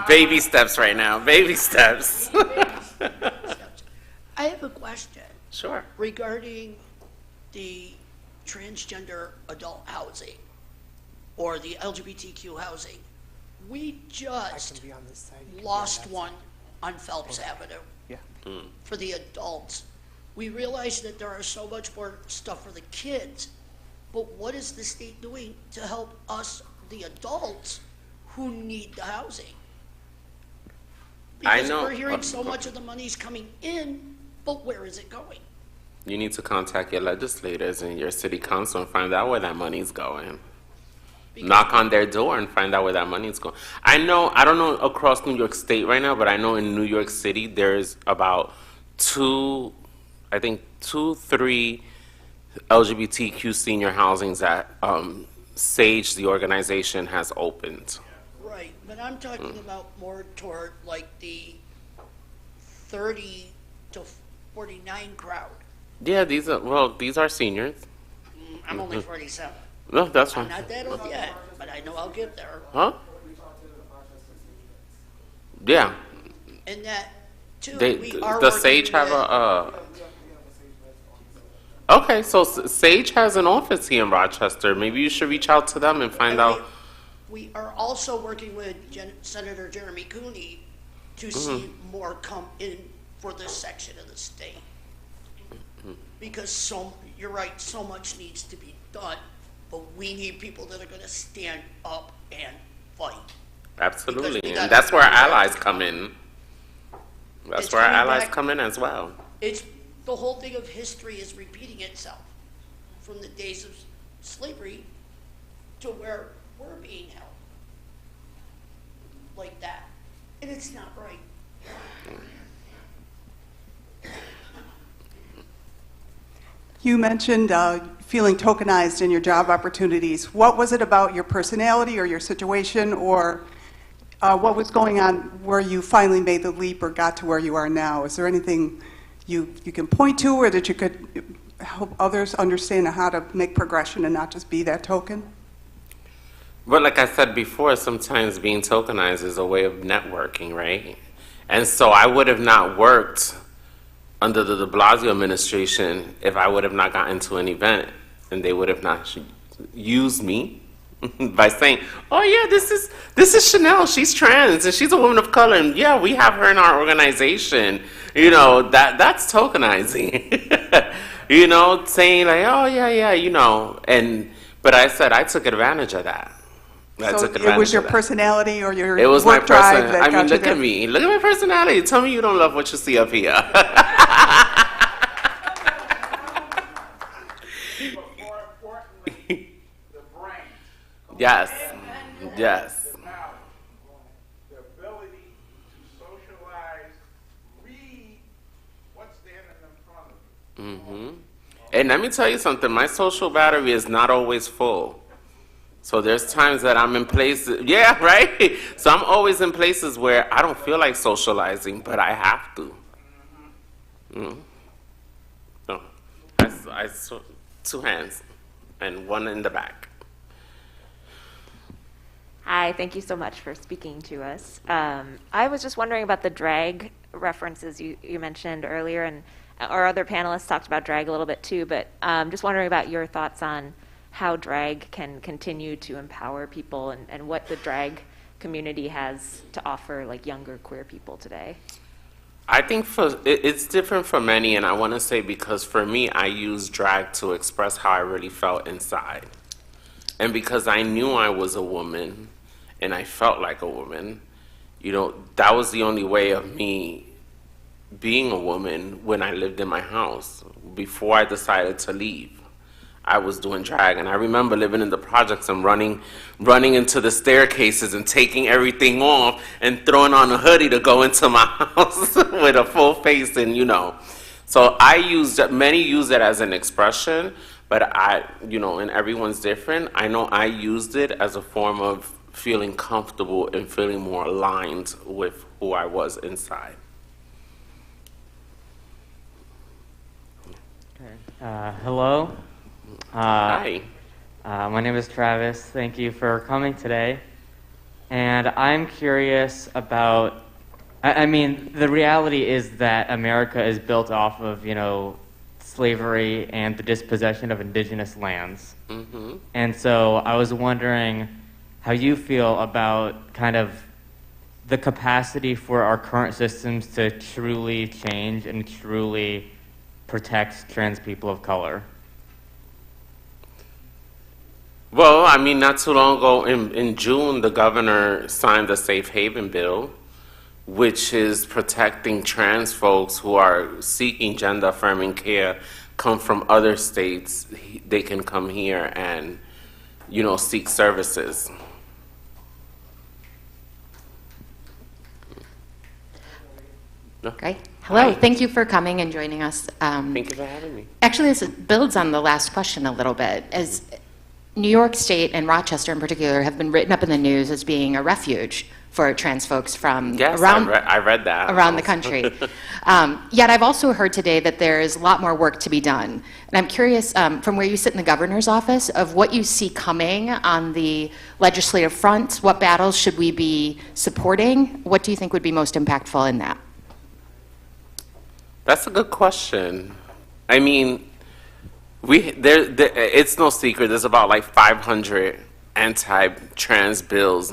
Baby steps right now. Baby steps. I have a question Sure. regarding the transgender adult housing or the LGBTQ housing. We just lost one on Phelps Avenue for the adults. We realize that there are so much more stuff for the kids, but what is the state doing to help us, the adults, who need the housing? I Because know. we're hearing so much of the money's coming in, but where is it going? You need to contact your legislators and your city council and find out where that money's going. Knock on their door and find out where that money's going. I don't know across New York State right now, but I know in New York City there's about 3 LGBTQ senior housings that SAGE, the organization, has opened. Right, but I'm talking about more toward like the 30 to 49 crowd. Yeah, these are seniors. I'm only 47. No, that's I'm fine. not that old yet, but I know I'll get there. Huh? Yeah. And that, too, They, we are does working SAGE have with- Okay, so SAGE has an office here in Rochester. Maybe you should reach out to them and find out. We are also working with Senator Jeremy Cooney to see more come in for this section of the state. Because you're right, so much needs to be done, but we need people that are gonna stand up and fight. Absolutely, Because we and got- that's where our allies come in. That's It's where our coming allies back- come in as well. It's, the whole thing of history is repeating itself from the days of slavery to where we're being held like that. And it's not right. You mentioned feeling tokenized in your job opportunities. What was it about your personality or your situation, or what was going on where you finally made the leap or got to where you are now? Is there anything you can point to, or that you could help others understand how to make progression and not just be that token? But like I said before, sometimes being tokenized is a way of networking, right? And so I would have not worked under the de Blasio administration if I would have not gotten to an event and they would have not used me by saying, oh yeah, this is Chanel, she's trans and she's a woman of color, and yeah, we have her in our organization. That's tokenizing. Saying like, oh yeah, but I said I took advantage of that. I So took it advantage was your of that. personality or your It was my work drive person. that I got mean, you look there? at me. Look at my personality. Tell me you don't love what you see up here. But more importantly, the brain. Yes. Yes. The knowledge, the ability to socialize, read what's standing in front of you. And let me tell you something. My social battery is not always full. So there's times that I'm in places, yeah, right? So I'm always in places where I don't feel like socializing, but I have to. No, two hands and one in the back. Hi, thank you so much for speaking to us. I was just wondering about the drag references you mentioned earlier, and our other panelists talked about drag a little bit too, but just wondering about your thoughts on how drag can continue to empower people and what the drag community has to offer like younger queer people today. I think it's different for many, and I want to say because for me, I use drag to express how I really felt inside. And because I knew I was a woman and I felt like a woman, you know, that was the only way of me being a woman when I lived in my house before I decided to leave. I was doing drag, and I remember living in the projects and running into the staircases and taking everything off and throwing on a hoodie to go into my house with a full face, and you know. So many use it as an expression, but and everyone's different. I know I used it as a form of feeling comfortable and feeling more aligned with who I was inside. Hello. Hi. My name is Travis. Thank you for coming today. And I'm curious about, I mean, the reality is that America is built off of, slavery and the dispossession of indigenous lands. And so I was wondering how you feel about kind of the capacity for our current systems to truly change and truly protect trans people of color. Well, I mean, not too long ago in June, the governor signed the Safe Haven Bill, which is protecting trans folks who are seeking gender affirming care, come from other states. They can come here and, seek services. Okay. Hello. Hi. Thank you for coming and joining us. Thank you for having me. Actually, this builds on the last question a little bit. As New York State and Rochester in particular have been written up in the news as being a refuge for trans folks from Yes, around I read that. around the country. Yet I've also heard today that there's a lot more work to be done. And I'm curious, from where you sit in the governor's office, of what you see coming on the legislative front. What battles should we be supporting? What do you think would be most impactful in that? That's a good question. I mean, it's no secret. There's about like 500 anti-trans bills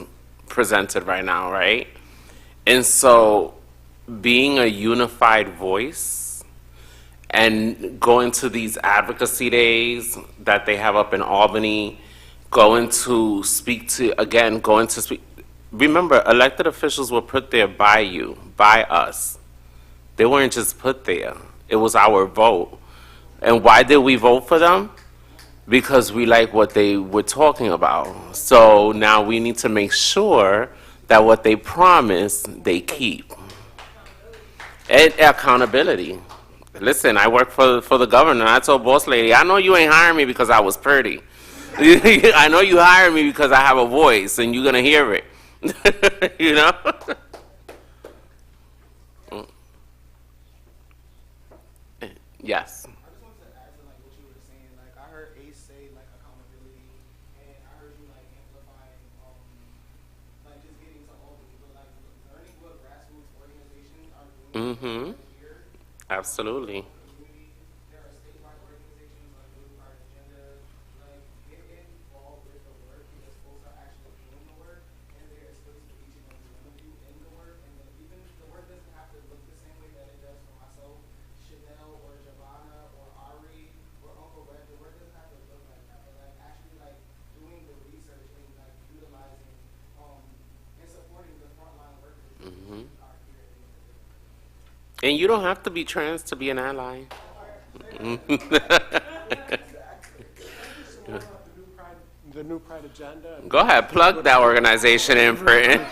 presented right now, right? And so being a unified voice and going to these advocacy days that they have up in Albany, going to speak. Remember, elected officials were put there by you, by us. They weren't just put there. It was our vote. And why did we vote for them? Because we like what they were talking about. So now we need to make sure that what they promise, they keep. And accountability. Listen, I work for the governor. I told boss lady, I know you ain't hiring me because I was pretty. I know you hired me because I have a voice and you're going to hear it. You know? Yes. I just wanted to add to what you were saying. I heard Ace say accountability, and I heard you amplifying, just getting to all the people, learning what grassroots organizations are doing here. Absolutely. There are statewide organizations like Blue Card Agenda. Get involved with the work because folks are actually doing the work, and there is space for each and every one of you in the work. And then even the work doesn't have to look the same way that it does for myself, Chanel, or Giovanna, or Ari, or Uncle Red. The work doesn't have to look like that, but actually doing the research and utilizing And you don't have to be trans to be an ally. The New Pride agenda. Go ahead, plug that organization in, Britton.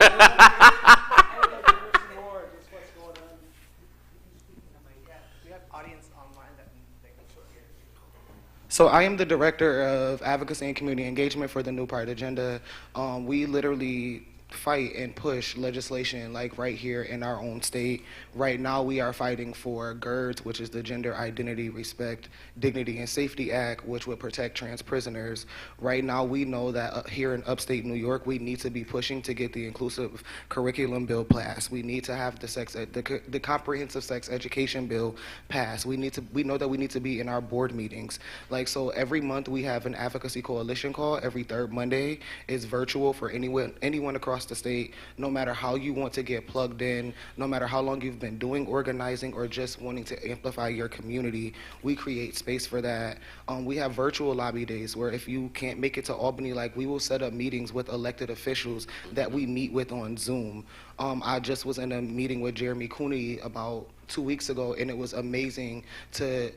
So I am the director of advocacy and community engagement for the New Pride agenda. We literally fight and push legislation like right here in our own state. Right now we are fighting for GIRDS, which is the Gender Identity, Respect, Dignity, and Safety Act, which would protect trans prisoners. Right now we know that here in upstate New York, we need to be pushing to get the inclusive curriculum bill passed. We need to have the comprehensive sex education bill passed. We know that we need to be in our board meetings. Like, so every month we have an advocacy coalition call every third Monday. It's virtual for anyone across the state, no matter how you want to get plugged in, no matter how long you've been doing organizing or just wanting to amplify your community, we create space for that. We have virtual lobby days where if you can't make it to Albany, like, we will set up meetings with elected officials that we meet with on Zoom. I just was in a meeting with Jeremy Cooney about 2 weeks ago, and it was amazing to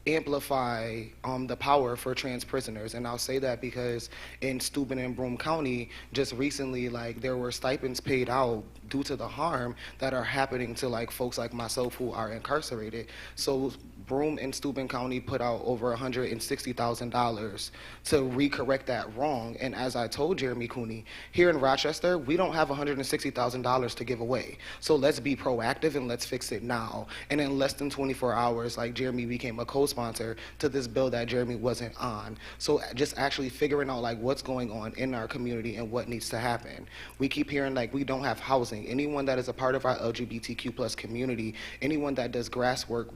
amplify the power for trans prisoners. And I'll say that because in Steuben and Broome County, just recently, like, there were stipends paid out due to the harm that are happening to, like, folks like myself who are incarcerated. So Broome and Steuben County put out over $160,000 to recorrect that wrong. And as I told Jeremy Cooney, here in Rochester, we don't have $160,000 to give away. So let's be proactive and let's fix it now. And in less than 24 hours, like, Jeremy became a co-sponsor to this bill that Jeremy wasn't on. So just actually figuring out, like, what's going on in our community and what needs to happen. We keep hearing, like, we don't have housing. Anyone that is a part of our LGBTQ+ community, anyone that does grassroots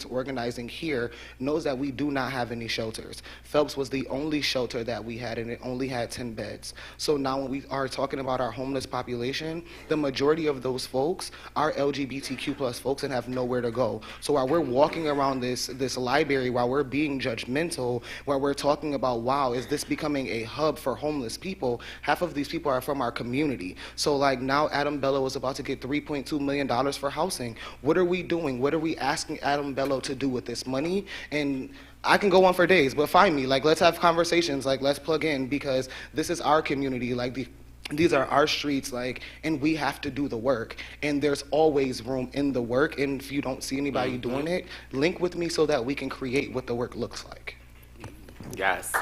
organizing here knows that we do not have any shelters. Phelps was the only shelter that we had, and it only had 10 beds. So now when we are talking about our homeless population, the majority of those folks are LGBTQ+ folks and have nowhere to go. So while we're walking around this library, while we're being judgmental, while we're talking about, wow, is this becoming a hub for homeless people, half of these people are from our community. So, like, now Adam Bello is about to get $3.2 million for housing. What are we doing? What are we asking Adam Bello to do with this money? And I can go on for days, but find me. Like, let's have conversations. Like, let's plug in, because this is our community. Like, these are our streets, like, and we have to do the work. And there's always room in the work. And if you don't see anybody doing it, link with me so that we can create what the work looks like. Yes.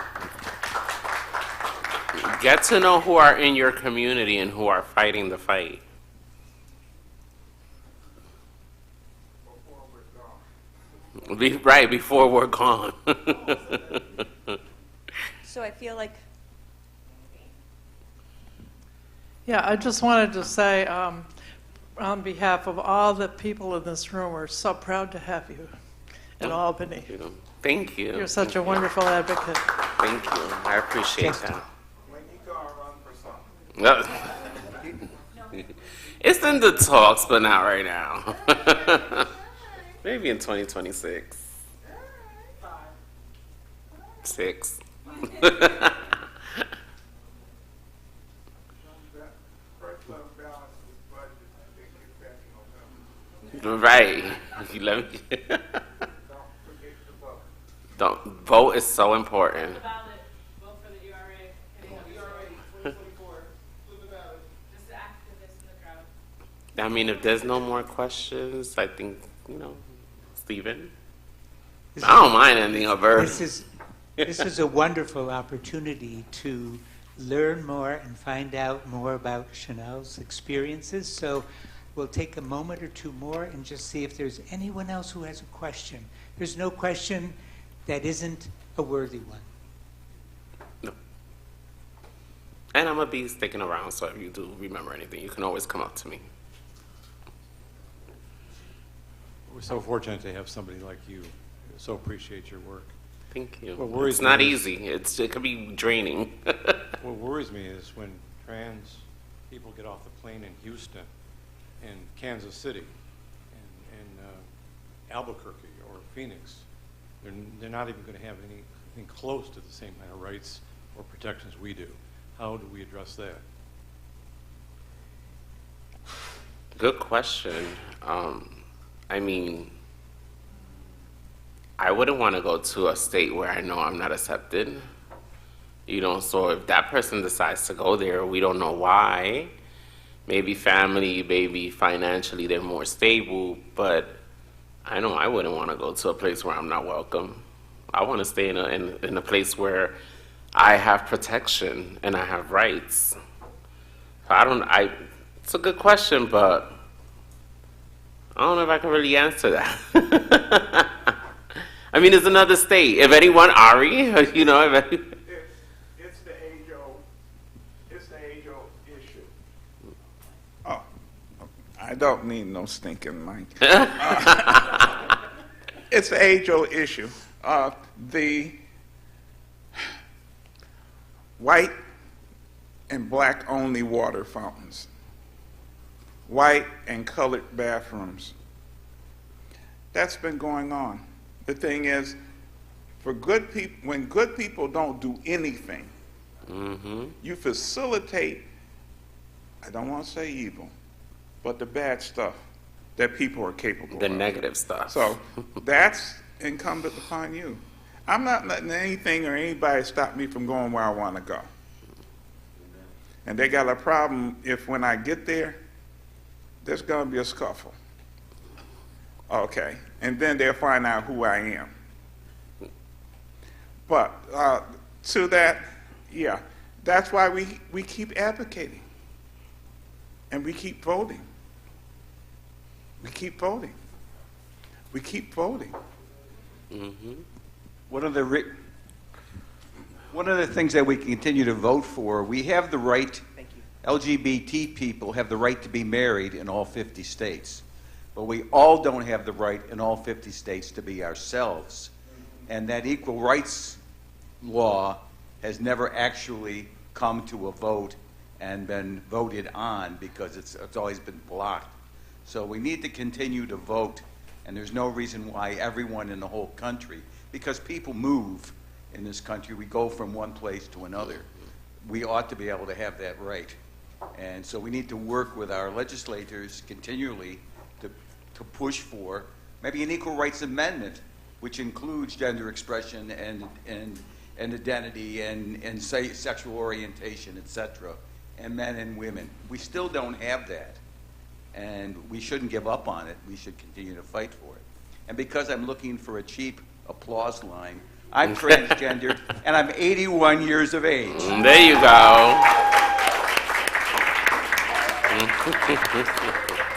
Get to know who are in your community and who are fighting the fight. Right, before we're gone. So I feel like, yeah, I just wanted to say, on behalf of all the people in this room, we're so proud to have you in Albany. Thank you. You're such a wonderful advocate. Thank you. I appreciate that. When you go run for something. It's in the talks, but not right now. Maybe in 2026. 6. Right. You let me. Don't vote is so important. I mean, if there's no more questions, I think, Stephen? I don't mind ending a verse. This is a wonderful opportunity to learn more and find out more about Chanel's experiences. So we'll take a moment or two more and just see if there's anyone else who has a question. There's no question that isn't a worthy one. No. And I'm going to be sticking around, so if you do remember anything, you can always come up to me. We're so fortunate to have somebody like you. So appreciate your work. Thank you. What worries It's not me easy. It can be draining. What worries me is when trans people get off the plane in Houston, in Kansas City, in Albuquerque or Phoenix, they're not even going to have anything close to the same kind of rights or protections we do. How do we address that? Good question. I mean, I wouldn't want to go to a state where I know I'm not accepted. You know, so if that person decides to go there, we don't know why. Maybe family, maybe financially they're more stable, but I know I wouldn't want to go to a place where I'm not welcome. I want to stay in a place where I have protection and I have rights. It's a good question, but I don't know if I can really answer that. I mean, it's another state. If anyone, Ari, you know, It's the age-old issue. Oh, I don't need no stinking mic. It's the age-old issue. The white and black-only water fountains, white and colored bathrooms. That's been going on. The thing is, for good people, when good people don't do anything, you facilitate, I don't want to say evil, but the bad stuff that people are capable of. The negative stuff. So that's incumbent upon you. I'm not letting anything or anybody stop me from going where I want to go. And they got a problem if when I get there, there's going to be a scuffle. Okay, and then they'll find out who I am. But to that, yeah, that's why we keep advocating. And we keep voting. We keep voting. We keep voting. One of the things that we can continue to vote for, we have the right, LGBT people have the right to be married in all 50 states. But we all don't have the right in all 50 states to be ourselves. And that equal rights law has never actually come to a vote and been voted on because it's always been blocked. So we need to continue to vote, and there's no reason why everyone in the whole country, because people move in this country, we go from one place to another. We ought to be able to have that right. And so we need to work with our legislators continually to push for maybe an equal rights amendment, which includes gender expression and identity and say sexual orientation, etc., and men and women. We still don't have that, and we shouldn't give up on it. We should continue to fight for it. And because I'm looking for a cheap applause line, I'm transgender, and I'm 81 years of age. There you go.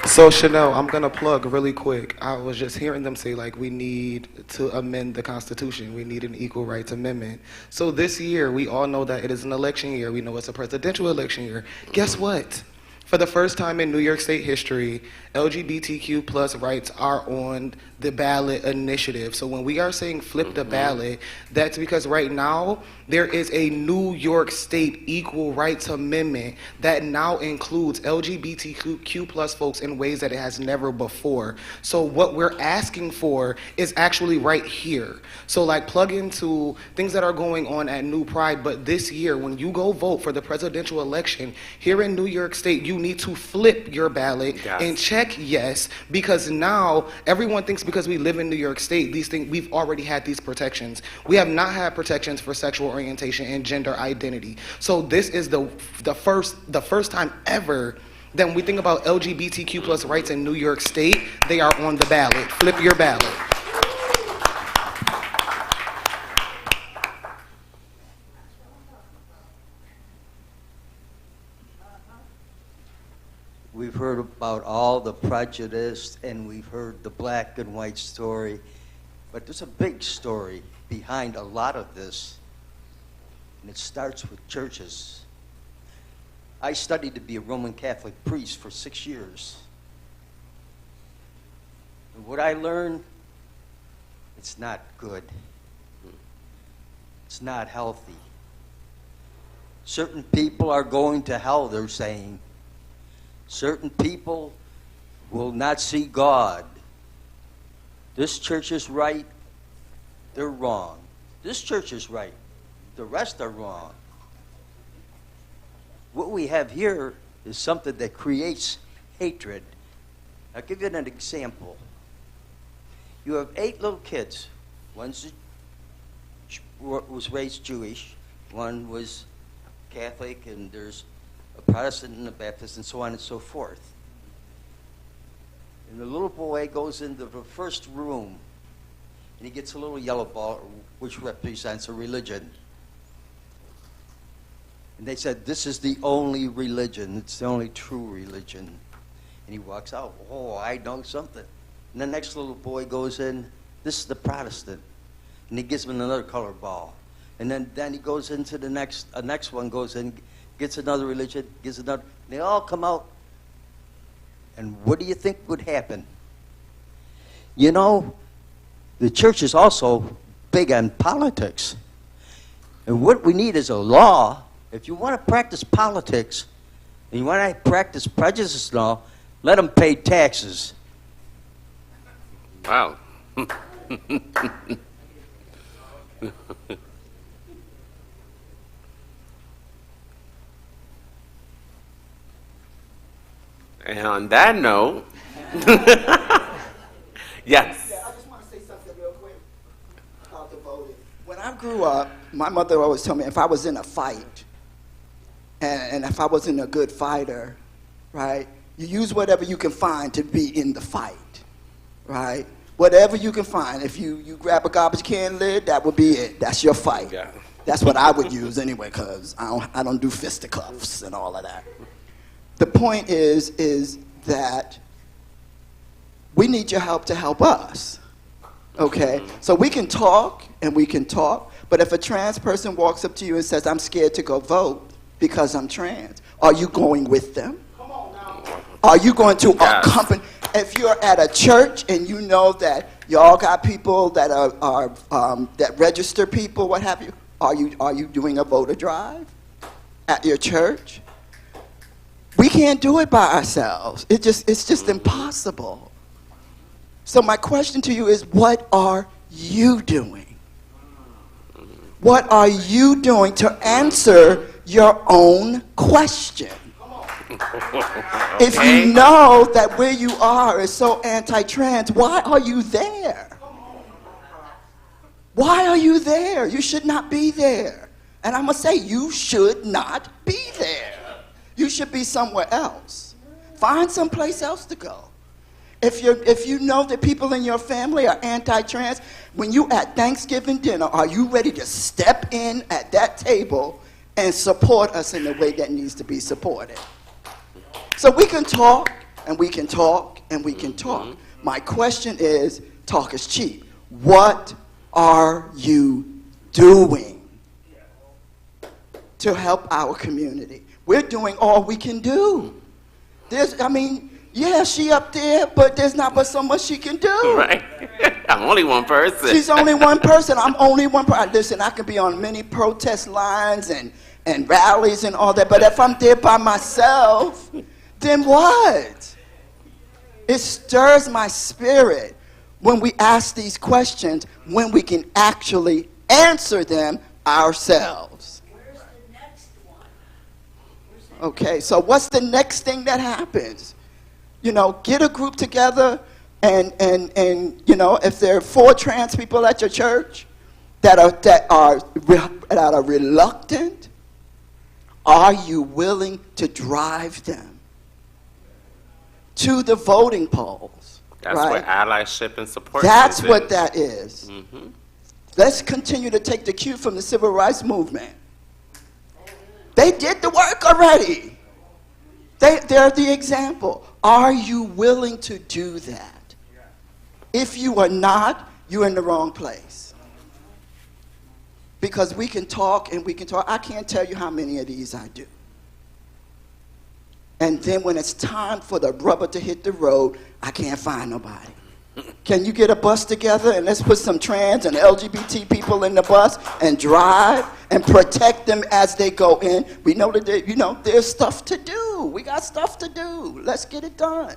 So Chanel, I'm gonna plug really quick. I was just hearing them say like we need to amend the Constitution. We need an equal rights amendment. So this year, we all know that it is an election year. We know it's a presidential election year. Guess what? For the first time in New York State history, LGBTQ plus rights are on the ballot initiative. So when we are saying flip the ballot, that's because right now there is a New York State equal rights amendment that now includes LGBTQ plus folks in ways that it has never before. So what we're asking for is actually right here. So like plug into things that are going on at New Pride, but this year when you go vote for the presidential election here in New York State, you need to flip your ballot and check yes, because now everyone thinks because we live in New York State, these things, we've already had these protections. We have not had protections for sexual orientation and gender identity. So this is the first time ever that when we think about LGBTQ plus rights in New York State, they are on the ballot. Flip your ballot. We've heard about all the prejudice, and we've heard the black and white story, but there's a big story behind a lot of this, and it starts with churches. I studied to be a Roman Catholic priest for 6 years. And what I learned, it's not good. It's not healthy. Certain people are going to hell, they're saying. Certain people will not see God. This church is right, they're wrong. This church is right, the rest are wrong. What we have here is something that creates hatred. I'll give you an example. You have 8 little kids. Was raised Jewish, one was Catholic, and there's a Protestant and a Baptist, and so on and so forth. And the little boy goes into the first room, and he gets a little yellow ball, which represents a religion. And they said, this is the only religion. It's the only true religion. And he walks out, oh, I know something. And the next little boy goes in, this is the Protestant. And he gives him another color ball. And then he goes into the next one goes in, gets another religion, gets another. They all come out. And what do you think would happen? You know, the church is also big on politics. And what we need is a law. If you want to practice politics, and you want to practice prejudice law, let them pay taxes. Wow. And on that note, yes. Yeah, I just want to say something real quick about the voting. When I grew up, my mother always told me if I was in a fight, and if I wasn't a good fighter, right, you use whatever you can find to be in the fight, right? Whatever you can find. If you grab a garbage can lid, that would be it. That's your fight. Yeah. That's what I would use anyway, because I don't do fisticuffs and all of that. The point is that we need your help to help us, okay? So we can talk, and we can talk, but if a trans person walks up to you and says, I'm scared to go vote because I'm trans, are you going with them? Are you going to accompany? If you're at a church and you know that y'all got people that are that register people, what have you, are you doing a voter drive at your church? We can't do it by ourselves. It's just impossible. So my question to you is, what are you doing? What are you doing to answer your own question? If you know that where you are is so anti-trans, why are you there? Why are you there? You should not be there. And I'm going to say, you should not be there. You should be somewhere else. Find someplace else to go. If you know that people in your family are anti-trans, when you at Thanksgiving dinner, are you ready to step in at that table and support us in the way that needs to be supported? So we can talk, and we can talk, and we can talk. My question is, talk is cheap. What are you doing to help our community? We're doing all we can do. Yeah, she up there, but there's not but so much she can do. Right. I'm only one person. She's only one person. I'm only one person. Listen, I can be on many protest lines and rallies and all that, but if I'm there by myself, then what? It stirs my spirit when we ask these questions, when we can actually answer them ourselves. Where's the next one? Okay, so what's the next thing that happens? You know, get a group together and you know, if there are 4 trans people at your church that are reluctant, are you willing to drive them to the voting polls? That's right? what allyship and support That's is. what that is. Mm-hmm. Let's continue to take the cue from the civil rights movement. They did the work already. They're the example. Are you willing to do that? If you are not, you're in the wrong place. Because we can talk and we can talk. I can't tell you how many of these I do. And then when it's time for the rubber to hit the road, I can't find nobody. Can you get a bus together and let's put some trans and LGBT people in the bus and drive and protect them as they go in? We know that there's stuff to do. We got stuff to do. Let's get it done.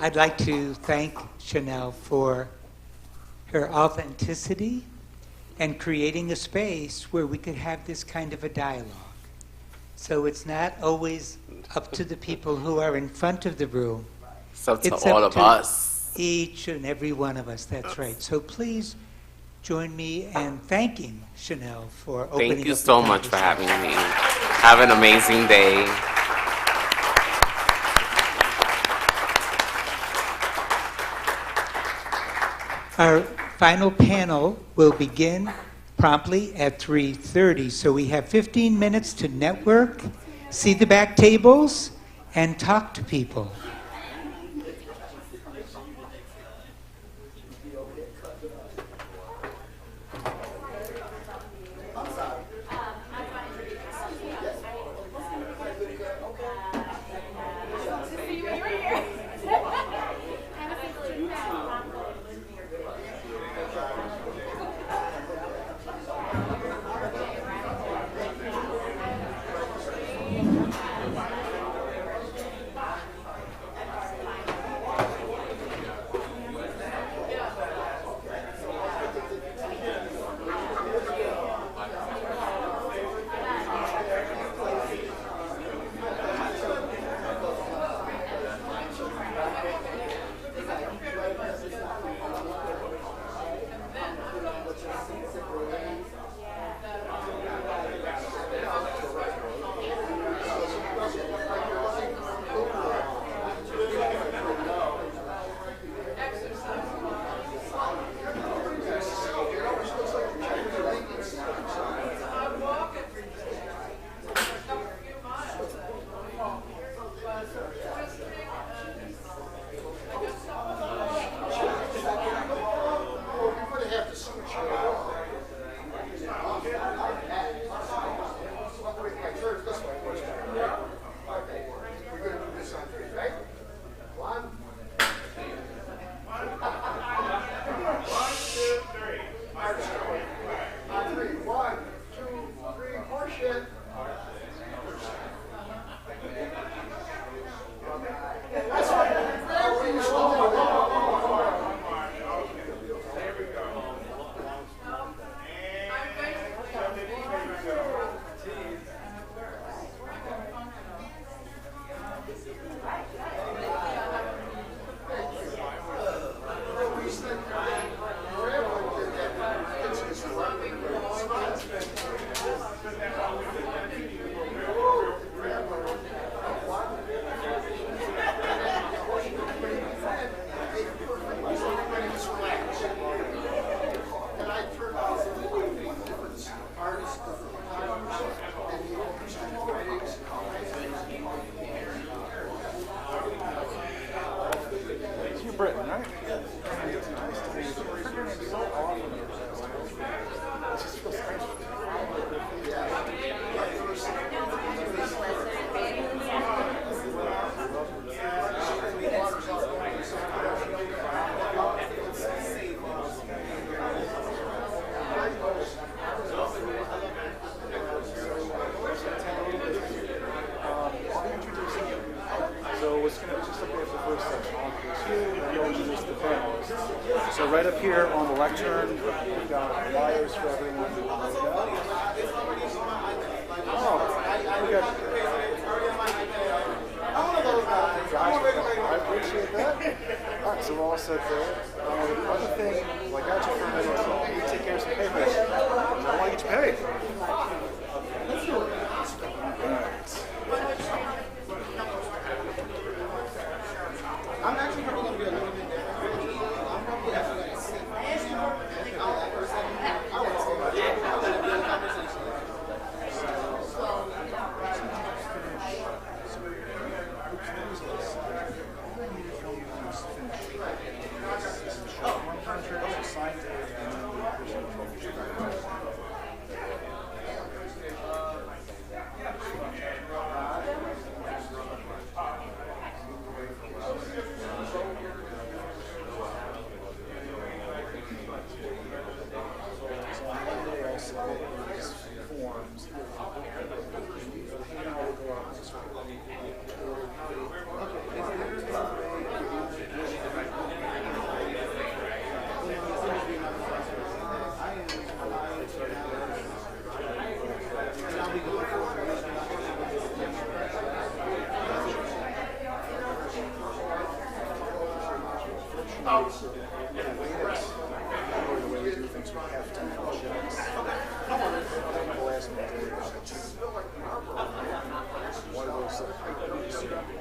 I'd like to thank Chanel for her authenticity and creating a space where we could have this kind of a dialogue. So it's not always up to the people who are in front of the room. It's up to It's all up of to us. Each and every one of us, that's right. So please join me in thanking Chanel for opening up Thank you the so much for having conversation. me. Have an amazing day. Our final panel will begin promptly at 3:30. So we have 15 minutes to network, see the back tables, and talk to people. Britain, right? So what's going to just look at the first section. You'll introduce the panelists. So right up here on the lectern, we've got flyers for everyone. Oh, we got. I appreciate that. All right, so we're all set there. The other thing, well, I got you for a minute. You take care of some papers. I want you to pay. Let's do it. All right. I'm actually probably going to be a little bit different. I'm probably actually going to sit. way we do things, we have to adjust. People ask me today about it. One of those items you have to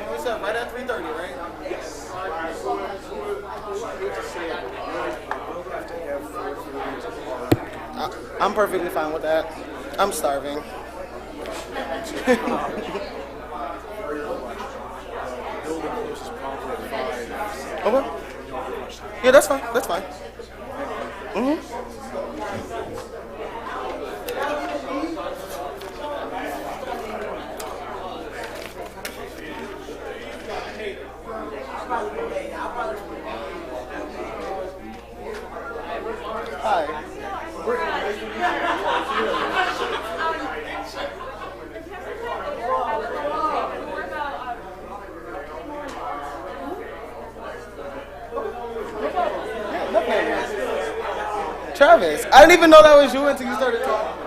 What's up? Right at 3:30, right? Yes. I'm perfectly fine with that. I'm starving. Okay. Yeah, that's fine. That's fine. Hi. Travis, I didn't even know that was you until you started talking.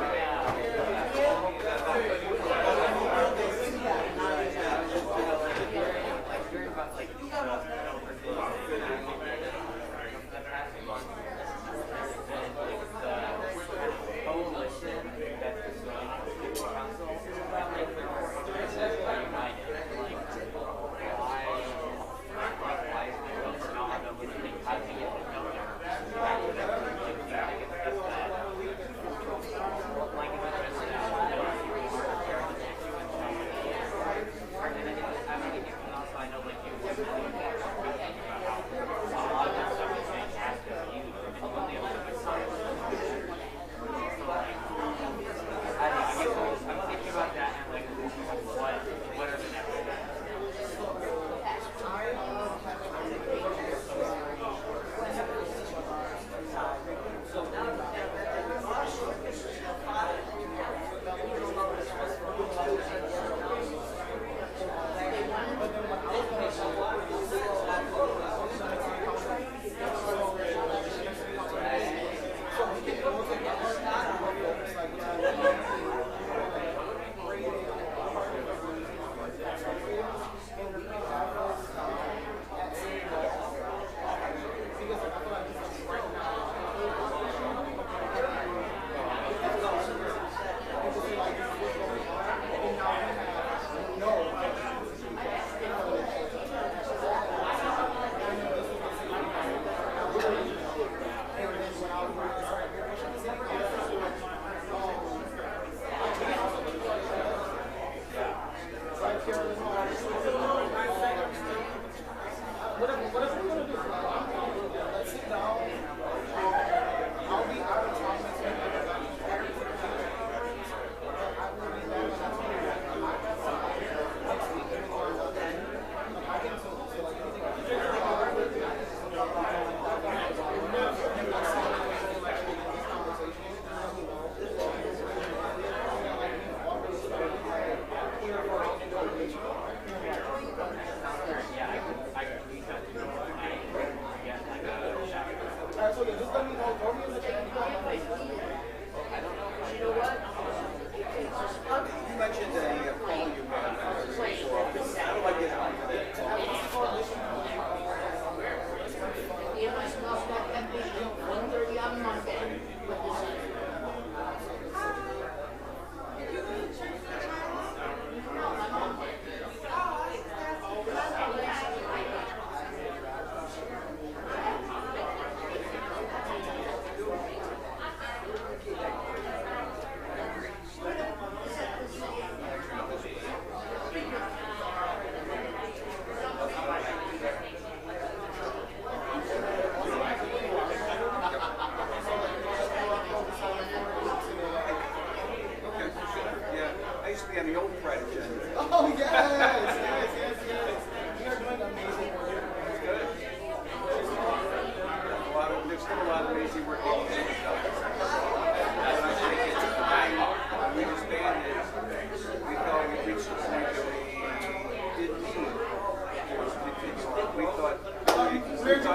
Where'd you go?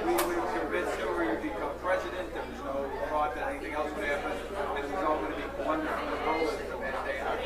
We were convinced that we would become president. There was no thought that everything else would happen. This is all going to be wonderful from that day out.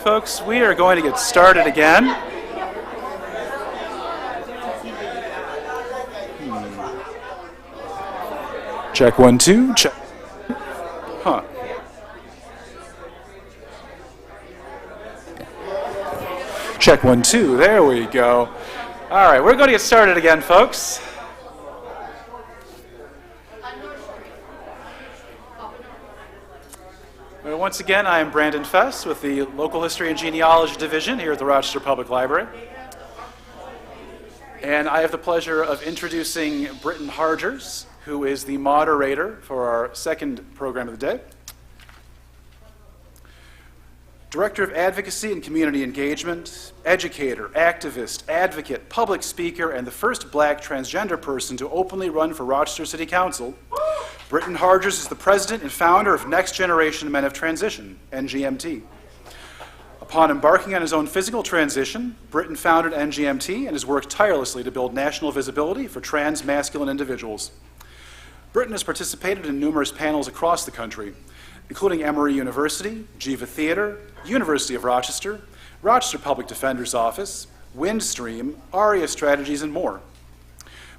folks, we are going to get started again. Check 1, 2, check. Huh. Check 1, 2, there we go. All right, we're going to get started again, folks. Once again, I am Brandon Fess with the Local History and Genealogy Division here at the Rochester Public Library. And I have the pleasure of introducing Britton Hargers, who is the moderator for our second program of the day. Director of Advocacy and Community Engagement, educator, activist, advocate, public speaker, and the first black transgender person to openly run for Rochester City Council, Britton Hargers is the president and founder of Next Generation Men of Transition, NGMT. Upon embarking on his own physical transition, Britton founded NGMT and has worked tirelessly to build national visibility for trans masculine individuals. Britton has participated in numerous panels across the country, including Emory University, Jiva Theater, University of Rochester, Rochester Public Defender's Office, Windstream, ARIA Strategies, and more.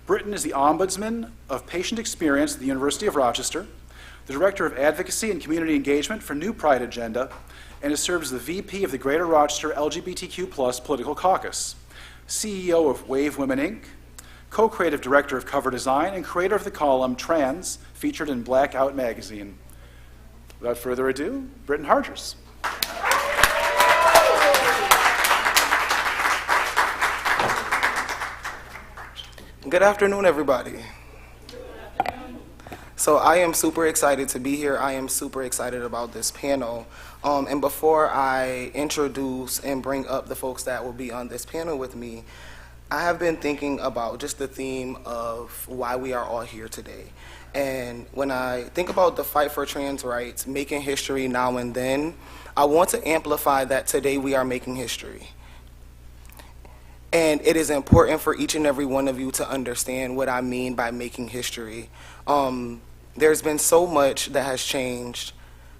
Britton is the Ombudsman of Patient Experience at the University of Rochester, the Director of Advocacy and Community Engagement for New Pride Agenda, and has served as the VP of the Greater Rochester LGBTQ+ Political Caucus, CEO of Wave Women, Inc., co-creative director of Cover Design, and creator of the column Trans, featured in Blackout magazine. Without further ado, Britton Hargers. Good afternoon, everybody. So I am super excited to be here. I am super excited about this panel. And before I introduce and bring up the folks that will be on this panel with me, I have been thinking about just the theme of why we are all here today. And when I think about the fight for trans rights, making history now and then, I want to amplify that today we are making history. And it is important for each and every one of you to understand what I mean by making history. There's been so much that has changed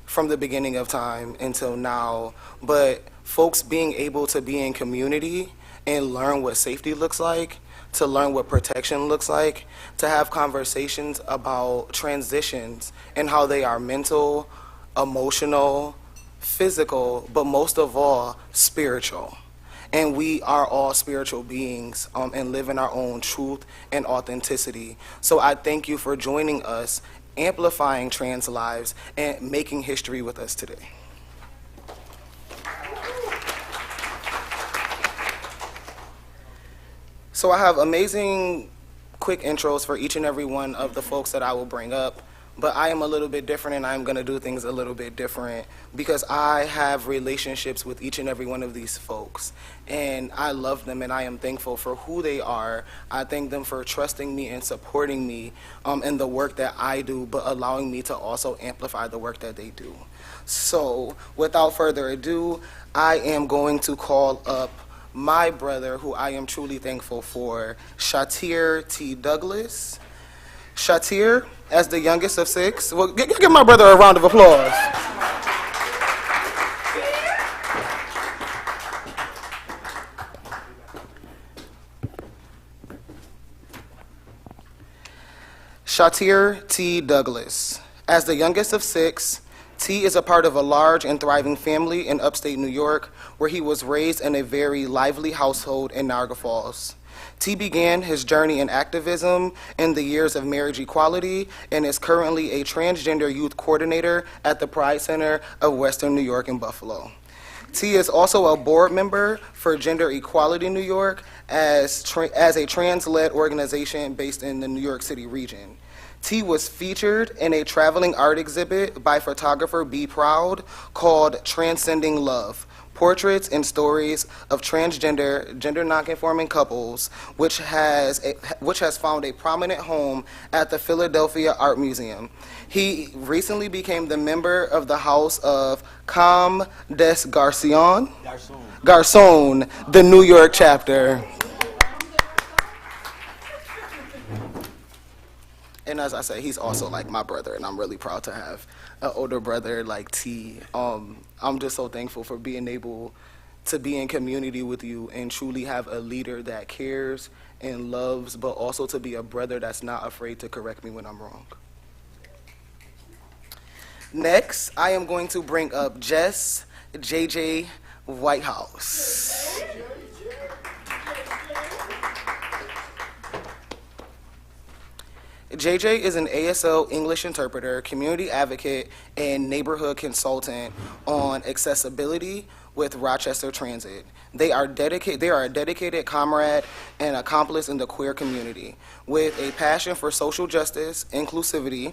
from the beginning of time until now, but folks being able to be in community and learn what safety looks like, to learn what protection looks like, to have conversations about transitions and how they are mental, emotional, physical, but most of all, spiritual. And we are all spiritual beings and live in our own truth and authenticity. So I thank you for joining us, amplifying trans lives, and making history with us today. So I have amazing quick intros for each and every one of the folks that I will bring up, but I am a little bit different and I'm gonna do things a little bit different because I have relationships with each and every one of these folks and I love them and I am thankful for who they are. I thank them for trusting me and supporting me in the work that I do, but allowing me to also amplify the work that they do. So without further ado, I am going to call up my brother, who I am truly thankful for, Shatir T. Douglas. Shatir, as the youngest of 6, well, give my brother a round of applause. Shatir T. Douglas, as the youngest of 6, T is a part of a large and thriving family in upstate New York, where he was raised in a very lively household in Niagara Falls. T began his journey in activism in the years of marriage equality and is currently a transgender youth coordinator at the Pride Center of Western New York in Buffalo. T is also a board member for Gender Equality New York as a trans-led organization based in the New York City region. T was featured in a traveling art exhibit by photographer B. Proud called Transcending Love, Portraits and Stories of Transgender, Gender Nonconforming Couples, which has found a prominent home at the Philadelphia Art Museum. He recently became the member of the House of Comme des Garçons, the New York chapter. And as I said, he's also like my brother, and I'm really proud to have an older brother like T. I'm just so thankful for being able to be in community with you and truly have a leader that cares and loves, but also to be a brother that's not afraid to correct me when I'm wrong. Next, I am going to bring up Jess JJ Whitehouse. JJ is an ASL English interpreter, community advocate, and neighborhood consultant on accessibility with Rochester Transit. They are a dedicated comrade and accomplice in the queer community with a passion for social justice, inclusivity.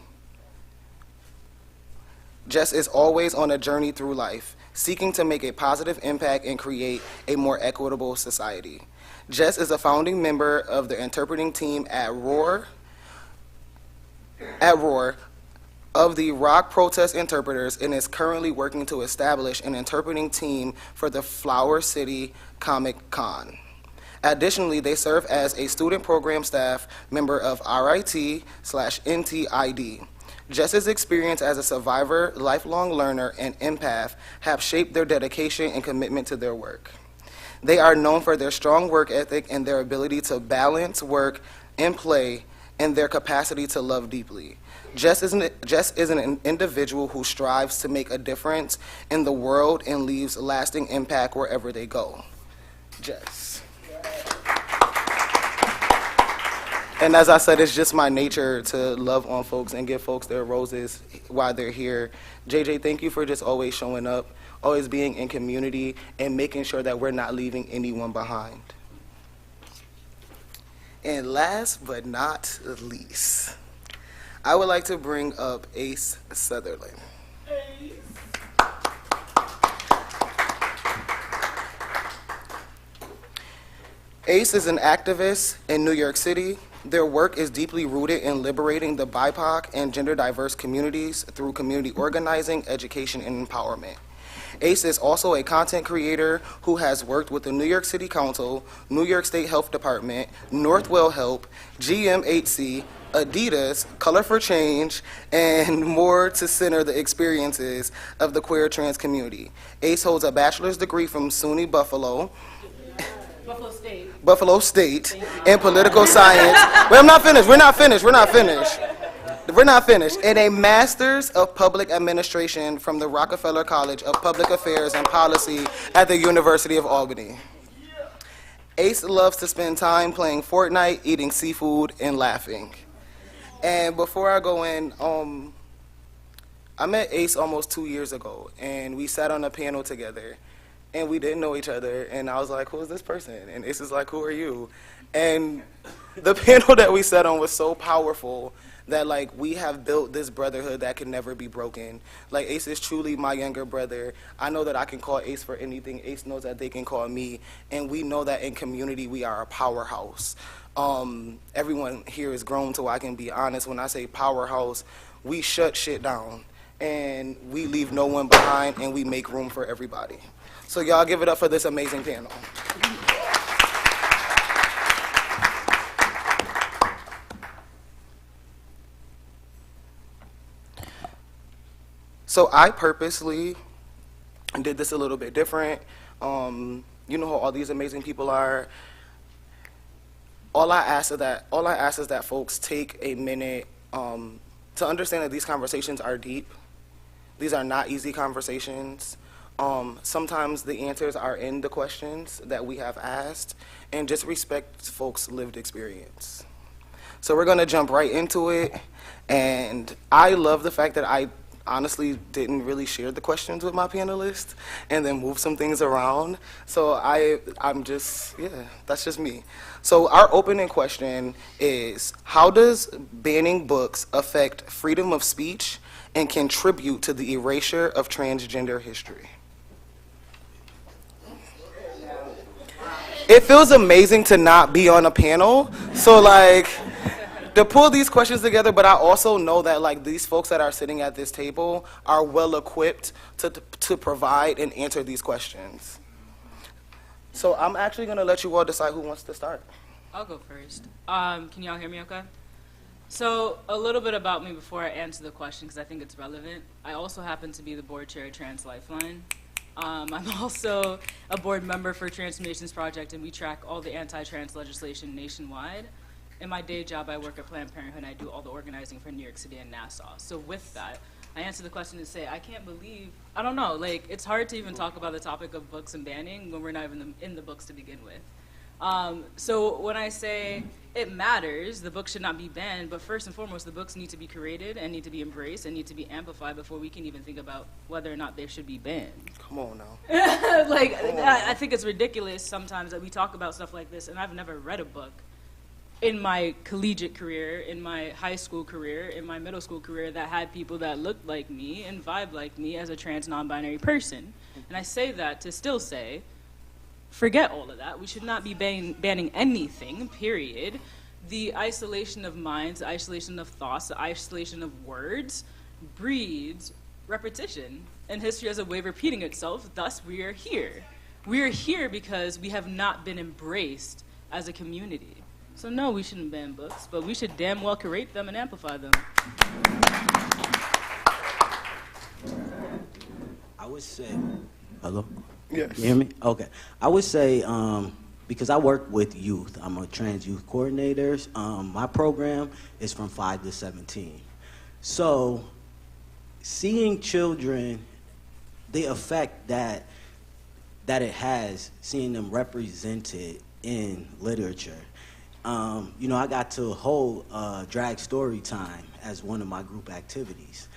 Jess is always on a journey through life, seeking to make a positive impact and create a more equitable society. Jess is a founding member of the interpreting team at Roar of the Rock Protest Interpreters and is currently working to establish an interpreting team for the Flower City Comic Con. Additionally, they serve as a student program staff member of RIT/NTID. Jess's experience as a survivor, lifelong learner, and empath have shaped their dedication and commitment to their work. They are known for their strong work ethic and their ability to balance work and play and their capacity to love deeply. Jess is an individual who strives to make a difference in the world and leaves lasting impact wherever they go. Jess. And as I said, it's just my nature to love on folks and give folks their roses while they're here. JJ, thank you for just always showing up, always being in community, and making sure that we're not leaving anyone behind. And last but not least, I would like to bring up Ace Sutherland. Ace is an activist in New York City. Their work is deeply rooted in liberating the BIPOC and gender diverse communities through community organizing, education, and empowerment. Ace is also a content creator who has worked with the New York City Council, New York State Health Department, Northwell Help, GMHC, Adidas, Color for Change, and more to center the experiences of the queer trans community. Ace holds a bachelor's degree from SUNY Buffalo State in political science. Wait, I'm not finished. We're not finished. And a master's of public administration from the Rockefeller College of Public Affairs and Policy at the University of Albany. Ace loves to spend time playing Fortnite, eating seafood, and laughing. And before I go in, I met Ace almost 2 years ago, and we sat on a panel together. And we didn't know each other, and I was like, who is this person? And Ace is like, who are you? And the panel that we sat on was so powerful that, like, we have built this brotherhood that can never be broken. Like, Ace is truly my younger brother. I know that I can call Ace for anything. Ace knows that they can call me, and we know that in community we are a powerhouse. Everyone here is grown, so I can be honest. When I say powerhouse, we shut shit down, and we leave no one behind, and we make room for everybody. So y'all give it up for this amazing panel. So I purposely did this a little bit different. You know how all these amazing people are. All I ask is that folks take a minute to understand that these conversations are deep. These are not easy conversations. Sometimes the answers are in the questions that we have asked, and just respect folks' lived experience. So we're gonna jump right into it, and I love the fact that I honestly didn't really share the questions with my panelists and then move some things around. So I'm just, that's just me. So our opening question is, how does banning books affect freedom of speech and contribute to the erasure of transgender history? It feels amazing to not be on a panel, so like, to pull these questions together, but I also know that like these folks that are sitting at this table are well equipped to provide and answer these questions. So I'm actually gonna let you all decide who wants to start. I'll go first. Can y'all hear me okay? So a little bit about me before I answer the question, because I think it's relevant. I also happen to be the board chair at Trans Lifeline. I'm also a board member for Transformations Project, and we track all the anti-trans legislation nationwide. In my day job, I work at Planned Parenthood, and I do all the organizing for New York City and Nassau. So with that, I answer the question and say, I can't believe, I don't know, like, it's hard to even talk about the topic of books and banning when we're not even in the books to begin with. So when I say it matters, the books should not be banned, but first and foremost, the books need to be created and need to be embraced and need to be amplified before we can even think about whether or not they should be banned. Come on now. I think it's ridiculous sometimes that we talk about stuff like this, and I've never read a book in my collegiate career, in my high school career, in my middle school career that had people that looked like me and vibed like me as a trans non-binary person. And I say that to still say, forget all of that. We should not be banning anything, period. The isolation of minds, the isolation of thoughts, the isolation of words breeds repetition. And history has a way of repeating itself, thus we are here. We are here because we have not been embraced as a community. So no, we shouldn't ban books, but we should damn well curate them and amplify them. I would say, hello? Yes. You hear me? Okay. I would say, because I work with youth, I'm a trans youth coordinator. My program is from 5 to 17. So seeing children, the effect that it has, seeing them represented in literature. You know, I got to hold drag story time as one of my group activities.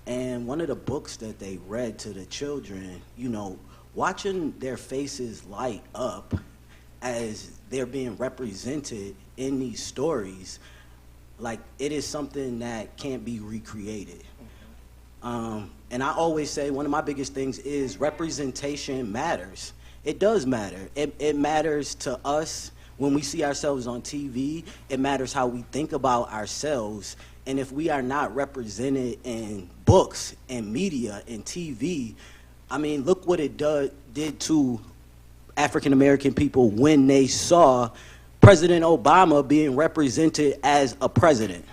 And one of the books that they read to the children, you know, watching their faces light up as they're being represented in these stories, like it is something that can't be recreated. And I always say one of my biggest things is representation matters. It does matter. It matters to us when we see ourselves on TV. It matters how we think about ourselves. And if we are not represented in books and media and TV, I mean, look what it did to African American people when they saw President Obama being represented as a president.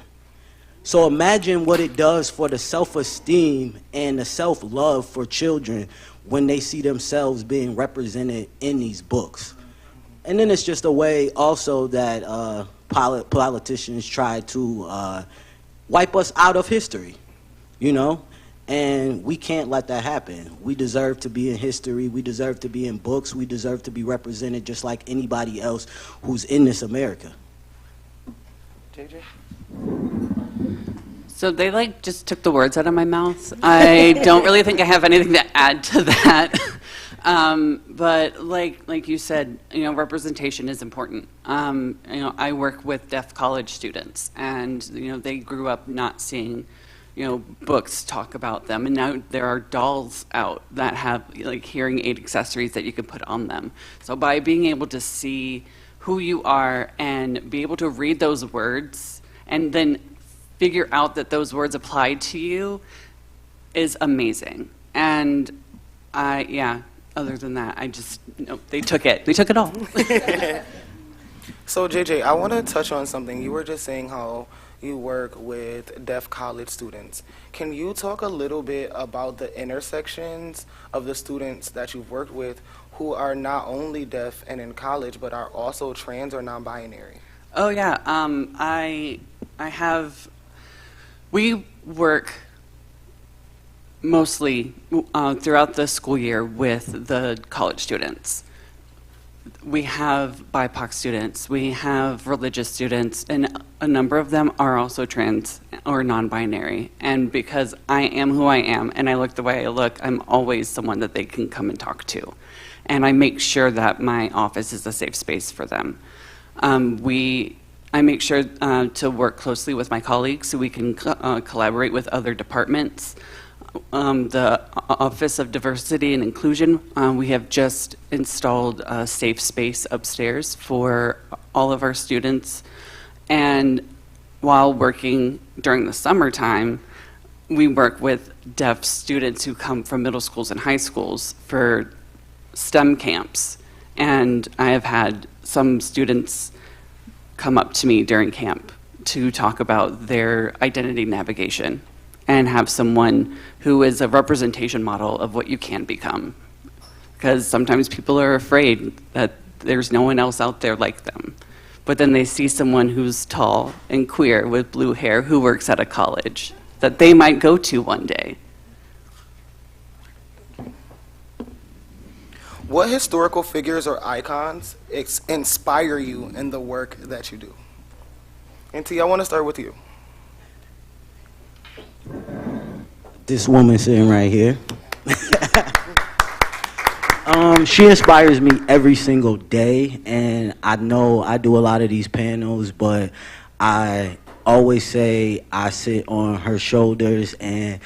So imagine what it does for the self-esteem and the self-love for children when they see themselves being represented in these books. And then it's just a way also that politicians try to wipe us out of history, you know? And we can't let that happen. We deserve to be in history. We deserve to be in books. We deserve to be represented just like anybody else who's in this America. JJ? So they just took the words out of my mouth. I don't really think I have anything to add to that. But like you said, you know, representation is important. You know, I work with deaf college students, and you know, they grew up not seeing, you know, books talk about them, and now there are dolls out that have like hearing aid accessories that you can put on them. So by being able to see who you are and be able to read those words and then figure out that those words apply to you is amazing. And yeah, other than that, they took it. They took it all. So JJ, I want to touch on something. You were just saying how you work with deaf college students. Can you talk a little bit about the intersections of the students that you've worked with who are not only deaf and in college, but are also trans or non-binary? Oh yeah, we work mostly throughout the school year with the college students. We have BIPOC students, we have religious students, and a number of them are also trans or non-binary. And because I am who I am and I look the way I look, I'm always someone that they can come and talk to. And I make sure that my office is a safe space for them. I make sure to work closely with my colleagues so we can collaborate with other departments. The Office of Diversity and Inclusion, we have just installed a safe space upstairs for all of our students. And while working during the summertime, we work with deaf students who come from middle schools and high schools for STEM camps. And I have had some students come up to me during camp to talk about their identity navigation and have someone who is a representation model of what you can become. Because sometimes people are afraid that there's no one else out there like them. But then they see someone who's tall and queer with blue hair who works at a college that they might go to one day. What historical figures or icons inspire you in the work that you do? And T, I want to start with you. This woman sitting right here. She inspires me every single day, and I know I do a lot of these panels, but I always say I sit on her shoulders, and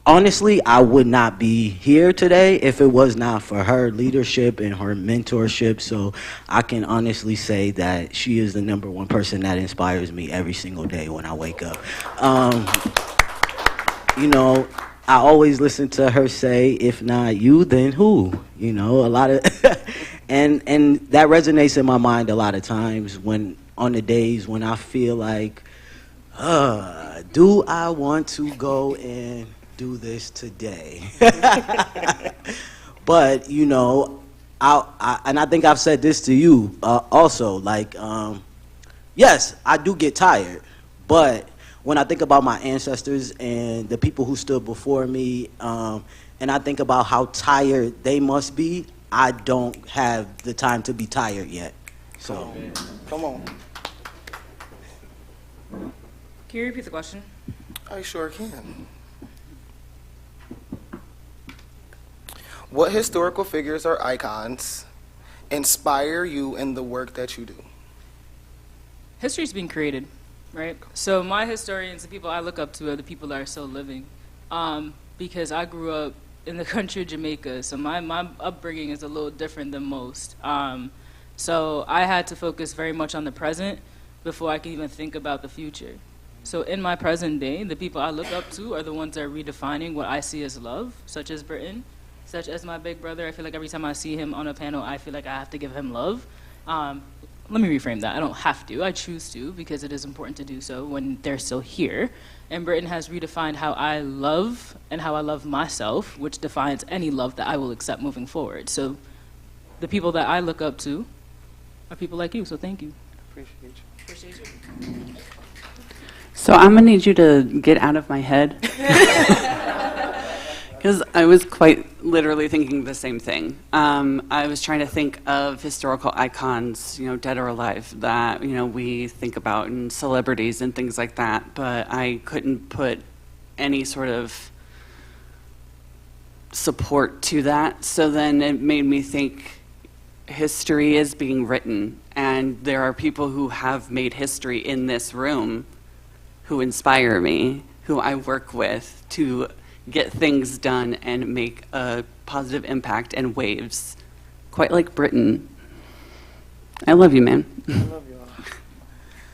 honestly, I would not be here today if it was not for her leadership and her mentorship. So I can honestly say that she is the #1 person that inspires me every single day when I wake up. You know, I always listen to her say, if not you, then who? You know, a lot of, and that resonates in my mind a lot of times when, on the days when I feel like, do I want to go and do this today? But, you know, and I think I've said this to you also, like, yes, I do get tired, but when I think about my ancestors and the people who stood before me, and I think about how tired they must be, I don't have the time to be tired yet. So, come on. Can you repeat the question? I sure can. What historical figures or icons inspire you in the work that you do? History's being created, right? So my historians, the people I look up to, are the people that are still living. Because I grew up in the country of Jamaica, so my upbringing is a little different than most. So I had to focus very much on the present before I can even think about the future. So in my present day, the people I look up to are the ones that are redefining what I see as love, such as Britton, such as my big brother. I feel like every time I see him on a panel, I feel like I have to give him love. Let me reframe that. I don't have to. I choose to, because it is important to do so when they're still here. And Britton has redefined how I love and how I love myself, which defines any love that I will accept moving forward. So the people that I look up to are people like you, so thank you. Appreciate you. Appreciate you. So I'm gonna need you to get out of my head. Because I was quite literally thinking the same thing. I was trying to think of historical icons, you know, dead or alive, that, you know, we think about, and celebrities and things like that, but I couldn't put any sort of support to that. So then it made me think history is being written, and there are people who have made history in this room who inspire me, who I work with to get things done and make a positive impact and waves, quite like Britton. I love you, man. I love you.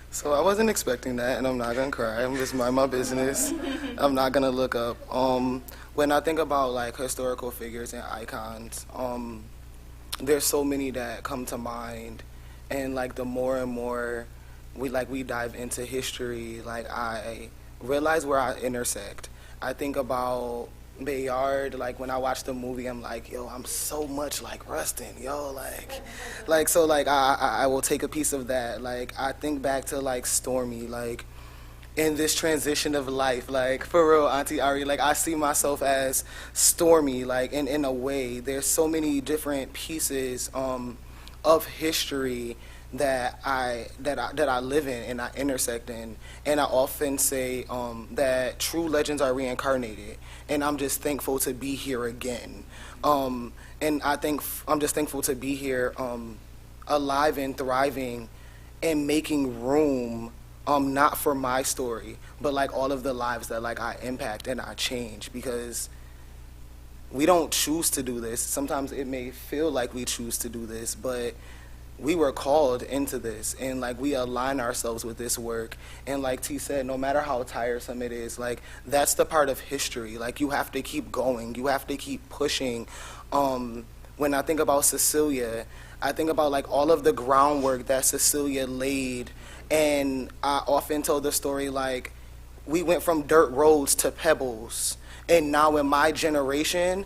So I wasn't expecting that, and I'm not gonna cry. I'm just mind my business. I'm not gonna look up. When I think about like historical figures and icons, there's so many that come to mind, and like the more and more we dive into history, like I realize where I intersect. I think about Bayard, like when I watch the movie, I'm like, yo, I'm so much like Rustin, yo, like so like I will take a piece of that. Like I think back to like Stormy, like in this transition of life, like for real, Auntie Ari, like I see myself as Stormy, like in a way. There's so many different pieces of history that I live in and I intersect in, and I often say that true legends are reincarnated, and I'm just thankful to be here again. And I think I'm just thankful to be here, alive and thriving, and making room, not for my story, but like all of the lives that like I impact and I change, because we don't choose to do this. Sometimes it may feel like we choose to do this, but we were called into this, and like we align ourselves with this work. And like T said, no matter how tiresome it is, like that's the part of history. Like you have to keep going, you have to keep pushing. When I think about Cecilia, I think about like all of the groundwork that Cecilia laid, and I often told the story like we went from dirt roads to pebbles, and now in my generation,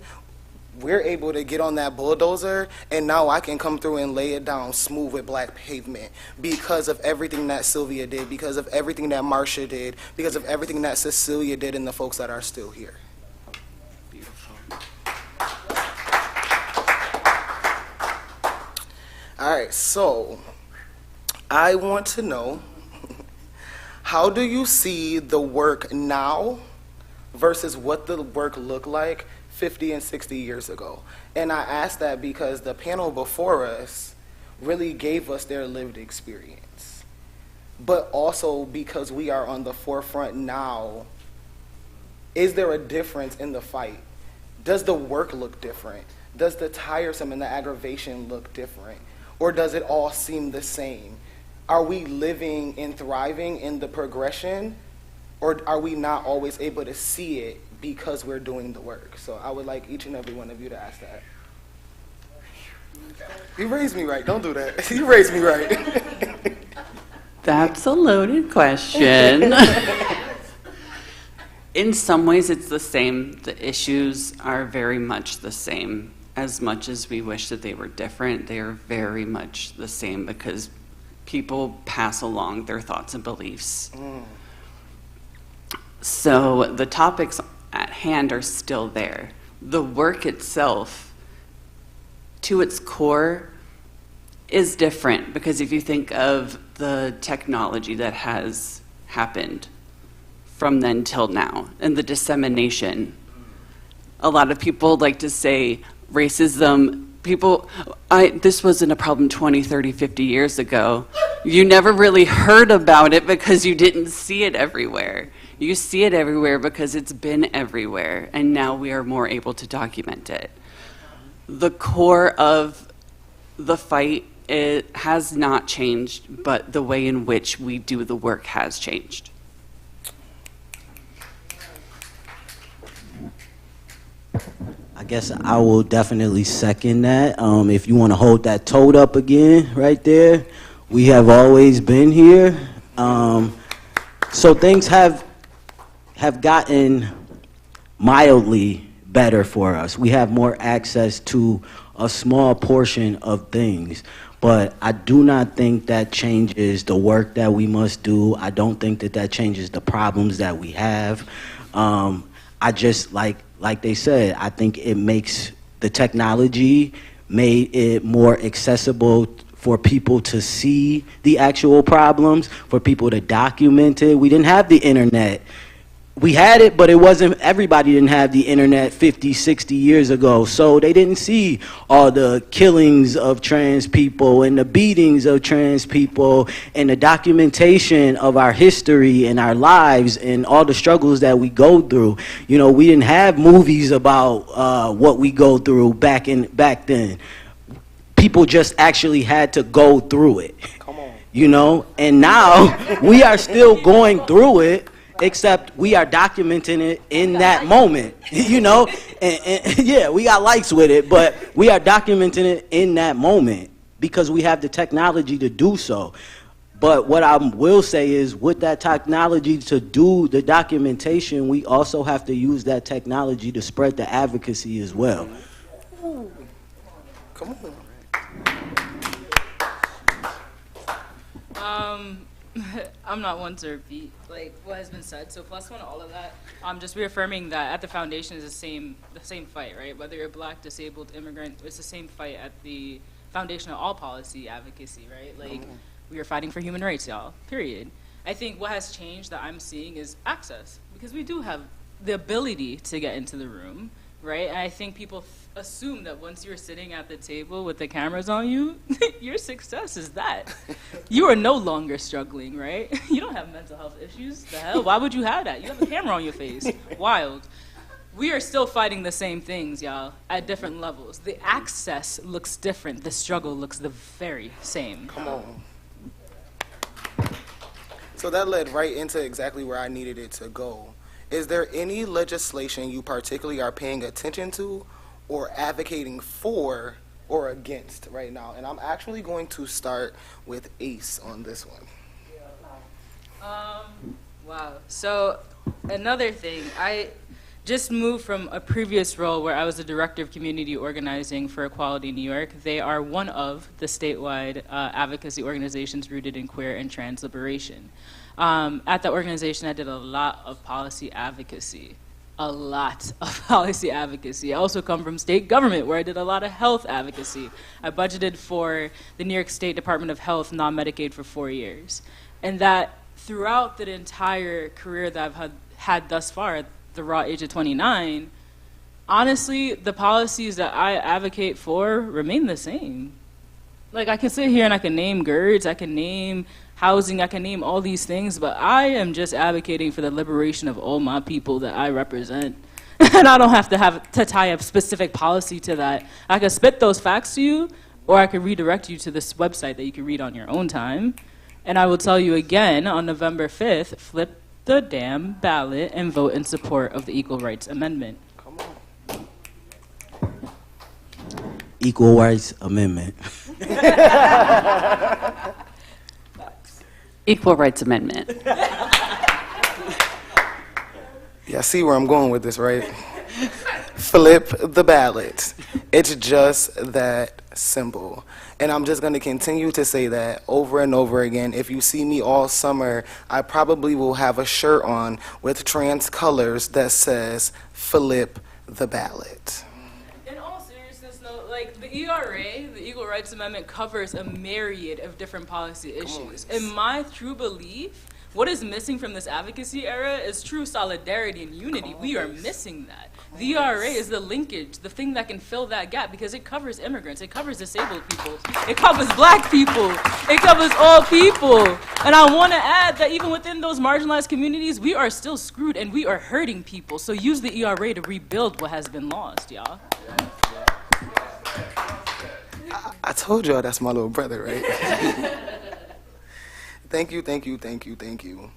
we're able to get on that bulldozer, and now I can come through and lay it down smooth with black pavement because of everything that Sylvia did, because of everything that Marcia did, because of everything that Cecilia did, and the folks that are still here. All right, so I want to know, how do you see the work now versus what the work looked like 50 and 60 years ago? And I ask that because the panel before us really gave us their lived experience, but also because we are on the forefront now. Is there a difference in the fight? Does the work look different? Does the tiresome and the aggravation look different? Or does it all seem the same? Are we living and thriving in the progression, or are we not always able to see it because we're doing the work? So I would like each and every one of you to ask that. You raised me right, don't do that. You raised me right. That's a loaded question. In some ways, it's the same. The issues are very much the same. As much as we wish that they were different, they are very much the same because people pass along their thoughts and beliefs. So the topics at hand are still there. The work itself, to its core, is different because if you think of the technology that has happened from then till now and the dissemination, a lot of people like to say racism, this wasn't a problem 20, 30, 50 years ago. You never really heard about it because you didn't see it everywhere. You see it everywhere because it's been everywhere, and now we are more able to document it. The core of the fight, it has not changed, but the way in which we do the work has changed. I guess I will definitely second that. If you want to hold that toad up again, right there, we have always been here. So things have gotten mildly better for us. We have more access to a small portion of things, but I do not think that changes the work that we must do. I don't think that changes the problems that we have. I just, like they said, I think it makes the technology made it more accessible for people to see the actual problems, for people to document it. We didn't have the internet. We had it, but it wasn't, everybody didn't have the internet 50, 60 years ago, so they didn't see all the killings of trans people and the beatings of trans people and the documentation of our history and our lives and all the struggles that we go through. You know, we didn't have movies about what we go through back then. People just actually had to go through it. Come on. You know, and now we are still going through it, except we are documenting it in that moment, you know? And yeah, we got likes with it, but we are documenting it in that moment because we have the technology to do so. But what I will say is with that technology to do the documentation, we also have to use that technology to spread the advocacy as well. Ooh. Come on. I'm not one to repeat like what has been said. So plus one, all of that. Just reaffirming that at the foundation is the same fight, right? Whether you're black, disabled, immigrant, it's the same fight at the foundation of all policy advocacy, right? Like we are fighting for human rights, y'all. Period. I think what has changed that I'm seeing is access, because we do have the ability to get into the room, right? And I think people assume that once you're sitting at the table with the cameras on you, your success is that. You are no longer struggling, right? You don't have mental health issues. The hell? Why would you have that? You have a camera on your face. Wild. We are still fighting the same things, y'all, at different levels. The access looks different. The struggle looks the very same. Come on. So that led right into exactly where I needed it to go. Is there any legislation you particularly are paying attention to or advocating for or against right now? And I'm actually going to start with Ace on this one. Wow. So another thing, I just moved from a previous role where I was the director of community organizing for Equality New York. They are one of the statewide advocacy organizations rooted in queer and trans liberation. At that organization, I did a lot of policy advocacy. A lot of policy advocacy. I also come from state government where I did a lot of health advocacy. I budgeted for the New York State Department of Health non-Medicaid for 4 years. And that throughout the entire career that I've had thus far at the raw age of 29, honestly, the policies that I advocate for remain the same. Like, I can sit here and I can name GERDs, I can name housing, I can name all these things, but I am just advocating for the liberation of all my people that I represent. And I don't have to tie a specific policy to that. I can spit those facts to you, or I can redirect you to this website that you can read on your own time. And I will tell you again, on November 5th, flip the damn ballot and vote in support of the Equal Rights Amendment. Equal Rights Amendment. Equal Rights Amendment. Yeah, see where I'm going with this, right? Flip the ballot. It's just that simple. And I'm just going to continue to say that over and over again. If you see me all summer, I probably will have a shirt on with trans colors that says, flip the ballot. In all seriousness, though, like the ERA, the Equal Rights Amendment, covers a myriad of different policy issues. In my true belief, what is missing from this advocacy era is true solidarity and unity. We are missing that. The ERA is the linkage, the thing that can fill that gap, because it covers immigrants, it covers disabled people, it covers black people, it covers all people. And I want to add that even within those marginalized communities, we are still screwed and we are hurting people. So use the ERA to rebuild what has been lost, y'all. I told y'all that's my little brother, right? Thank you, thank you, thank you, thank you.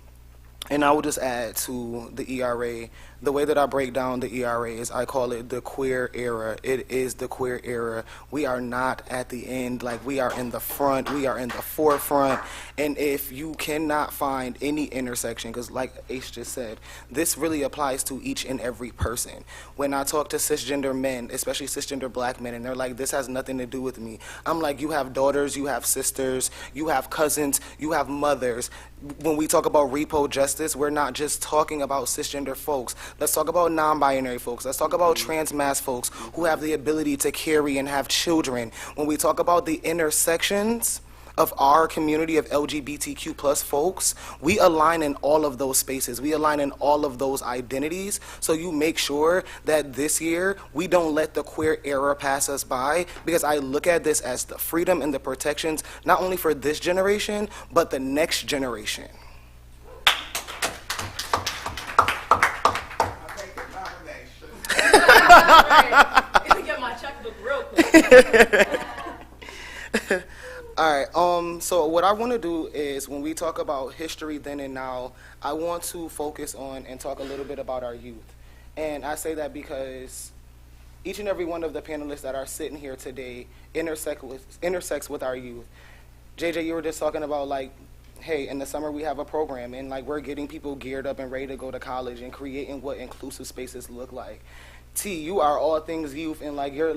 And I will just add to the ERA, the way that I break down the ERA is I call it the queer era. It is the queer era. We are not at the end, like we are in the front, we are in the forefront. And if you cannot find any intersection, because like Ace just said, this really applies to each and every person. When I talk to cisgender men, especially cisgender black men, and they're like, this has nothing to do with me. I'm like, you have daughters, you have sisters, you have cousins, you have mothers. When we talk about repo justice, we're not just talking about cisgender folks. Let's talk about non-binary folks. Let's talk about trans mass folks who have the ability to carry and have children. When we talk about the intersections of our community of LGBTQ plus folks, we align in all of those spaces. We align in all of those identities. So you make sure that this year we don't let the queer era pass us by, because I look at this as the freedom and the protections, not only for this generation, but the next generation. Get my checkbook real quick. All right, so what I want to do is when we talk about history then and now, I want to focus on and talk a little bit about our youth. And I say that because each and every one of the panelists that are sitting here today intersects with our youth. JJ, you were just talking about, like, hey, in the summer we have a program and like we're getting people geared up and ready to go to college and creating what inclusive spaces look like. T, you are all things youth, and like your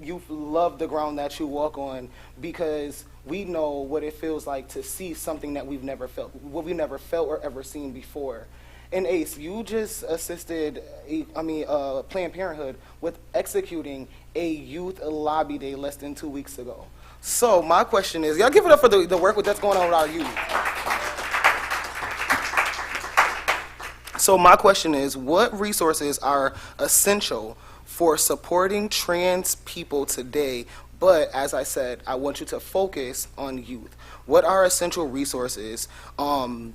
youth love the ground that you walk on, because we know what it feels like to see something that we've never felt, what we've never felt or ever seen before. And Ace, you just assisted, Planned Parenthood with executing a youth lobby day less than 2 weeks ago. So my question is, y'all give it up for the work that's going on with our youth. So my question is, what resources are essential for supporting trans people today? But as I said, I want you to focus on youth. What are essential resources? What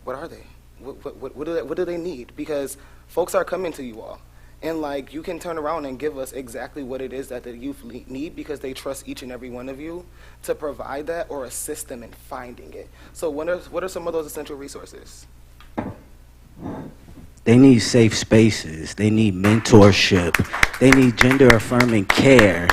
are they? What do they need? Because folks are coming to you all. And like, you can turn around and give us exactly what it is that the youth need, because they trust each and every one of you to provide that or assist them in finding it. So what are some of those essential resources? They need safe spaces. They need mentorship. They need gender-affirming care.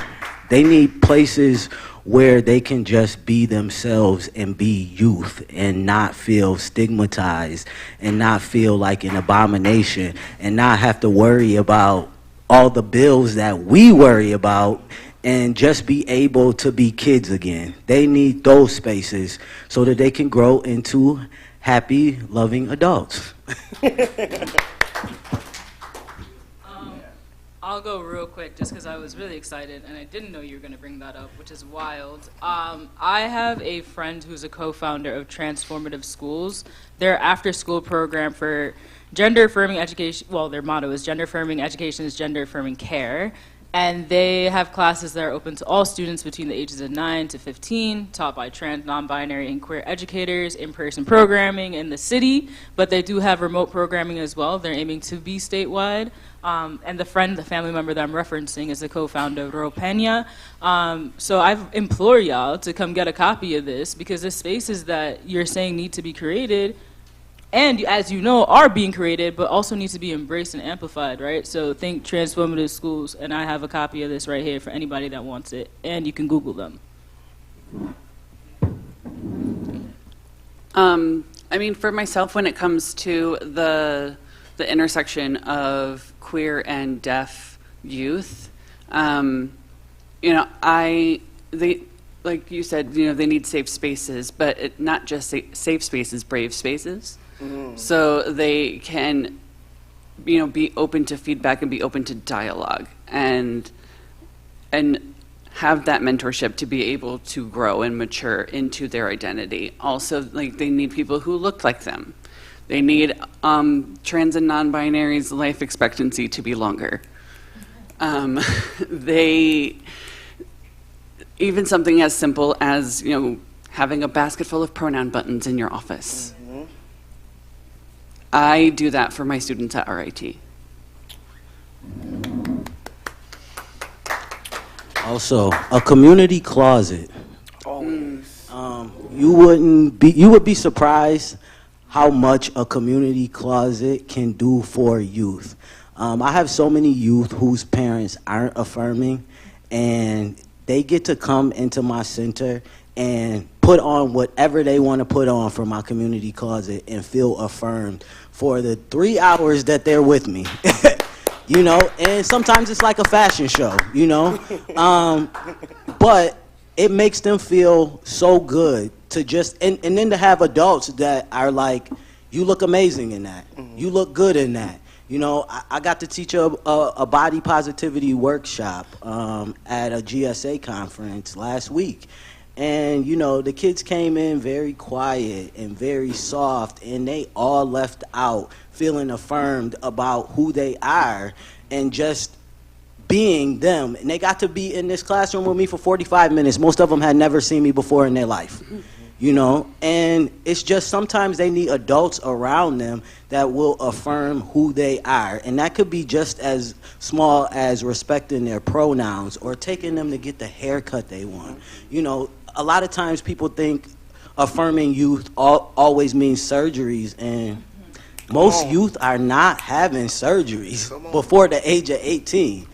They need places where they can just be themselves and be youth and not feel stigmatized and not feel like an abomination and not have to worry about all the bills that we worry about and just be able to be kids again. They need those spaces so that they can grow into happy, loving adults. I'll go real quick just because I was really excited and I didn't know you were going to bring that up, which is wild. I have a friend who's a co-founder of Transformative Schools. Their after-school program for gender-affirming education, well, their motto is gender-affirming education is gender-affirming care. And they have classes that are open to all students between the ages of 9 to 15, taught by trans, non-binary, and queer educators, in-person programming in the city, but they do have remote programming as well. They're aiming to be statewide. And the family member that I'm referencing is the co-founder of Ropena. So I implore y'all to come get a copy of this because the spaces that you're saying need to be created and, as you know, are being created, but also need to be embraced and amplified, right? So think Transformative Schools, and I have a copy of this right here for anybody that wants it, and you can Google them. I mean, for myself, when it comes to the intersection of queer and deaf youth, you know, they, like you said, you know, they need safe spaces, but not just safe spaces, brave spaces. So they can, you know, be open to feedback and be open to dialogue and have that mentorship to be able to grow and mature into their identity. Also, like, they need people who look like them. They need trans and non-binaries' life expectancy to be longer. Even something as simple as, you know, having a basket full of pronoun buttons in your office. I do that for my students at RIT. Also, a community closet. Always. You would be surprised how much a community closet can do for youth. I have so many youth whose parents aren't affirming, and they get to come into my center and put on whatever they want to put on for my community closet and feel affirmed for the 3 hours that they're with me. You know, and sometimes it's like a fashion show, you know, but it makes them feel so good to just, and then to have adults that are like, you look amazing in that, you look good in that. You know, I got to teach a body positivity workshop at a GSA conference last week. And, you know, the kids came in very quiet and very soft, and they all left out feeling affirmed about who they are and just being them. And they got to be in this classroom with me for 45 minutes. Most of them had never seen me before in their life, you know. And it's just sometimes they need adults around them that will affirm who they are. And that could be just as small as respecting their pronouns or taking them to get the haircut they want. You know, a lot of times people think affirming youth always means surgeries, and most youth are not having surgeries before the age of 18.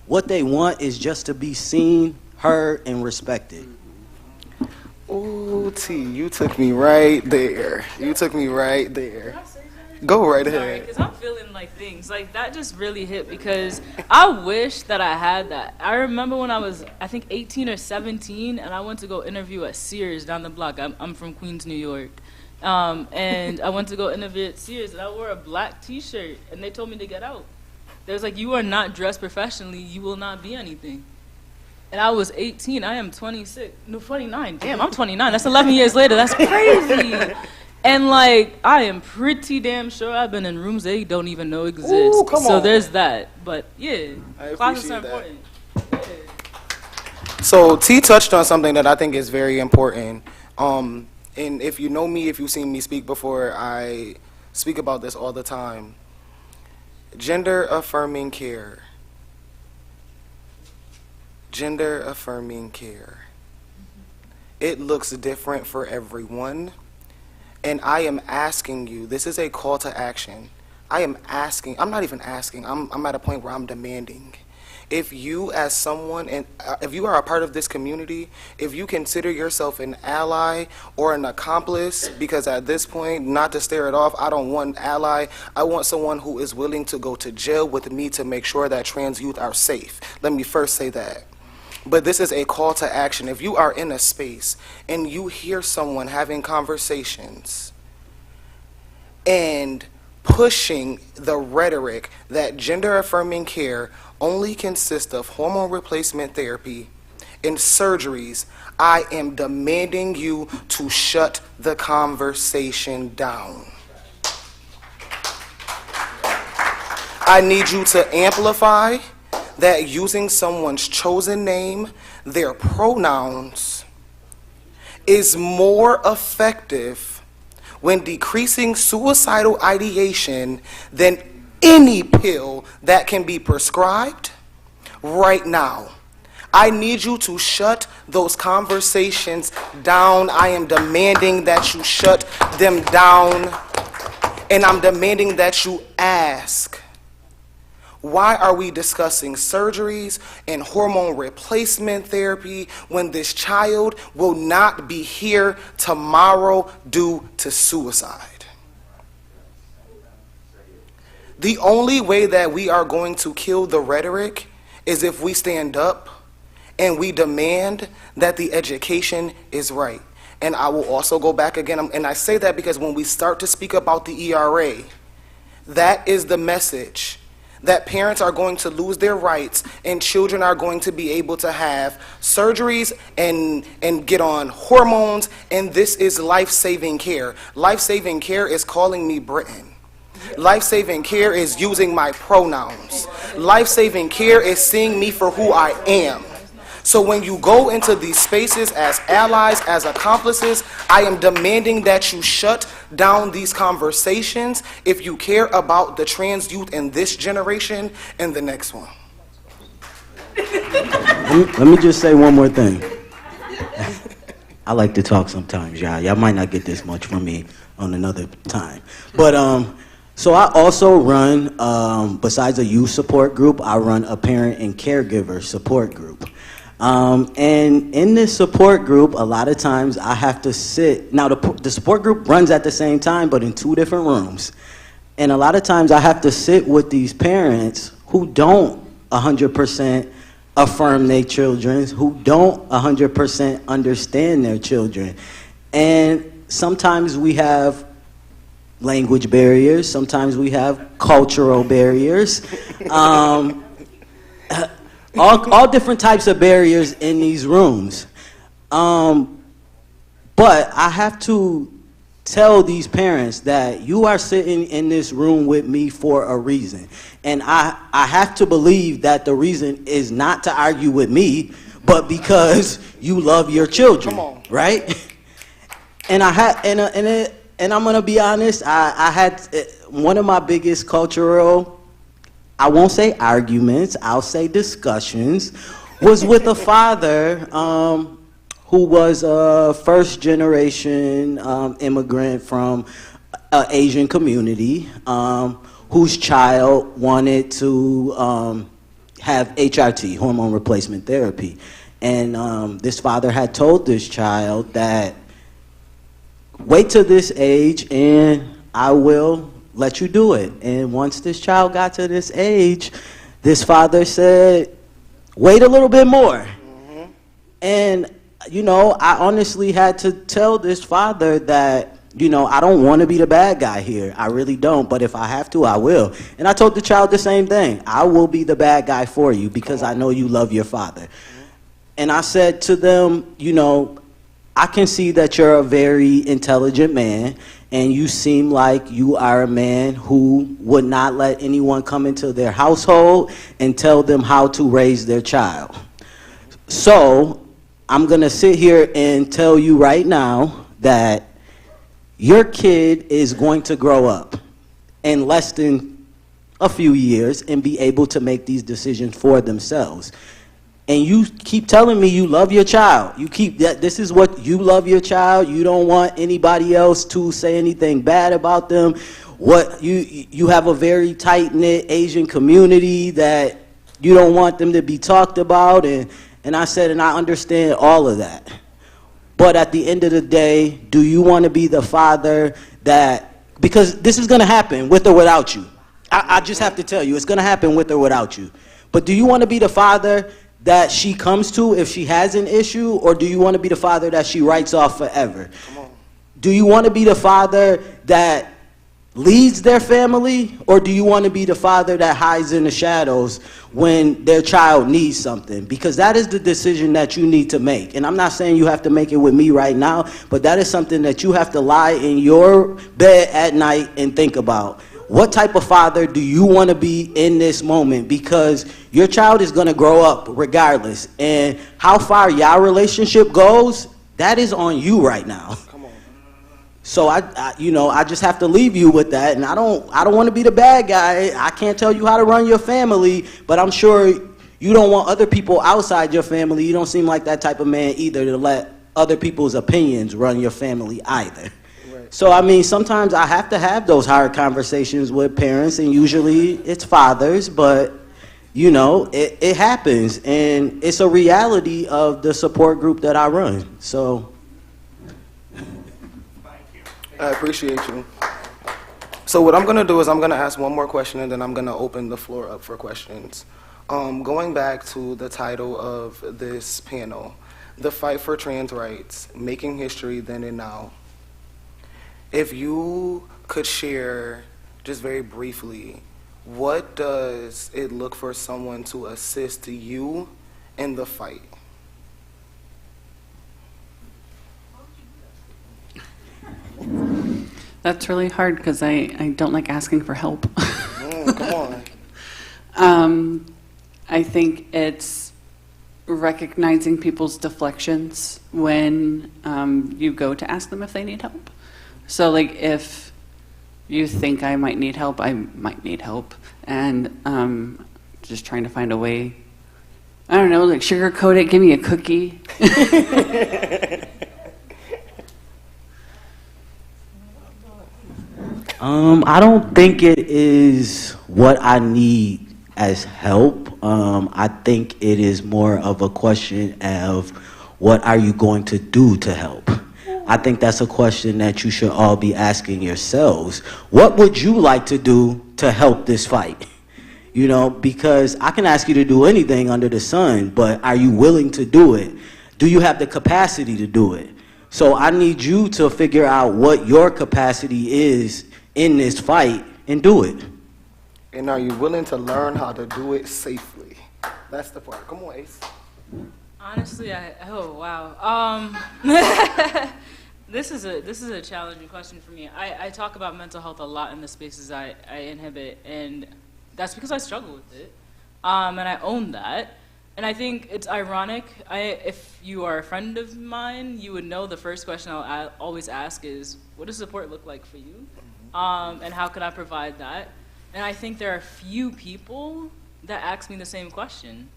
What they want is just to be seen, heard, and respected. Ooh, T, you took me right there. You took me right there. Go right ahead. Because I'm feeling like things like that just really hit because I wish that I had that. I remember when I was, I think, 18 or 17, and I went to go interview at Sears down the block. I'm from Queens, New York. And I went to go interview at Sears, and I wore a black T-shirt, and they told me to get out. They was like, you are not dressed professionally. You will not be anything. And I was 18. I am 26. No, 29. Damn, I'm 29. That's 11 years later. That's crazy. And, like, I am pretty damn sure I've been in rooms they don't even know exist. Ooh, come so on. there's that. But, yeah, I closets are appreciate important. So T touched on something that I think is very important. And if you know me, if you've seen me speak before, I speak about this all the time. Gender affirming care. Gender affirming care. It looks different for everyone. And I am asking you, this is a call to action. I am asking, I'm not even asking, I'm at a point where I'm demanding. If you as someone, and if you are a part of this community, if you consider yourself an ally or an accomplice, because at this point, not to stare it off, I don't want an ally, I want someone who is willing to go to jail with me to make sure that trans youth are safe. Let me first say that. But this is a call to action. If you are in a space and you hear someone having conversations and pushing the rhetoric that gender-affirming care only consists of hormone replacement therapy and surgeries, I am demanding you to shut the conversation down. I need you to amplify that using someone's chosen name, their pronouns, is more effective when decreasing suicidal ideation than any pill that can be prescribed right now. I need you to shut those conversations down. I am demanding that you shut them down, and I'm demanding that you ask, why are we discussing surgeries and hormone replacement therapy when this child will not be here tomorrow due to suicide? The only way that we are going to kill the rhetoric is if we stand up and we demand that the education is right. And I will also go back again, and I say that because when we start to speak about the ERA, that is the message, that parents are going to lose their rights and children are going to be able to have surgeries and get on hormones, and this is life-saving care. Life-saving care is calling me Britain. Life-saving care is using my pronouns. Life-saving care is seeing me for who I am. So when you go into these spaces as allies, as accomplices, I am demanding that you shut down these conversations if you care about the trans youth in this generation and the next one. Let me just say one more thing. I like to talk sometimes, y'all. Y'all might not get this much from me on another time. But so I also run, besides a youth support group, I run a parent and caregiver support group. And in this support group, a lot of times I have to sit, now the support group runs at the same time, but in 2 different rooms. And a lot of times I have to sit with these parents who don't 100% affirm their children, who don't 100% understand their children. And sometimes we have language barriers, sometimes we have cultural barriers. All different types of barriers in these rooms. But I have to tell these parents that you are sitting in this room with me for a reason. And I have to believe that the reason is not to argue with me, but because you love your children, right? And and I'm gonna be honest, I had one of my biggest cultural, I won't say arguments, I'll say discussions, was with a father who was a first generation immigrant from an Asian community whose child wanted to have HRT, hormone replacement therapy. And this father had told this child that, wait till this age and I will let you do it. And once this child got to this age, this father said, wait a little bit more. And, you know, I honestly had to tell this father that, you know, I don't want to be the bad guy here. I really don't. But if I have to, I will. And I told the child the same thing. I will be the bad guy for you because I know you love your father. And I said to them, you know, I can see that you're a very intelligent man, and you seem like you are a man who would not let anyone come into their household and tell them how to raise their child. So I'm going to sit here and tell you right now that your kid is going to grow up in less than a few years and be able to make these decisions for themselves. And you keep telling me you love your child. You keep that this is what you love your child. You don't want anybody else to say anything bad about them. what you have a very tight-knit Asian community that you don't want them to be talked about, and I said, and I understand all of that. But at the end of the day, do you want to be the father that, because this is going to happen with or without you. I just have to tell you, it's going to happen with or without you. But do you want to be the father that she comes to if she has an issue, or do you want to be the father that she writes off forever? Do you want to be the father that leads their family, or do you want to be the father that hides in the shadows when their child needs something? Because that is the decision that you need to make. And I'm not saying you have to make it with me right now, but that is something that you have to lie in your bed at night and think about. What type of father do you want to be in this moment? Because your child is going to grow up regardless. And how far your relationship goes, that is on you right now. So I just have to leave you with that, and I don't want to be the bad guy. I can't tell you how to run your family, but I'm sure you don't want other people outside your family. You don't seem like that type of man either to let other people's opinions run your family either. Right. So I mean, sometimes I have to have those hard conversations with parents, and usually it's fathers, but you know, it happens, and it's a reality of the support group that I run. So. I appreciate you. So what I'm going to do is I'm going to ask one more question, and then I'm going to open the floor up for questions. Going back to the title of this panel, The Fight for Trans Rights, Making History Then and Now. If you could share, just very briefly, what does it look for someone to assist you in the fight? That's really hard because I don't like asking for help. Come on. I think it's recognizing people's deflections when you go to ask them if they need help. So like if you think I might need help, I might need help. And just trying to find a way, I don't know, like sugarcoat it, give me a cookie. I don't think it is what I need as help. I think it is more of a question of what are you going to do to help? I think that's a question that you should all be asking yourselves. What would you like to do to help this fight? You know, because I can ask you to do anything under the sun, but are you willing to do it? Do you have the capacity to do it? So I need you to figure out what your capacity is in this fight and do it. And are you willing to learn how to do it safely? That's the part. Come on, Ace. Honestly, oh wow. This is a challenging question for me. I talk about mental health a lot in the spaces I inhibit, and that's because I struggle with it, and I own that. And I think it's ironic. If you are a friend of mine, you would know the first question I'll always ask is, what does support look like for you? And how can I provide that? And I think there are few people that ask me the same question.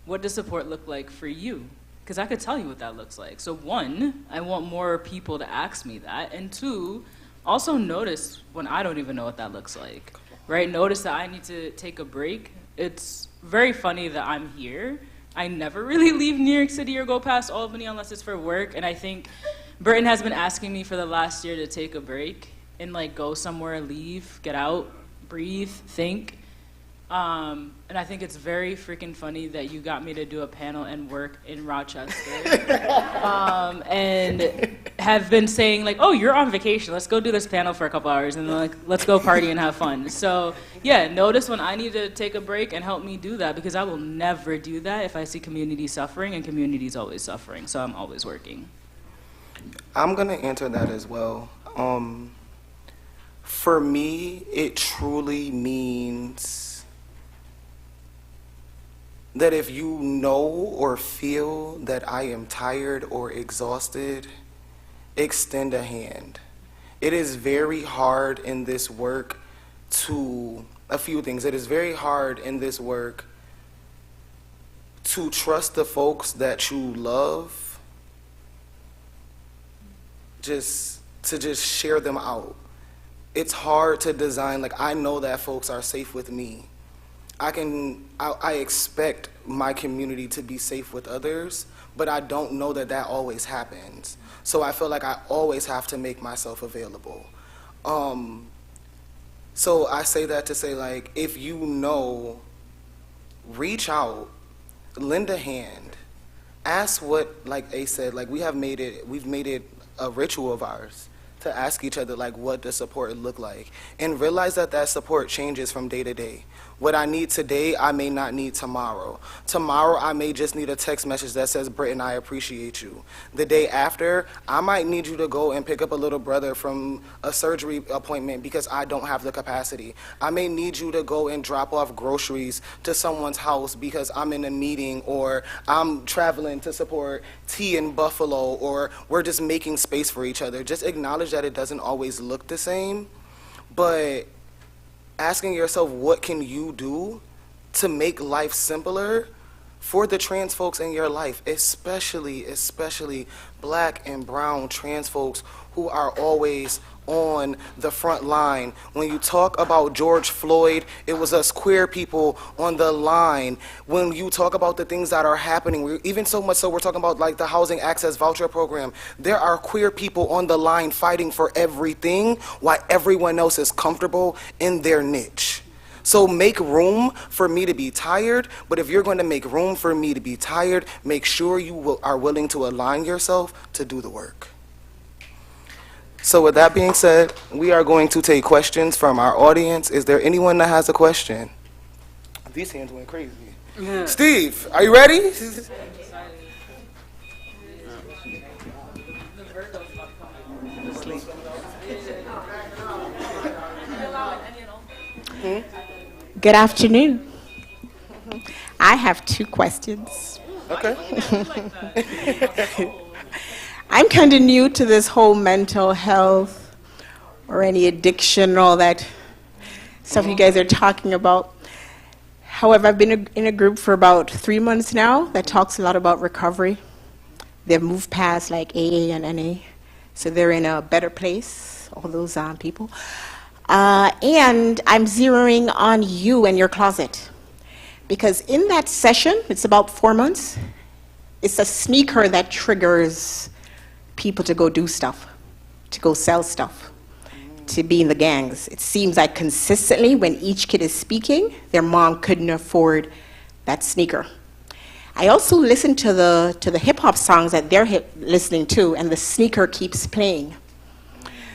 What does support look like for you? Because I could tell you what that looks like. So one, I want more people to ask me that. And two, also notice when I don't even know what that looks like, right? Notice that I need to take a break. It's very funny that I'm here. I never really leave New York City or go past Albany unless it's for work. And I think Burton has been asking me for the last year to take a break and like go somewhere, leave, get out, breathe, think. And I think it's very freaking funny that you got me to do a panel and work in Rochester. And have been saying like, oh, you're on vacation, let's go do this panel for a couple hours and like, let's go party and have fun. So yeah, notice when I need to take a break and help me do that, because I will never do that if I see community suffering, and community is always suffering, so I'm always working. I'm gonna answer that as well. For me, it truly means that if you know or feel that I am tired or exhausted, extend a hand. It is very hard in this work a few things. It is very hard in this work to trust the folks that you love, to just share them out. it's hard to design, like I know that folks are safe with me. I expect my community to be safe with others, but I don't know that that always happens. So I feel like I always have to make myself available. So I say that to say, like, if you know, reach out, lend a hand, ask what, like A said, like we've made it a ritual of ours to ask each other, like, what does support look like? And realize that that support changes from day to day. What I need today, I may not need tomorrow. Tomorrow, I may just need a text message that says, Britton, I appreciate you. The day after, I might need you to go and pick up a little brother from a surgery appointment because I don't have the capacity. I may need you to go and drop off groceries to someone's house because I'm in a meeting, or I'm traveling to support T in Buffalo, or we're just making space for each other. Just acknowledge that it doesn't always look the same, but asking yourself, what can you do to make life simpler for the trans folks in your life, especially black and brown trans folks who are always on the front line. When you talk about George Floyd, it was us queer people on the line. When you talk about the things that are happening, even so much so we're talking about like the housing access voucher program, there are queer people on the line fighting for everything while everyone else is comfortable in their niche. So make room for me to be tired, but if you're going to make room for me to be tired, make sure you are willing to align yourself to do the work. So with that being said, we are going to take questions from our audience. Is there anyone that has a question? These hands went crazy. Yeah. Steve, are you ready? Good afternoon. I have 2 questions. Okay. I'm kind of new to this whole mental health or any addiction, all that stuff you guys are talking about. However, I've been in a group for about 3 months now that talks a lot about recovery. They've moved past like AA and NA, so they're in a better place, all those people. And I'm zeroing on you and your closet. Because in that session, it's about 4 months, it's a sneaker that triggers people to go do stuff, to go sell stuff, to be in the gangs. It seems like consistently when each kid is speaking, their mom couldn't afford that sneaker. I also listen to the hip hop songs that they're listening to, and the sneaker keeps playing.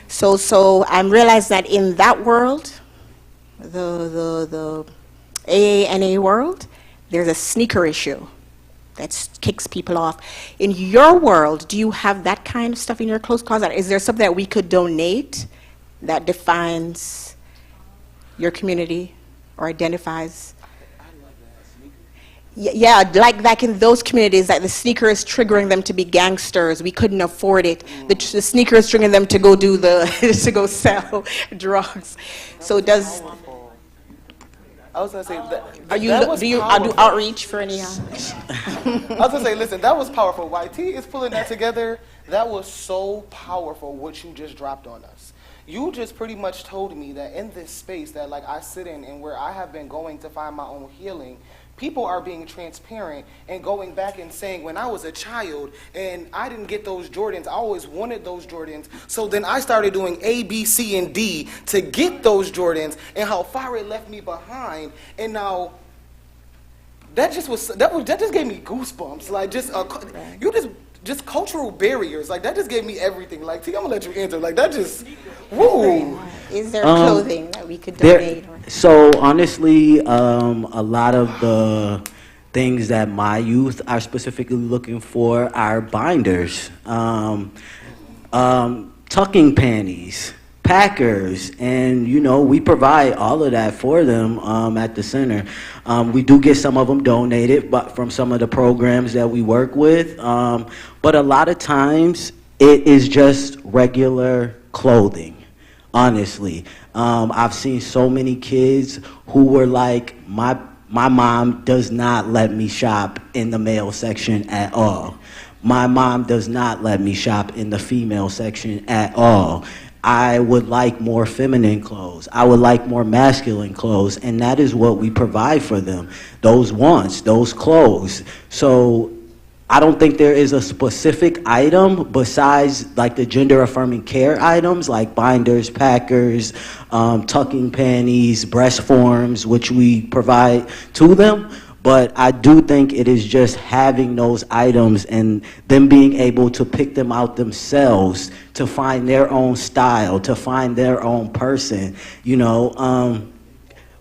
So I'm realizing that in that world, the AANA world, there's a sneaker issue that kicks people off. In your world, do you have that kind of stuff in your clothes closet? Is there something that we could donate that defines your community or identifies? Yeah, like in those communities, that the sneaker is triggering them to be gangsters. We couldn't afford it. The sneaker is triggering them to go do to go sell drugs. So does. I was gonna say do you do outreach for any? I was gonna say, listen, that was powerful. YT is pulling that together. That was so powerful. What you just dropped on us. You just pretty much told me that in this space that like I sit in and where I have been going to find my own healing, people are being transparent and going back and saying, when I was a child and I didn't get those Jordans, I always wanted those Jordans. So then I started doing A, B, C, and D to get those Jordans, and how far it left me behind. And now that just gave me goosebumps. Like just cultural barriers. Like that just gave me everything. Like T, I'm gonna let you answer. Like that just, woo. Is there clothing that we could donate? So honestly, a lot of the things that my youth are specifically looking for are binders, tucking panties, packers, and we provide all of that for them at the center. We do get some of them donated, but from some of the programs that we work with. But a lot of times it is just regular clothing. Honestly, I've seen so many kids who were like, my mom does not let me shop in the male section at all. My mom does not let me shop in the female section at all. I would like more feminine clothes. I would like more masculine clothes, and that is what we provide for them. Those wants, those clothes. So I don't think there is a specific item besides like the gender affirming care items like binders, packers, tucking panties, breast forms, which we provide to them. But I do think it is just having those items and them being able to pick them out themselves, to find their own style, to find their own person. You know,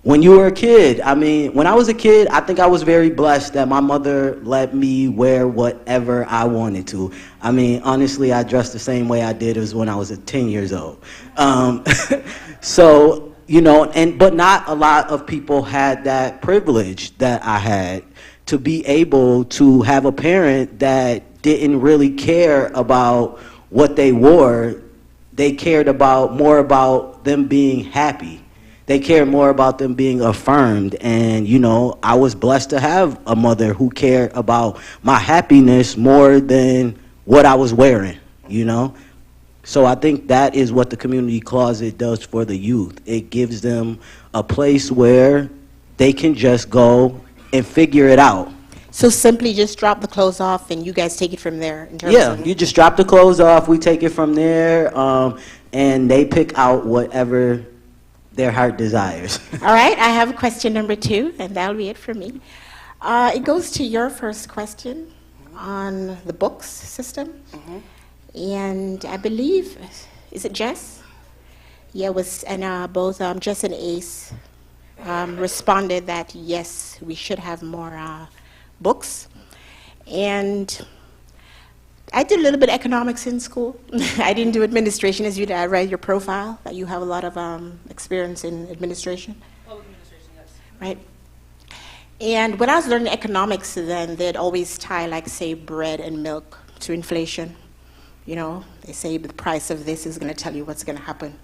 when you were a kid, I mean, when I was a kid, I think I was very blessed that my mother let me wear whatever I wanted to. I mean, honestly, I dressed the same way I did as when I was 10 years old. So, you know, but not a lot of people had that privilege that I had, to be able to have a parent that didn't really care about what they wore. They cared more about them being happy. They cared more about them being affirmed. And, you know, I was blessed to have a mother who cared about my happiness more than what I was wearing, you know? So I think that is what the community closet does for the youth. It gives them a place where they can just go and figure it out. So simply just drop the clothes off and you guys take it from there? In terms Yeah, of you just drop the clothes off, we take it from there, and they pick out whatever their heart desires. All right, I have question number 2, and that'll be it for me. It goes to your first question on the books system. And I believe, is it Jess? Yeah, and both Jess and Ace responded that yes, we should have more books. And I did a little bit of economics in school. I didn't do administration as you did. I read your profile that you have a lot of experience in administration. Public administration, yes. Right. And when I was learning economics then, they'd always tie, like, say, bread and milk to inflation. You know, they say the price of this is going to tell you what's going to happen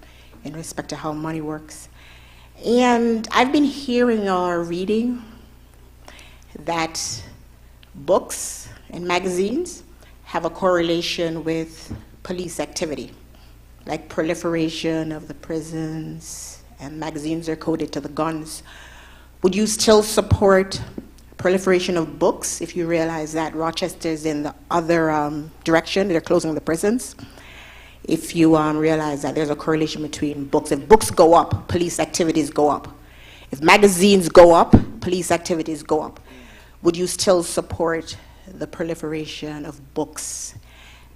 in respect to how money works. And I've been hearing or reading that books and magazines have a correlation with police activity, like proliferation of the prisons, and magazines are coded to the guns. Would you still support proliferation of books if you realize that Rochester's in the other direction, they're closing the prisons? If you realize that there's a correlation between books, if books go up, police activities go up. If magazines go up, police activities go up. Would you still support the proliferation of books?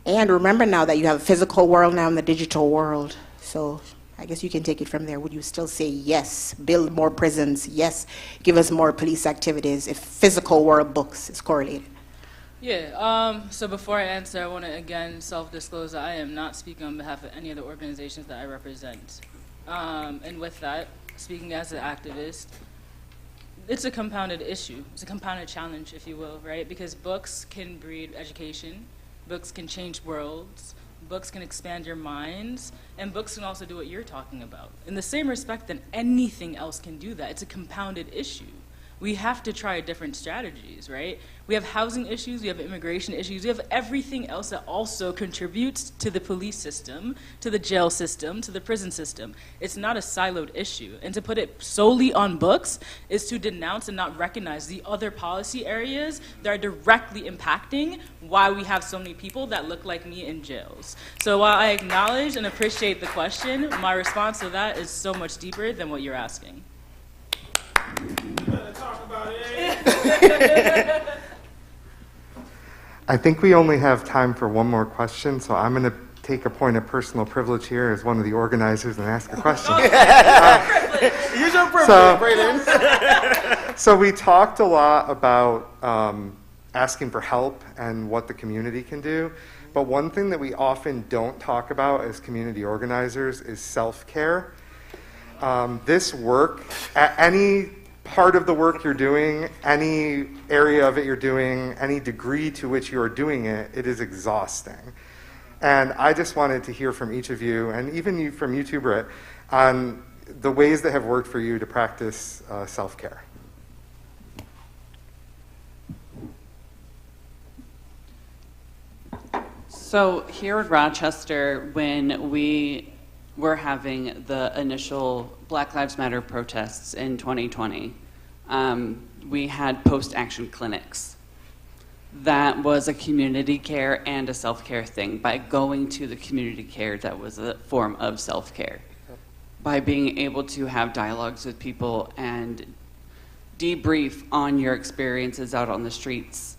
And remember now that you have a physical world now and the digital world, so I guess you can take it from there. Would you still say yes, build more prisons, yes, give us more police activities if physical world books is correlated? Yeah, so before I answer, I want to again self-disclose that I am not speaking on behalf of any of the organizations that I represent. And with that, speaking as an activist, it's a compounded issue. It's a compounded challenge, if you will, right? Because books can breed education, books can change worlds, books can expand your minds, and books can also do what you're talking about. In the same respect that anything else can do that, it's a compounded issue. We have to try different strategies, right? We have housing issues, we have immigration issues, we have everything else that also contributes to the police system, to the jail system, to the prison system. It's not a siloed issue. And to put it solely on books is to denounce and not recognize the other policy areas that are directly impacting why we have so many people that look like me in jails. So while I acknowledge and appreciate the question, my response to that is so much deeper than what you're asking. I think we only have time for one more question, so I'm going to take a point of personal privilege here as one of the organizers and ask a question. Use your privilege, Braden. So we talked a lot about asking for help and what the community can do, but one thing that we often don't talk about as community organizers is self-care. This work, any part of the work you're doing, any area of it you're doing, any degree to which you are doing it, it is exhausting. And I just wanted to hear from each of you, and even from you too, Britt, on the ways that have worked for you to practice self-care. So here in Rochester, when we were having the initial Black Lives Matter protests in 2020, we had post-action clinics. That was a community care and a self-care thing. By going to the community care, that was a form of self-care. By being able to have dialogues with people and debrief on your experiences out on the streets,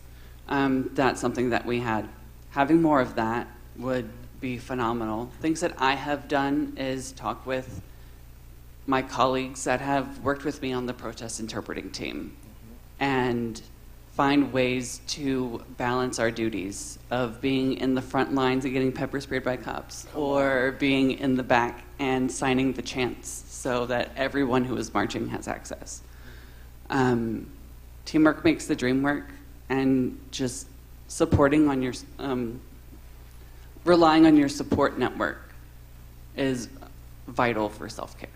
that's something that we had. Having more of that would be phenomenal. Things that I have done is talk with my colleagues that have worked with me on the protest interpreting team and find ways to balance our duties of being in the front lines and getting pepper sprayed by cops, or being in the back and signing the chants so that everyone who is marching has access. Teamwork makes the dream work, and just supporting on your, relying on your support network is vital for self-care.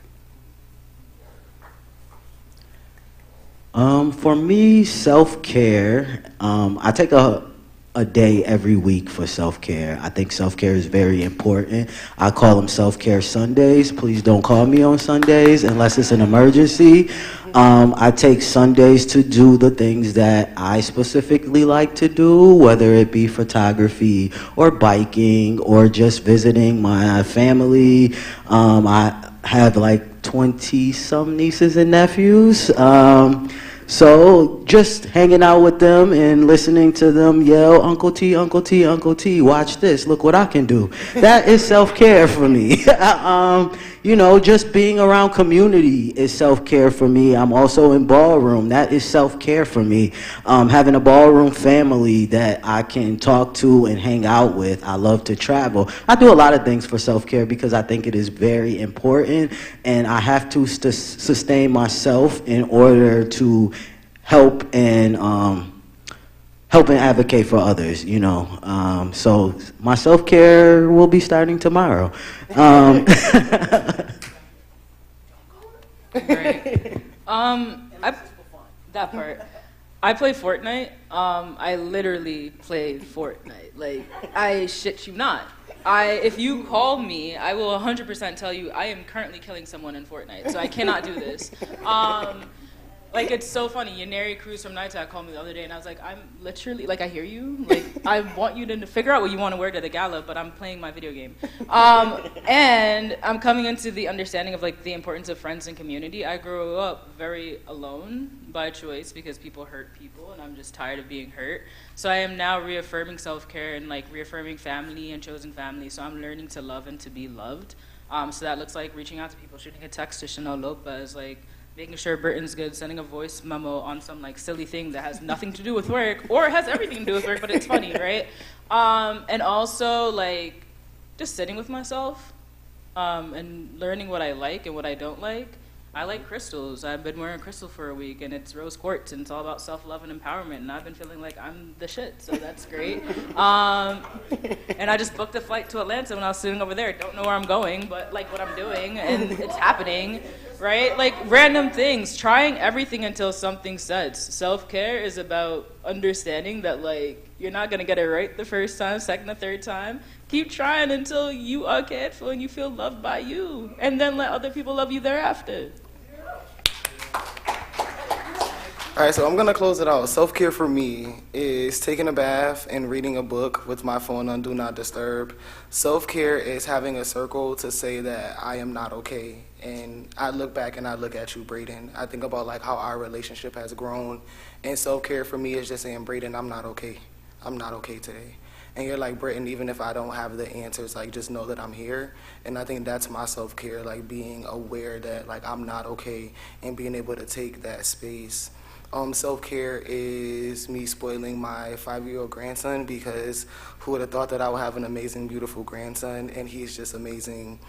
For me, self-care, I take a day every week for self-care. I think self-care is very important. I call them self-care Sundays. Please don't call me on Sundays unless it's an emergency. I take Sundays to do the things that I specifically like to do, whether it be photography or biking or just visiting my family. I have like 20-some nieces and nephews. So just hanging out with them and listening to them yell, Uncle T, Uncle T, Uncle T, watch this, look what I can do. That is self-care for me. You know, just being around community is self-care for me. I'm also in ballroom. That is self-care for me. Having a ballroom family that I can talk to and hang out with. I love to travel. I do a lot of things for self-care because I think it is very important, and I have to sustain myself in order to help and advocate for others, you know. So my self-care will be starting tomorrow. Right. That part. I play Fortnite. I literally play Fortnite. Like, I shit you not. If you call me, I will 100% tell you I am currently killing someone in Fortnite, so I cannot do this. Like, it's so funny. Yaneri Cruz from Nighttag called me the other day, and I was like, I'm literally, like, I hear you. Like, I want you to figure out what you want to wear to the gala, but I'm playing my video game. And I'm coming into the understanding of, like, the importance of friends and community. I grew up very alone by choice because people hurt people, and I'm just tired of being hurt. So I am now reaffirming self-care and, like, reaffirming family and chosen family. So I'm learning to love and to be loved. So that looks like reaching out to people, shooting a text to Chanel Lopez, like, making sure Burton's good, sending a voice memo on some like silly thing that has nothing to do with work, or has everything to do with work, but it's funny, right? And also like just sitting with myself and learning what I like and what I don't like. I like crystals. I've been wearing a crystal for a week, and it's rose quartz, and it's all about self-love and empowerment, and I've been feeling like I'm the shit, so that's great. And I just booked a flight to Atlanta when I was sitting over there. Don't know where I'm going, but like what I'm doing, and it's happening, right? Like random things, trying everything until something sets. Self-care is about understanding that like you're not gonna get it right the first time, second, the third time. Keep trying until you are cared for and you feel loved by you, and then let other people love you thereafter. All right, so I'm gonna close it out. Self-care for me is taking a bath and reading a book with my phone on Do Not Disturb. Self-care is having a circle to say that I am not okay. And I look back and I look at you, Braden. I think about like how our relationship has grown. And self-care for me is just saying, Braden, I'm not okay. I'm not okay today. And you're like, Britton, even if I don't have the answers, like, just know that I'm here. And I think that's my self-care, like, being aware that, like, I'm not okay and being able to take that space. Self-care is me spoiling my 5-year-old grandson, because who would have thought that I would have an amazing, beautiful grandson, and he's just amazing.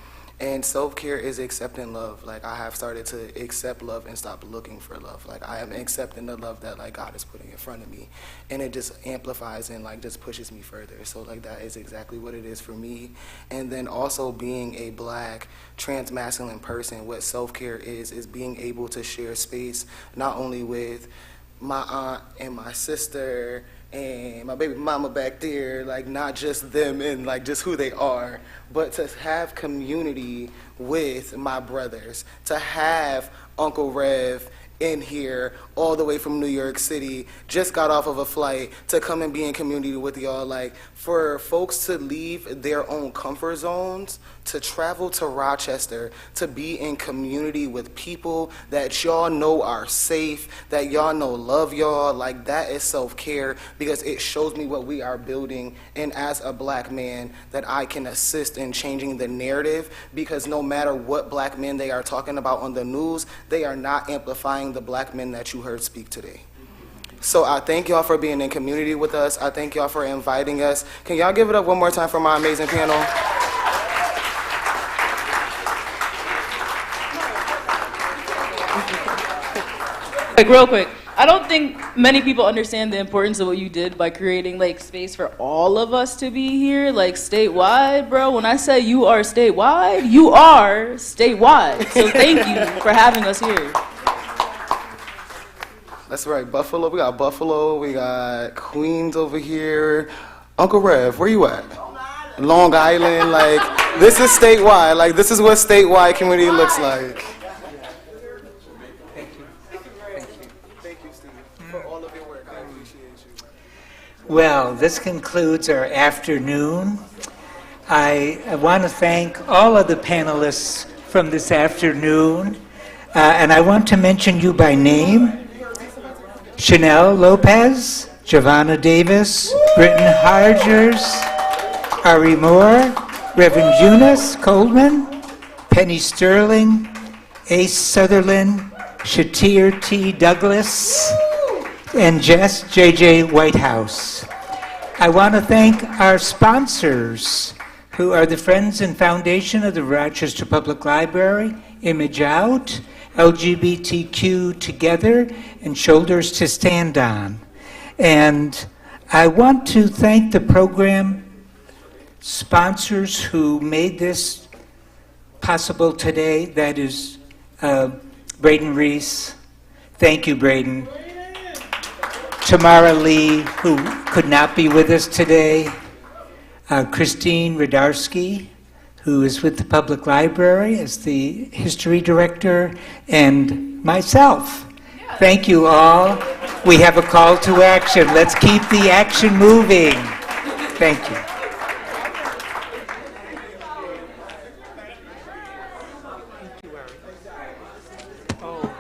And self-care is accepting love. Like, I have started to accept love and stop looking for love. Like, I am accepting the love that, like, God is putting in front of me. And it just amplifies and, like, just pushes me further. So, like, that is exactly what it is for me. And then also being a Black, trans-masculine person, what self-care is being able to share space not only with my aunt and my sister and my baby mama back there, like not just them and like just who they are, but to have community with my brothers, to have Uncle Rev in here all the way from New York City, just got off of a flight to come and be in community with y'all. Like, for folks to leave their own comfort zones, to travel to Rochester, to be in community with people that y'all know are safe, that y'all know love y'all, like that is self-care, because it shows me what we are building, and as a black man, that I can assist in changing the narrative, because no matter what black men they are talking about on the news, they are not amplifying the black men that you heard speak today. So I thank y'all for being in community with us. I thank y'all for inviting us. Can y'all give it up one more time for my amazing panel? Like, real quick, I don't think many people understand the importance of what you did by creating like space for all of us to be here, like statewide, bro. When I say you are statewide, you are statewide. So thank you for having us here. That's right, Buffalo. We got Buffalo. We got Queens over here. Uncle Rev, where you at? Long Island. Like, this is statewide. Like, this is what statewide community looks like. Well, this concludes our afternoon. I want to thank all of the panelists from this afternoon, and I want to mention you by name. Chanel Lopez, Giovanna Davis, Britton Hargers, Ari Moore, Reverend Eunice Coleman, Penny Sterling, Ace Sutherland, Shatir T. Douglas, and Jess J.J. Whitehouse. I want to thank our sponsors, who are the Friends and Foundation of the Rochester Public Library, Image Out, LGBTQ Together, and Shoulders to Stand On. And I want to thank the program sponsors who made this possible today. That is Braden Reese. Thank you, Braden. Tamara Lee, who could not be with us today. Christine Radarski, who is with the Public Library as the history director, and myself. Thank you all. We have a call to action. Let's keep the action moving. Thank you.